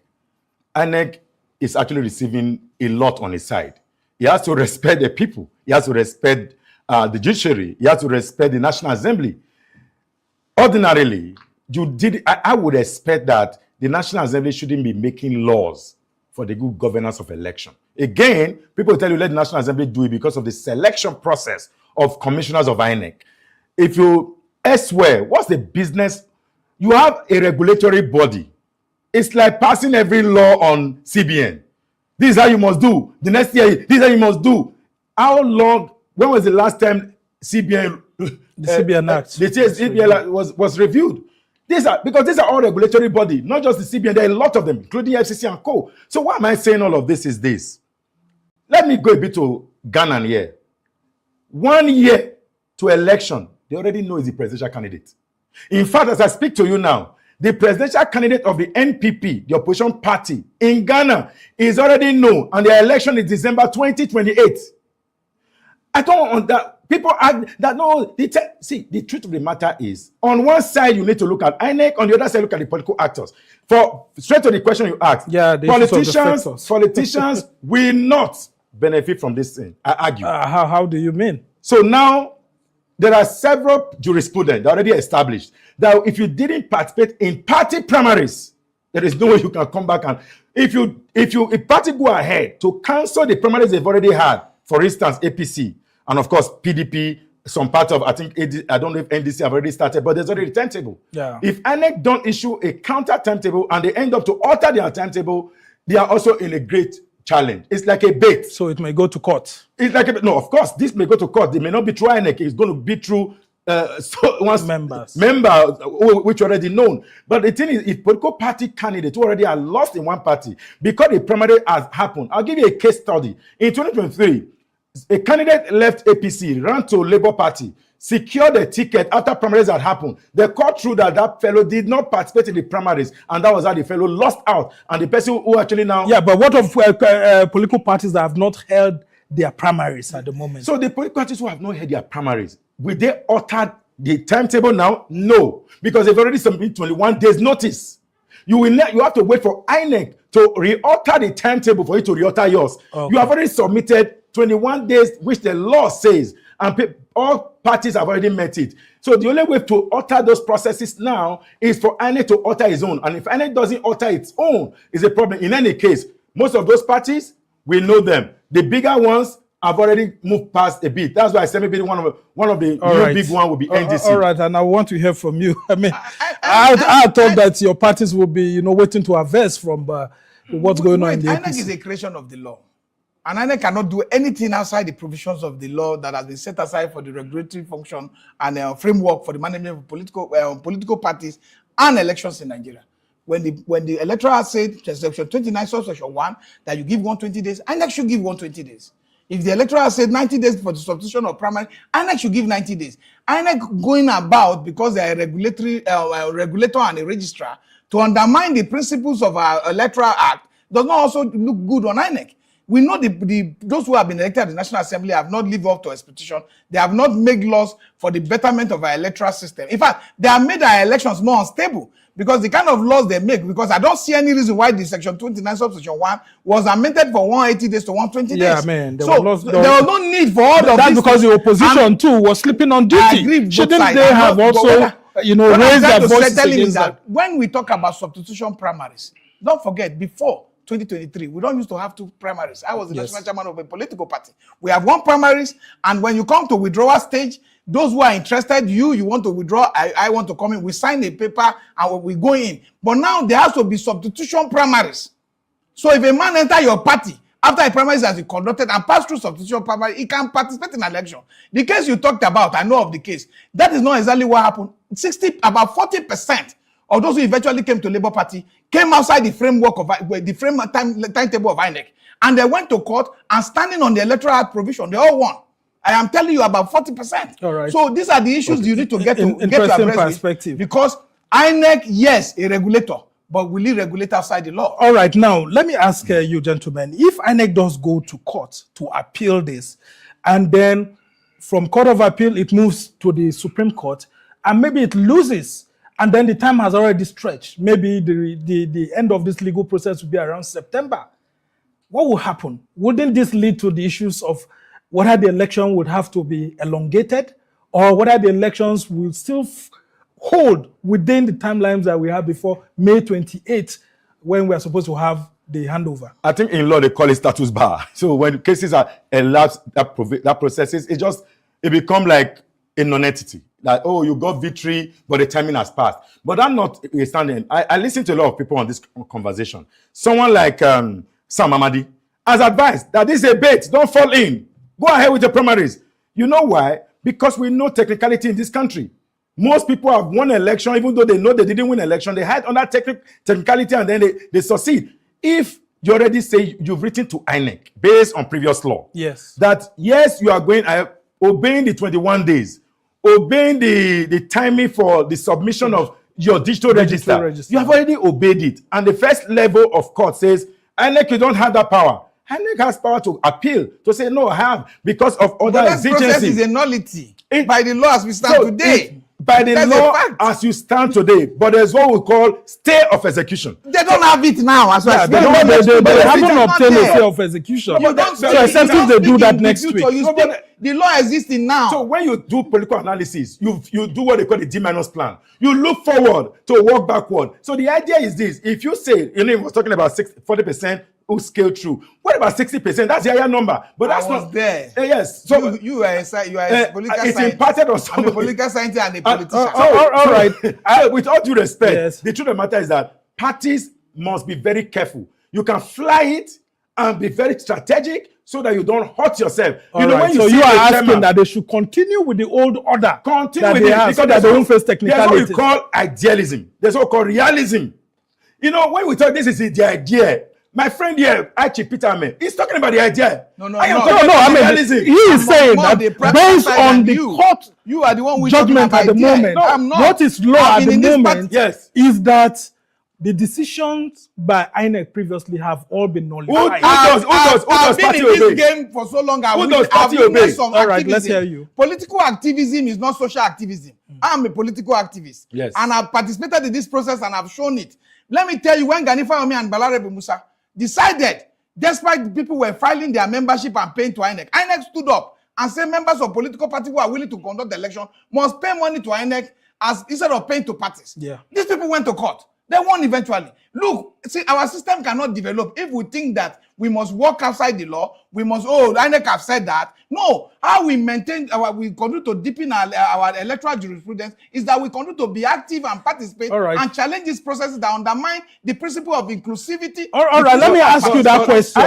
INEC is actually receiving a lot on his side. He has to respect the people. He has to respect the judiciary. He has to respect the National Assembly. Ordinarily, I would expect that the National Assembly shouldn't be making laws for the good governance of election. Again, people tell you let the National Assembly do it because of the selection process of commissioners of INEC. If you elsewhere, what's the business? You have a regulatory body. It's like passing every law on CBN. This is how you must do. The next year, this is how you must do. How long? When was the last time CBN? The CBN Act. The CBN was reviewed. Because these are all regulatory body, not just the CBN. There are a lot of them, including FCC and co. So why am I saying all of this is this? Let me go a bit to Ghana here. 1 year to election, they already know is the presidential candidate. In fact, as I speak to you now, the presidential candidate of the NPP, the opposition party in Ghana, is already known, and the election is December 2028. I don't want that. People act that no. See, the truth of the matter is, on one side you need to look at INEC, on the other side look at the political actors. For straight to the question you asked, politicians will not benefit from this thing. I argue. How do you mean? So now, there are several jurisprudence already established that if you didn't participate in party primaries, there is no way you can come back. And if party go ahead to cancel the primaries they've already had, for instance, APC, and of course PDP, some part of, I think, I don't know if NDC have already started, but there's already a timetable. Yeah. If INEC don't issue a counter timetable and they end up to alter their timetable, they are also in a great challenge. It's like a bait. So it may go to court. It's like no, of course, this may go to court. It may not be through INEC. It's going to be through members, which already known. But the thing is, if political party candidates who already are lost in one party because the primary has happened, I'll give you a case study. In 2023, a candidate left APC, ran to Labour Party, secured a ticket after primaries had happened. The court ruled that fellow did not participate in the primaries, and that was how the fellow lost out. And the person who actually now... Yeah, but what of political parties that have not held their primaries at the moment? So the political parties who have not held their primaries, will they alter the timetable now? No, because they've already submitted 21 days notice. You have to wait for INEC to re-alter the timetable for you to re-alter yours. Okay. You have already submitted 21 days, which the law says, and all parties have already met it. So the only way to alter those processes now is for INEC to alter its own. And if INEC doesn't alter its own, it's a problem. In any case, most of those parties, we know them. The bigger ones have already moved past a bit. That's why I said maybe one of the new big one will be NDC. All right, and I want to hear from you. I mean, I thought that your parties will be, waiting to harvest from what's going on in the APC. INEC is a creation of the law. And INEC cannot do anything outside the provisions of the law that has been set aside for the regulatory function and framework for the management of political parties and elections in Nigeria. When the electoral act said, section 29, subsection 1, that you give 120 days, INEC should give 120 days. If the electoral act said 90 days for the substitution of primary, INEC should give 90 days. INEC going about, because they are a regulator and a registrar, to undermine the principles of our electoral act does not also look good on INEC. We know those who have been elected at the National Assembly have not lived up to expectation. They have not made laws for the betterment of our electoral system. In fact, they have made our elections more unstable because the kind of laws they make, because I don't see any reason why the section 29 subsection 1 was amended from 180 days to 120 days. Yeah, man. There was no need for all of this. That's because the opposition too was sleeping on duty. Shouldn't they have also, raised their voices against that? When we talk about substitution primaries, don't forget, before 2023, we don't used to have two primaries. I was the national chairman of a political party. We have one primaries, and when you come to withdrawal stage, Those who are interested, you want to withdraw, I want to come in. We sign a paper and we go in. But now there has to be substitution primaries. So if a man enter your party after a primaries has been conducted and pass through substitution primary, he can participate in election. The case you talked about, I know of the case. That is not exactly what happened. About 40% of those who eventually came to Labour Party came outside the framework of the timetable of INEC, and they went to court and standing on the electoral act provision, they all won. I am telling you about 40%. All right. So these are the issues you need to get to Interesting address perspective. because INEC, yes, a regulator, but will he regulate outside the law? All right, now let me ask you, gentlemen, if INEC does go to court to appeal this, and then from Court of Appeal it moves to the Supreme Court, and maybe it loses, and then the time has already stretched, maybe the end of this legal process will be around September, what will happen? Wouldn't this lead to the issues of whether the election would have to be elongated, or whether the elections will still hold within the timelines that we have before May 28th, when we are supposed to have the handover? I think in law they call it status bar. So when cases are elapsed, that processes, it become like a non-entity. Like, oh, you got victory, but the timing has passed. But I'm not standing. I listen to a lot of people on this conversation. Someone like Sam Amadi has advised that this is a bait. Don't fall in. Go ahead with the primaries. You know why? Because we know technicality in this country. Most people have won an election, even though they know they didn't win an election. They hide under technicality and then they succeed. If you already say you've written to INEC based on previous law, yes, that yes, you are going obeying the 21 days, obeying the timing for the submission of your digital register. You have already obeyed it. And the first level of court says, INEC, you don't have that power. INEC has power to appeal, to say, no, I have, because of other exigencies. That process is a nullity by the law as we stand today. By the law as you stand today, but there's what we call stay of execution. They don't have it now. As well. They haven't obtained a stay of execution. So except if they do that next week. The law existing now. So when you do political analysis, you do what they call the D- plan. You look forward to walk backward. So the idea is this: if you say, he was talking about 40% who scale through. What about 60%? That's the higher number. But that's not there. Yes. So you are a political it's scientist. imparted on somebody. I'm a political scientist and a politician. All right. With all due respect, the truth of the matter is that parties must be very careful. You can fly it and be very strategic so that you don't hurt yourself. When so you are asking that they should continue with the old order. Continue with it so that they won't face technicalities. There's what we call idealism. There's what we call realism. When we talk, this is the idea. My friend here, Archie Peterman, he's talking about the idea. No. I mean, he is saying that based on the court you are the one judgment at the moment, what is law at the moment is that the decisions by INEC previously have all been nullified. I've been in this game for so long. I've witnessed some all right, let's hear you. Political activism is not social activism. I'm a political activist. Yes. And I've participated in this process and I've shown it. Let me tell you, when Gani Fayomi and Balarabe Musa decided, despite people were filing their membership and paying to INEC, INEC stood up and said members of political parties who are willing to conduct the election must pay money to INEC instead of paying to parties. Yeah. These people went to court. They won eventually. Look, see, our system cannot develop if we think that we must walk outside the law. We must, INEC have said that. No, how we maintain we continue to deepen our electoral jurisprudence is that we continue to be active and participate and challenge these processes that undermine the principle of inclusivity. All right, let me ask you that question.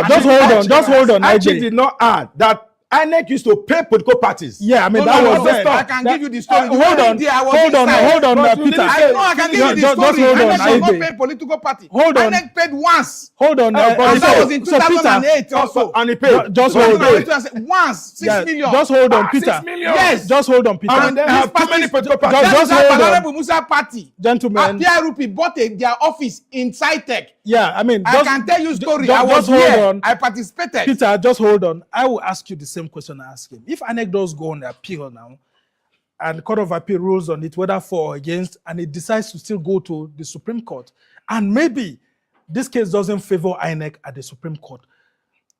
Just hold on. I did not add that INEC used to pay political parties. Yeah, I mean, that was there. I can give you the story. Hold on, Peter. I can give you the story. INEC did not pay political party. Hold on. INEC paid once. Hold on. And that was in 2008 also. And he paid. Just hold on. Once, 6 million. Just hold on, Peter. 6 million. Yes. Just hold on, Peter. And they have too many political parties. Just hold on. Musa party. Gentlemen. PRP bought their office in SciTech. Yeah, I mean, I can tell you story. I was here. I participated. Peter, just hold on. I will ask you the same question I asked him. If INEC does go on the appeal now, and the Court of Appeal rules on it, whether for or against, and it decides to still go to the Supreme Court, and maybe this case doesn't favor INEC at the Supreme Court,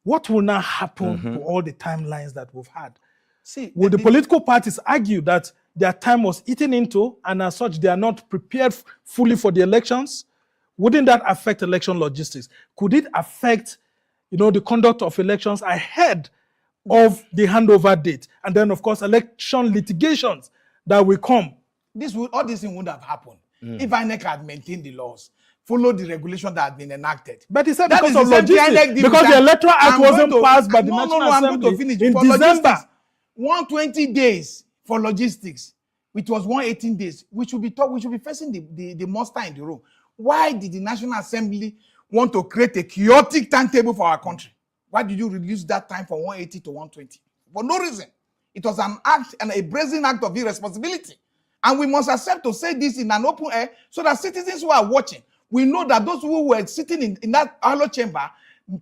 what will now happen to all the timelines that we've had? See, will the political parties argue that their time was eaten into, and as such, they are not prepared fully for the elections? Wouldn't that affect election logistics? Could it affect, the conduct of elections ahead of the handover date, and then of course election litigations that will come. All this thing wouldn't have happened if INEC had maintained the laws, followed the regulation that had been enacted. But he said That because is of the same thing logistics, INEC did because with the that. Electoral Act I'm wasn't going to- passed by the no, National no, I'm Assembly going to finish. in For December. logistics, 120 days for logistics, which was 118 days. We should be facing the monster in the room. Why did the National Assembly want to create a chaotic timetable for our country? Why did you reduce that time from 180 to 120? For no reason. It was an act and a brazen act of irresponsibility. And we must accept to say this in an open air so that citizens who are watching, we know that those who were sitting in that hollow chamber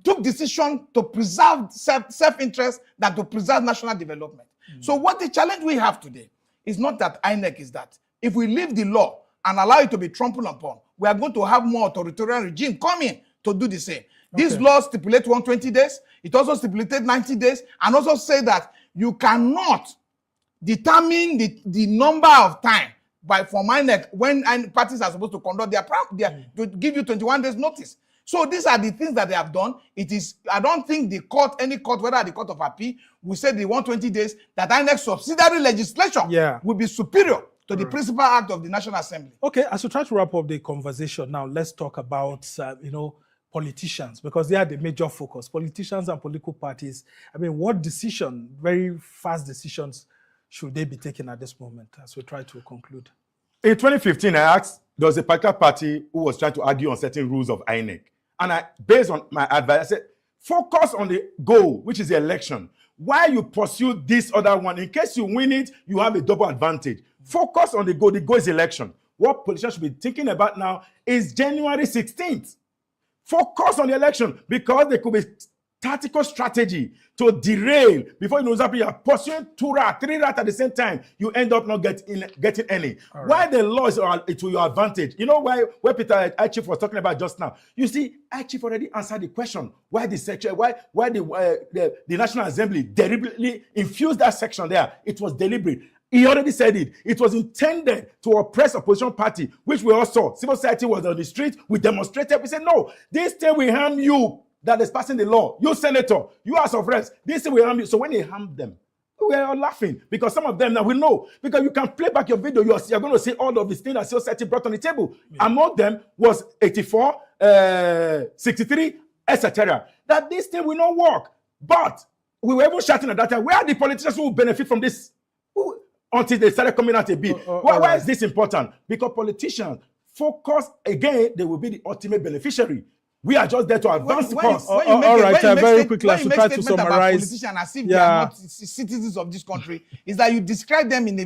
took decision to preserve self-interest than to preserve national development. So what the challenge we have today is not that INEC is that. If we leave the law and allow it to be trampled upon, we are going to have more authoritarian regime coming to do the same. This law stipulates 120 days. It also stipulated 90 days and also say that you cannot determine the number of time from INEC when parties are supposed to conduct their to give you 21 days notice. So these are the things that they have done. It is, I don't think any court, whether the Court of Appeal, will say the 120 days that INEC subsidiary legislation will be superior to the principal act of the National Assembly. Okay, as we try to wrap up the conversation now, let's talk about politicians, because they are the major focus. Politicians and political parties. I mean, what very fast decisions should they be taking at this moment as we try to conclude? In 2015, I asked, there was a particular party who was trying to argue on certain rules of INEC. And based on my advice, I said, focus on the goal, which is the election. While you pursue this other one, in case you win it, you have a double advantage. Focus on the goal. The goal is election. What politicians should be thinking about now is January 16th. Focus on the election, because there could be tactical strategy to derail. Before you know something, you are pursuing 2 rats, 3 rats at the same time. You end up not getting any. Right. Why the law is to your advantage? You know why Peter Chief was talking about just now? You see, Chief already answered the question. Why the section? Why the National Assembly deliberately infused that section there? It was deliberate. He already said it. It was intended to oppress opposition party, which we all saw. Civil society was on the street. We demonstrated. We said, no, this thing will harm you that is passing the law. You senator, you House of Reps, this thing will harm you. So when they harmed them, we are all laughing, because some of them now we know, because you can play back your video. You're going to see all of these things that civil society brought on the table. Yeah. Among them was 84, 63, etc. That this thing will not work. But we were even shouting at that time, where are the politicians who will benefit from this? Until they started coming out a bit. Why is this important? Because politicians focus, again, they will be the ultimate beneficiary. We are just there to advance the cause. Very quickly, as to try to summarize. Politicians as if they are not citizens of this country, is that you describe them in a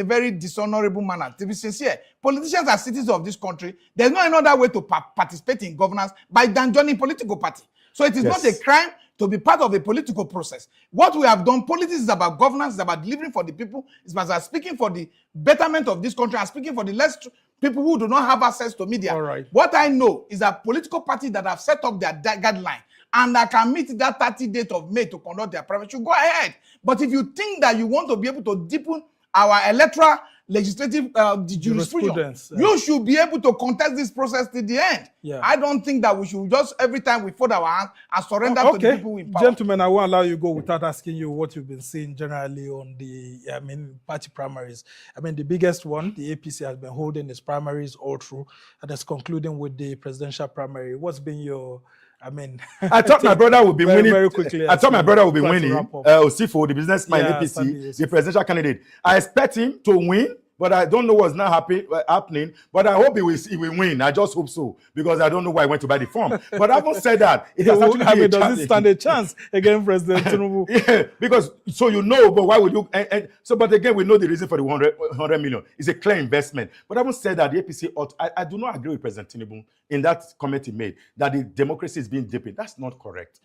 very dishonorable manner. To be sincere, politicians are citizens of this country. There's no another way to participate in governance than joining political party. So it is not a crime to be part of a political process. What we have done, politics is about governance, is about delivering for the people, it's about speaking for the betterment of this country and speaking for the less people who do not have access to media. What I know is that political parties that have set up their guideline and that can meet that 30th date of May to conduct their primary should go ahead. But if you think that you want to be able to deepen our electoral legislative jurisprudence, you should be able to contest this process to the end. I don't think that we should just every time we fold our hands and surrender to the people in power. Gentlemen, I won't allow you go without asking you what you've been seeing generally on the party primaries. The biggest one, the APC has been holding its primaries all through, and it's concluding with the presidential primary. What's been your I thought my brother would be winning. Very quickly. I thought my brother would be winning. Osifo, the businessman APC, the presidential candidate. I expect him to win, but I don't know what's not happening. But I hope he will win. I just hope so, because I don't know why I went to buy the form. But I haven't said that. It has actually does it stand a chance against President Tinubu? Yeah, because but why would you? But again, we know the reason for the 100 million. It's a clear investment. But I haven't said that the APC ought. I do not agree with President Tinubu in that comment he made that the democracy is being deepened. That's not correct.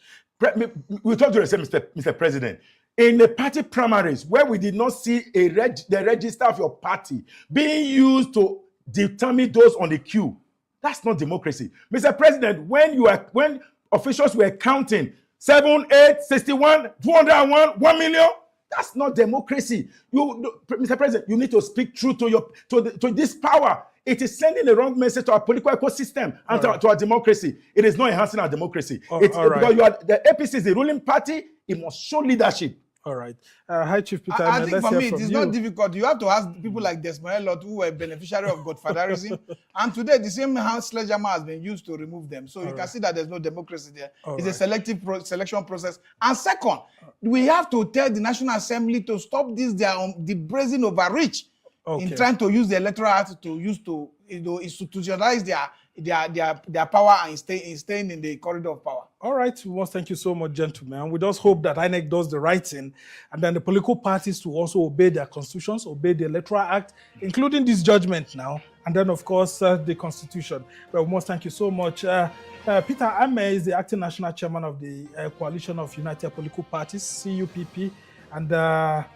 We talked to Mr. President. In the party primaries, where we did not see the register of your party being used to determine those on the queue, that's not democracy. Mr. President, when officials were counting 7, 8, 61, 201, 1 million, that's not democracy. Mr. President, you need to speak true to this power. it is sending a wrong message to our political ecosystem and to our democracy. It is not enhancing our democracy. Because the APC is the ruling party, it must show leadership. All right. Hi, Chief Peter. I think for me, it is not difficult. You have to ask people like Desmond Elliot, who were beneficiary of godfatherism. And today, the same hand sledgehammer has been used to remove them. So you can see that there's no democracy there. It's a selective selection process. And second, we have to tell the National Assembly to stop the brazen overreach in trying to use the Electoral Act to institutionalize their power and staying in the corridor of power. All right. Well, thank you so much, gentlemen. We just hope that INEC does the right thing, and then the political parties to also obey their constitutions, obey the Electoral Act, including this judgment now, and then, of course, the Constitution. Well, we must thank you so much. Peter Ahmed is the acting national chairman of the Coalition of United Political Parties, CUPP, and a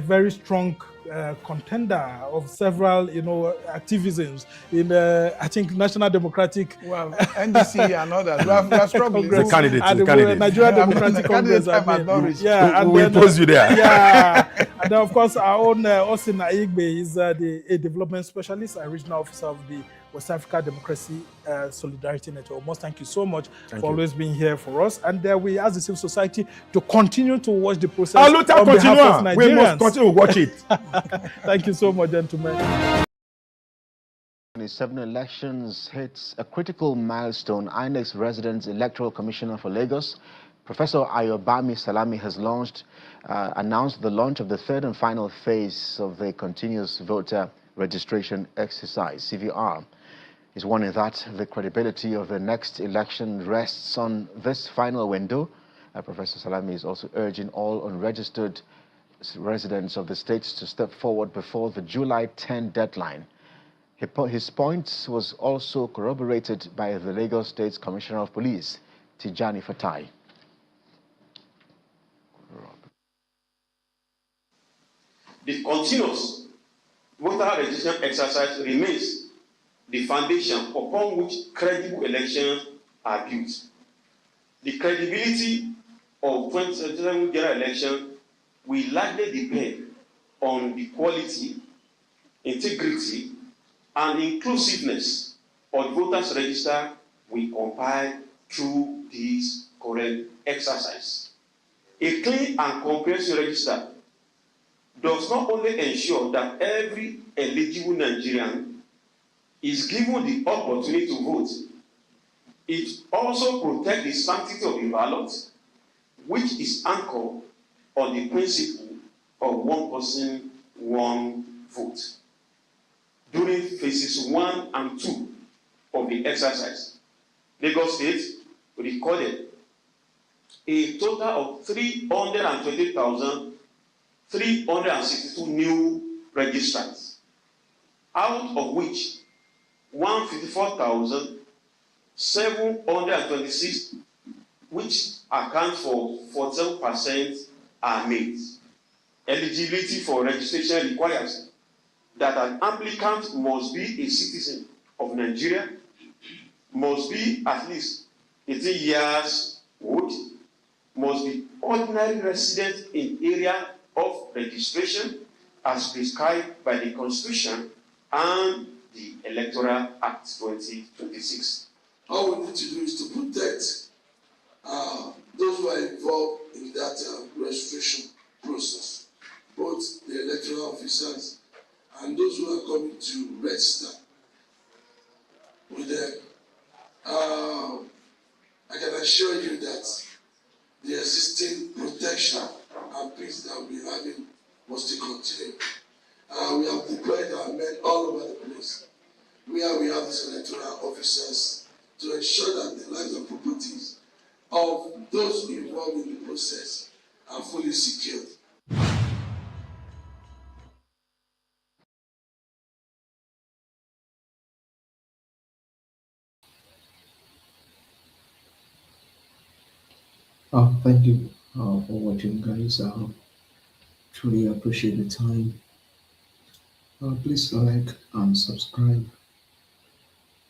very strong contender of several, activisms in, I think, National Democratic. Well, NDC and others. We are struggling. The candidate. Nigeria Democratic Congress. We impose you there. Yeah. And then, of course, our own Austin Aigbe is a development specialist and regional officer of the West Africa Democracy Solidarity Network. Most thank you so much for always being here for us. And we ask the civil society to continue to watch the process on behalf of Nigerians. We must continue to watch it. Thank you so much, gentlemen. 2027 elections hits a critical milestone. INEC's resident electoral commissioner for Lagos, Professor Ayobami Salami, has announced the launch of the third and final phase of the continuous voter registration exercise, CVR. He's warning that the credibility of the next election rests on this final window. Professor Salami is also urging all unregistered residents of the states to step forward before the July 10 deadline. His point was also corroborated by the Lagos State Commissioner of Police, Tijani Fatai. The continuous voter registration exercise remains the foundation upon which credible elections are built. The credibility of 2027 general election will largely depend on the quality, integrity, and inclusiveness of the voters register we compile through this current exercise. A clean and comprehensive register does not only ensure that every eligible Nigerian is given the opportunity to vote, it also protects the sanctity of the ballot, which is anchored on the principle of one person, one vote. During phases 1 and 2 of the exercise, Lagos State recorded a total of 320,362 new registrants, out of which 154,726, which account for 47%, are males. Eligibility for registration requires that an applicant must be a citizen of Nigeria, must be at least 18 years old, must be ordinary resident in area of registration as prescribed by the Constitution and the Electoral Act 2026. All we need to do is to protect those who are involved in that registration process, both the electoral officers and those who are coming to register with them. I can assure you that the existing protection and peace that we'll be having must still continue. We have deployed our men all over the place, where we have these electoral officers to ensure that the lives and properties of those involved in the process are fully secured. Thank you for watching, guys. Truly appreciate the time. Please like and subscribe.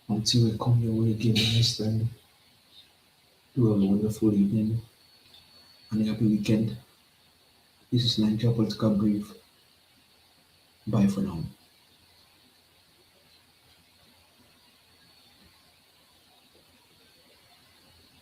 Until we come your way again next time, do have a wonderful evening and a happy weekend. This is Naija Political Brief. Bye for now.